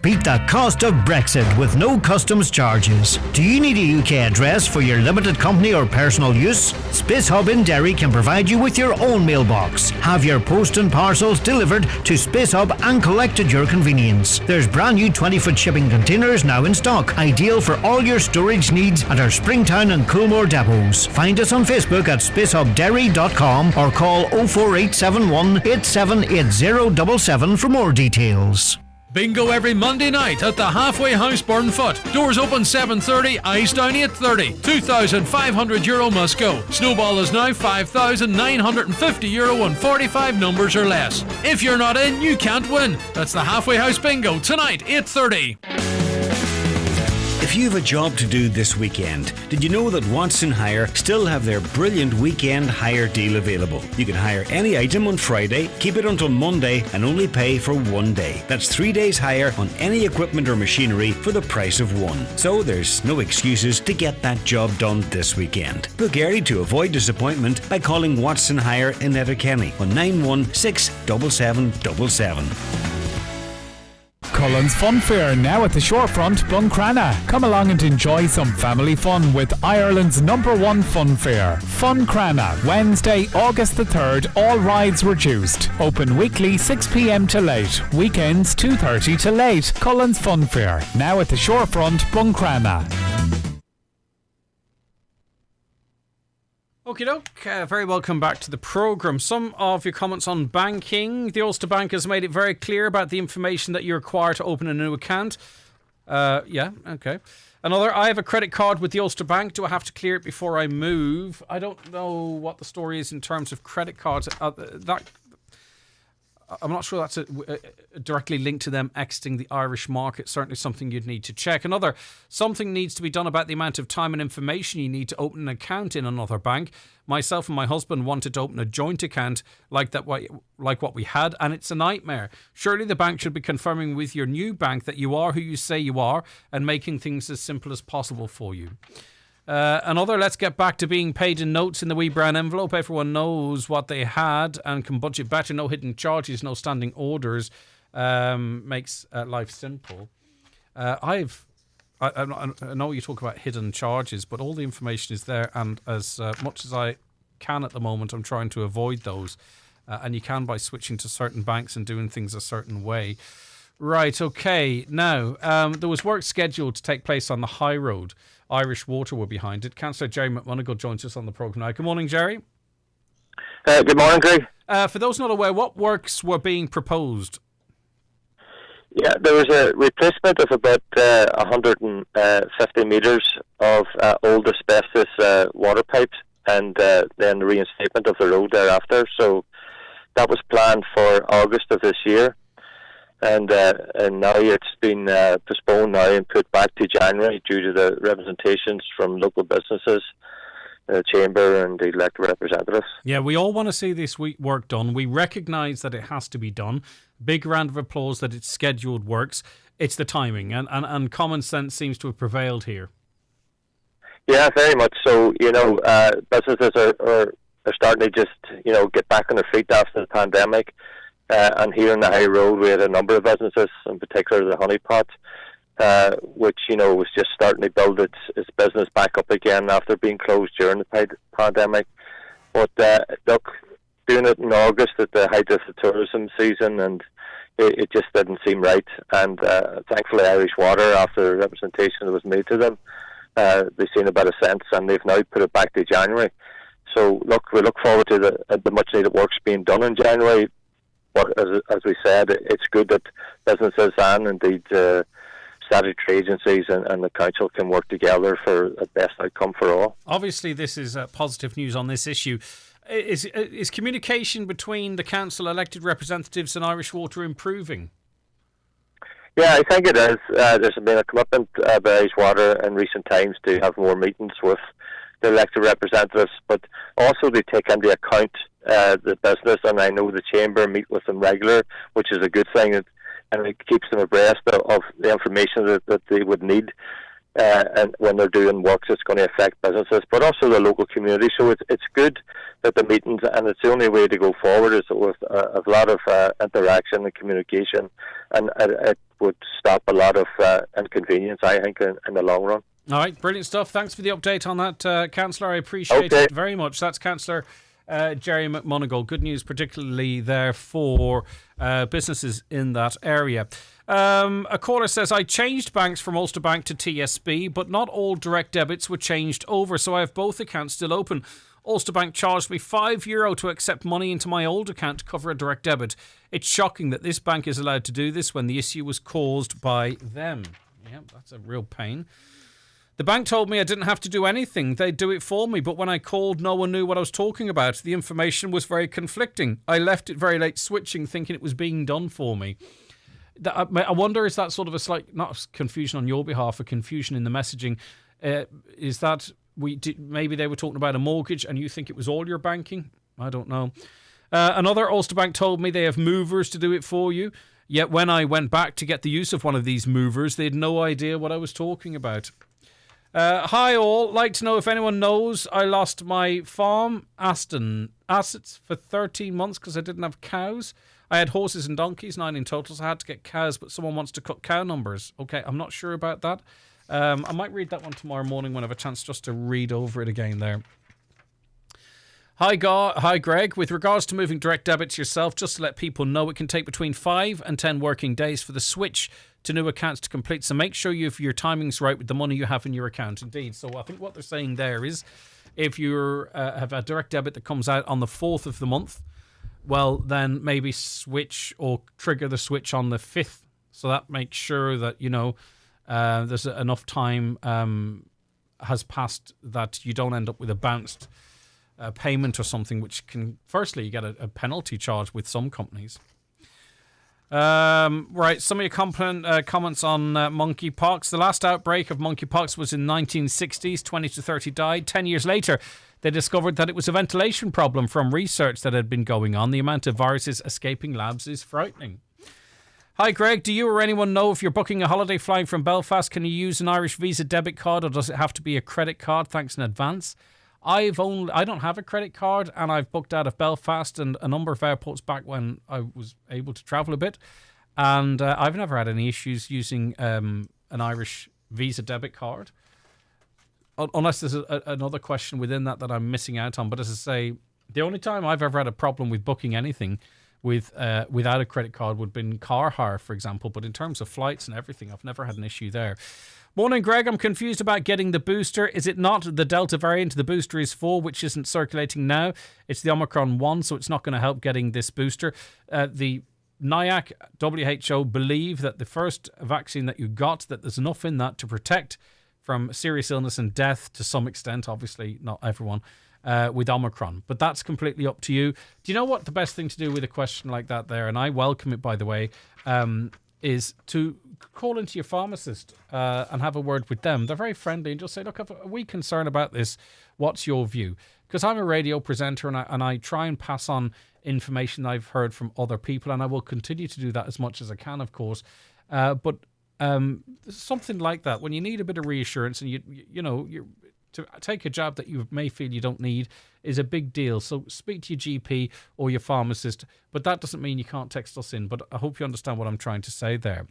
Beat the cost of Brexit with no customs charges. Do you need a UK address for your limited company or personal use? Space Hub in Derry can provide you with your own mailbox. Have your post and parcels delivered to Space Hub and collect at your convenience. There's brand new 20-foot shipping containers now in stock, ideal for all your storage needs at our Springtown and Coolmore depots. Find us on Facebook at spacehubderry.com or call 04871 878077 for more details. Bingo every Monday night at the Halfway House Burnfoot. Doors open 7:30, eyes down 8:30. €2,500 must go. Snowball is now €5,950 and 45 numbers or less. If you're not in, you can't win. That's the Halfway House Bingo tonight, 8:30. If you have a job to do this weekend, did you know that Watson Hire still have their brilliant weekend hire deal available? You can hire any item on Friday, keep it until Monday, and only pay for 1 day. That's 3 days hire on any equipment or machinery for the price of one. So there's no excuses to get that job done this weekend. Book early to avoid disappointment by calling Watson Hire in Letterkenny on 9167777. Cullen's Fun Fair now at the Shorefront, Buncrana. Come along and enjoy some family fun with Ireland's #1 fun fair. Funcrana, Wednesday, August the 3rd, all rides reduced. Open weekly 6 p.m. to late. Weekends 2:30 to late. Cullen's Fun Fair now at the Shorefront, Buncrana. Okie doke, very welcome back to the programme. Some of your comments on banking. The Ulster Bank has made it very clear about the information that you require to open a new account. Yeah, okay. Another, I have a credit card with the Ulster Bank. Do I have to clear it before I move? I don't know what the story is in terms of credit cards. I'm not sure that's directly linked to them exiting the Irish market. Certainly something you'd need to check. Something needs to be done about the amount of time and information you need to open an account in another bank. Myself and my husband wanted to open a joint account like what we had, and it's a nightmare. Surely the bank should be confirming with your new bank that you are who you say you are and making things as simple as possible for you. Let's get back to being paid in notes in the wee brown envelope. Everyone knows what they had and can budget better. No hidden charges, no standing orders. Makes life simple. I know you talk about hidden charges, but all the information is there, and as much as I can at the moment, I'm trying to avoid those. And you can by switching to certain banks and doing things a certain way. Right, okay. Now, there was work scheduled to take place on the High Road. Irish Water were behind it. Councillor Jerry McMonagle joins us on the programme now. Good morning, Jerry. Good morning, Greg. For those not aware, what works were being proposed? Yeah, there was a replacement of about 150 metres of old asbestos water pipes, and then the reinstatement of the road thereafter. So that was planned for August of this year. And now it's been postponed now and put back to January due to the representations from local businesses, the Chamber and the elected representatives. Yeah, we all want to see this work done. We recognise that it has to be done. Big round of applause that it's scheduled works. It's the timing, and common sense seems to have prevailed here. Yeah, very much so. Businesses are starting to just, get back on their feet after the pandemic. And here on the High Road, we had a number of businesses, in particular the Honey Pot, which, was just starting to build its business back up again after being closed during the pandemic. But, look, doing it in August at the height of the tourism season, and it just didn't seem right. And thankfully, Irish Water, after the representation that was made to them, they've seen a bit of sense, and they've now put it back to January. So, look, we look forward to the much-needed works being done in January. But as we said, it's good that businesses and indeed statutory agencies and the council can work together for a best outcome for all. Obviously, this is positive news on this issue. Is communication between the council elected representatives and Irish Water improving? Yeah, I think it is. There's been a commitment by Irish Water in recent times to have more meetings with the elected representatives, but also they take into account the business, and I know the Chamber meet with them regular, which is a good thing, and it keeps them abreast of the information that they would need and when they're doing works that's going to affect businesses, but also the local community. So it's good that the meetings, and it's the only way to go forward is with a lot of interaction and communication, and it would stop a lot of inconvenience, I think, in the long run. All right, brilliant stuff. Thanks for the update on that, Councillor. I appreciate it very much. That's Councillor Jerry McMonagle. Good news, particularly there for businesses in that area. A caller says, I changed banks from Ulster Bank to TSB, but not all direct debits were changed over, so I have both accounts still open. Ulster Bank charged me €5 to accept money into my old account to cover a direct debit. It's shocking that this bank is allowed to do this when the issue was caused by them. Yeah, that's a real pain. The bank told me I didn't have to do anything. They'd do it for me, but when I called, no one knew what I was talking about. The information was very conflicting. I left it very late switching, thinking it was being done for me. I wonder, is that sort of a slight, not confusion on your behalf, a confusion in the messaging? Is that maybe they were talking about a mortgage and you think it was all your banking? I don't know. Another Ulster Bank told me they have movers to do it for you. Yet when I went back to get the use of one of these movers, they had no idea what I was talking about. Hi all, like to know if anyone knows I lost my farm assets for 13 months because I didn't have cows. I had horses and donkeys, 9 in total, so I had to get cows, but someone wants to cut cow numbers. Okay, I'm not sure about that. I might read that one tomorrow morning when I have a chance just to read over it again there. Hi Greg, with regards to moving direct debits yourself, just to let people know, it can take between 5 and 10 working days for the switch to new accounts to complete, so make sure your timing's right with the money you have in your account. Indeed, so I think what they're saying there is if you have a direct debit that comes out on the 4th of the month, well then maybe switch or trigger the switch on the 5th, so that makes sure that there's enough time has passed that you don't end up with a bounced payment or something, which can, firstly, you get a penalty charge with some companies. Right, some of your comments on monkeypox. The last outbreak of monkeypox was in the 1960s. 20 to 30 died. 10 years later, they discovered that it was a ventilation problem from research that had been going on. The amount of viruses escaping labs is frightening. Hi, Greg. Do you or anyone know if you're booking a holiday flying from Belfast, can you use an Irish Visa debit card, or does it have to be a credit card? Thanks in advance. I don't have a credit card, and I've booked out of Belfast and a number of airports back when I was able to travel a bit, and I've never had any issues using an Irish Visa debit card, unless there's another question within that I'm missing out on. But as I say, the only time I've ever had a problem with booking anything without a credit card would have been car hire, for example. But in terms of flights and everything, I've never had an issue there. Morning, Greg. I'm confused about getting the booster. Is it not the Delta variant the booster is for, which isn't circulating now? It's the Omicron one, so it's not going to help getting this booster. The NIAC, WHO believe that the first vaccine that you got, that there's enough in that to protect from serious illness and death to some extent, obviously not everyone, with Omicron. But that's completely up to you. Do you know what the best thing to do with a question like that there, and I welcome it, by the way, is to call into your pharmacist and have a word with them. They're very friendly, and just say, look, I've a wee concern about this. What's your view? Because I'm a radio presenter, and I try and pass on information I've heard from other people, and I will continue to do that as much as I can, of course. But something like that, when you need a bit of reassurance, and you're to take a jab that you may feel you don't need, is a big deal. So speak to your GP or your pharmacist, but that doesn't mean you can't text us in. But I hope you understand what I'm trying to say there.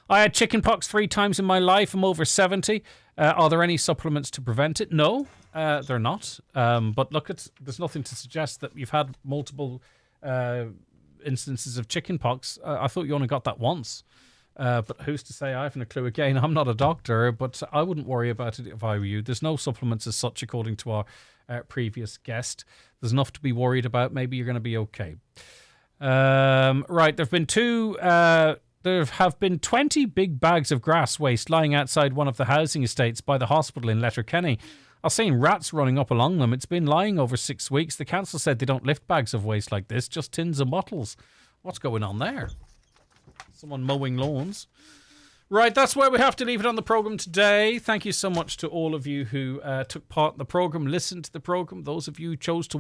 I had chickenpox 3 times in my life. I'm over 70. Are there any supplements to prevent it? No, they're not. But look, there's nothing to suggest that you've had multiple instances of chickenpox. I thought you only got that once. But who's to say? I haven't a clue. Again, I'm not a doctor, but I wouldn't worry about it if I were you. There's no supplements as such, according to our previous guest. There's enough to be worried about. Maybe you're going to be okay. Right, there have been 20 big bags of grass waste lying outside one of the housing estates by the hospital in Letterkenny. I've seen rats running up along them. It's been lying over 6 weeks. The council said they don't lift bags of waste like this, just tins and bottles. What's going on there? Someone mowing lawns. Right, that's where we have to leave it on the programme today. Thank you so much to all of you who took part in the programme, listened to the programme, those of you who chose to